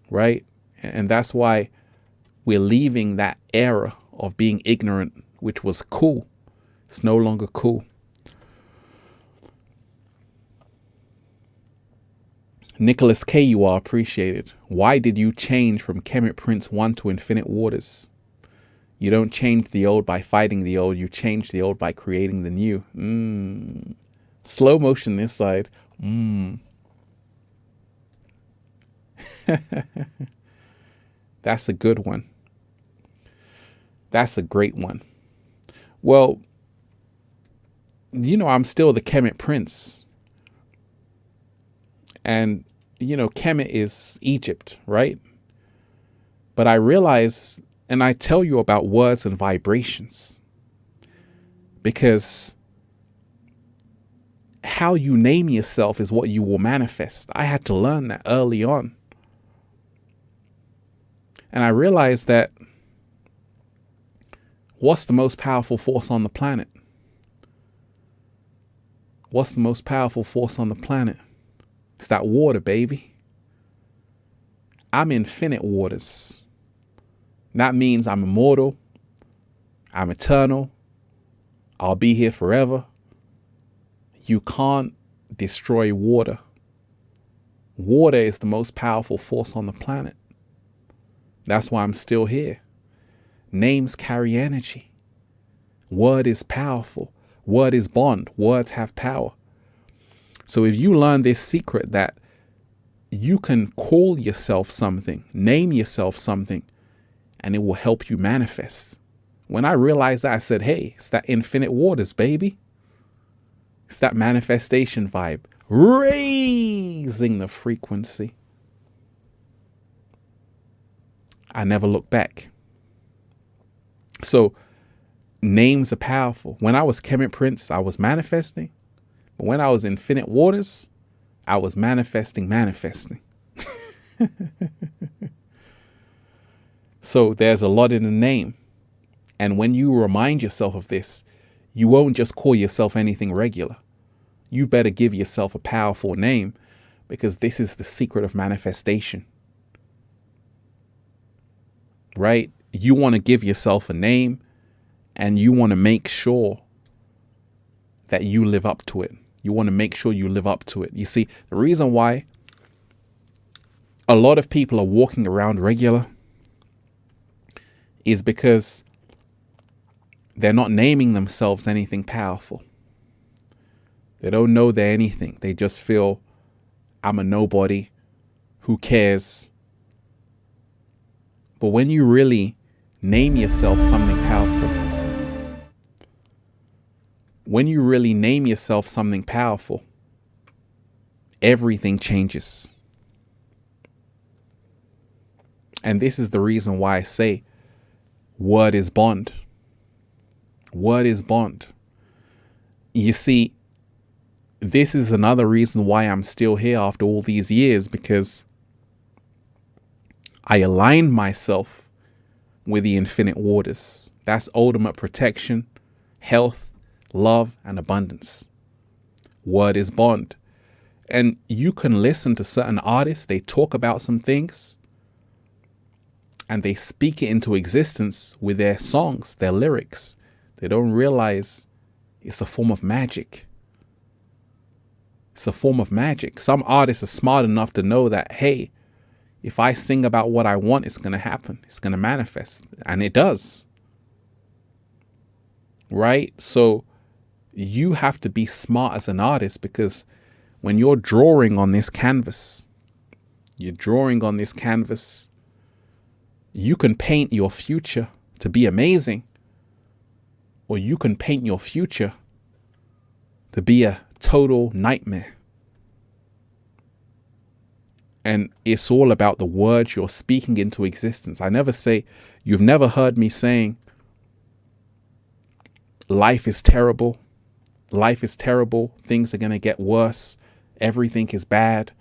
Right? And that's why we're leaving that era of being ignorant, which was cool. It's no longer cool. Nicholas K., you are appreciated. Why did you change from Kemet Prince 1 to Infinite Waters? You don't change the old by fighting the old. You change the old by creating the new. Slow motion this side. That's a good one. That's a great one. Well, I'm still the Kemet Prince. And, Kemet is Egypt, right? But I realize, and I tell you about words and vibrations, because how you name yourself is what you will manifest. I had to learn that early on. And I realized that what's the most powerful force on the planet? What's the most powerful force on the planet? It's that water, baby. I'm infinite waters. That means I'm immortal. I'm eternal. I'll be here forever. You can't destroy water. Water is the most powerful force on the planet. That's why I'm still here. Names carry energy. Word is powerful. Word is bond. Words have power. So if you learn this secret that you can call yourself something, name yourself something, and it will help you manifest. When I realized that, I said, hey, it's that infinite waters, baby. It's that manifestation vibe, raising the frequency. I never look back. So names are powerful. When I was Kemet Prince, I was manifesting. But when I was Infinite Waters, I was manifesting. So there's a lot in the name. And when you remind yourself of this, you won't just call yourself anything regular. You better give yourself a powerful name, because this is the secret of manifestation. Right? You want to give yourself a name, and you want to make sure that you live up to it. You want to make sure you live up to it. You see, the reason why a lot of people are walking around regular is because they're not naming themselves anything powerful. They don't know they're anything. They just feel, I'm a nobody. Who cares? But when you really name yourself something powerful, everything changes. And this is the reason why I say word is bond. Word is bond. You see, this is another reason why I'm still here after all these years, because I aligned myself with the infinite waters. That's ultimate protection, health, love, and abundance. Word is bond. And you can listen to certain artists, they talk about some things, and they speak it into existence with their songs, their lyrics. They don't realize it's a form of magic. It's a form of magic. Some artists are smart enough to know that, hey, if I sing about what I want, it's going to happen. It's going to manifest. And it does. Right? So you have to be smart as an artist, because when you're drawing on this canvas, you can paint your future to be amazing, or you can paint your future to be a total nightmare. And it's all about the words you're speaking into existence. You've never heard me saying, life is terrible. Life is terrible. Things are going to get worse. Everything is bad.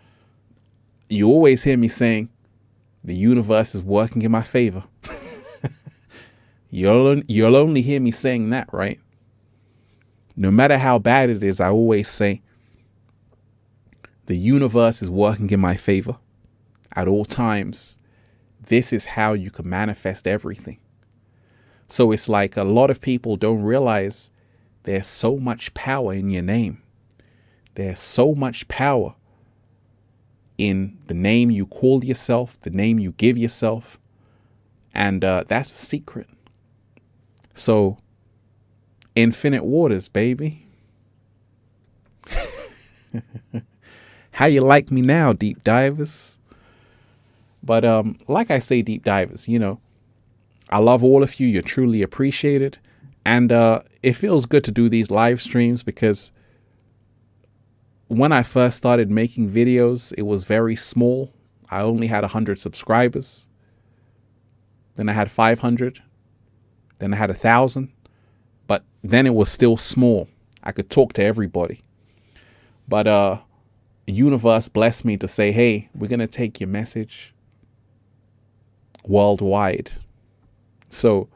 You always hear me saying, the universe is working in my favor. You'll only hear me saying that, right? No matter how bad it is, I always say, the universe is working in my favor at all times. This is how you can manifest everything. So it's like a lot of people don't realize there's so much power in your name. There's so much power in the name you call yourself, the name you give yourself. And that's a secret. So, infinite waters, baby. How you like me now, deep divers? But like I say, deep divers, I love all of you. You're truly appreciated. And it feels good to do these live streams because when I first started making videos, it was very small. I only had 100 subscribers. Then I had 500. Then I had 1,000. But then it was still small. I could talk to everybody. But the universe blessed me to say, hey, we're going to take your message worldwide. So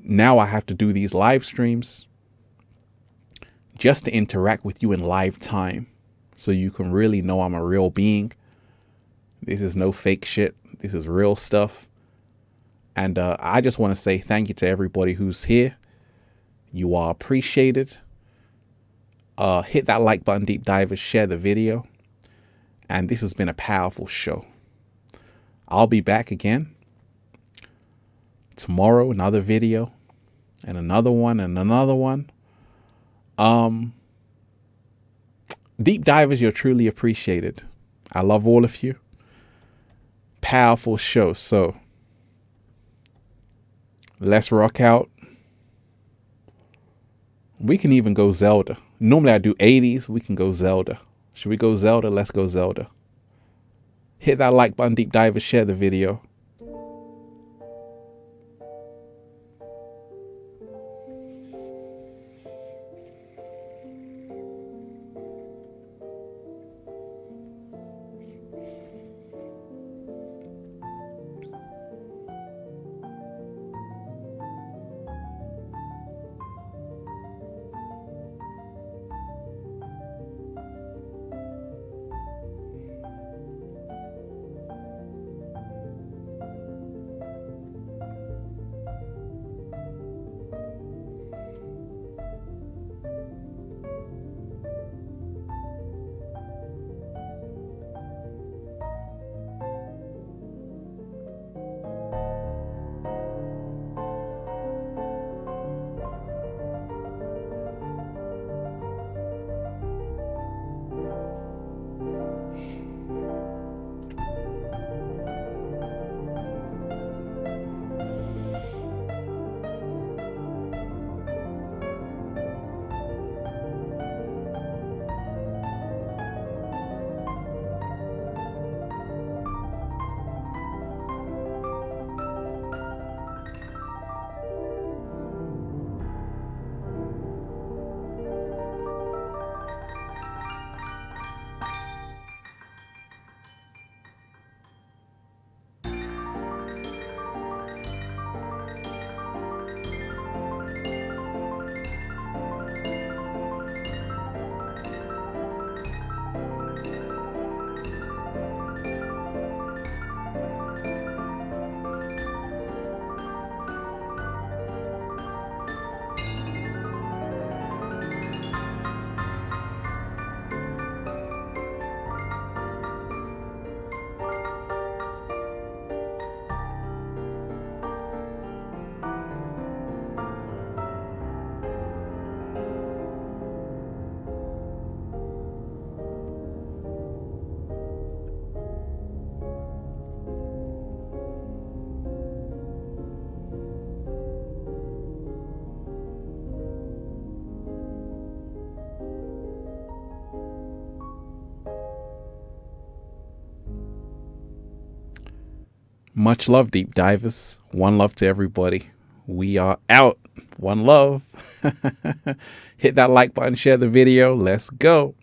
now I have to do these live streams just to interact with you in live time so you can really know I'm a real being. This is no fake shit. This is real stuff. And I just want to say thank you to everybody who's here. You are appreciated. Hit that like button, deep divers, share the video. And this has been a powerful show. I'll be back again tomorrow, another video and another one and another one. Deep divers, you're truly appreciated. I love all of you. Powerful show. So let's rock out. We can even go Zelda. Normally I do 80s. We can go Zelda. Should we go Zelda? Let's go Zelda. Hit that like button, deep divers, share the video. Much love, deep divers. One love to everybody. We are out. One love. Hit that like button, share the video. Let's go.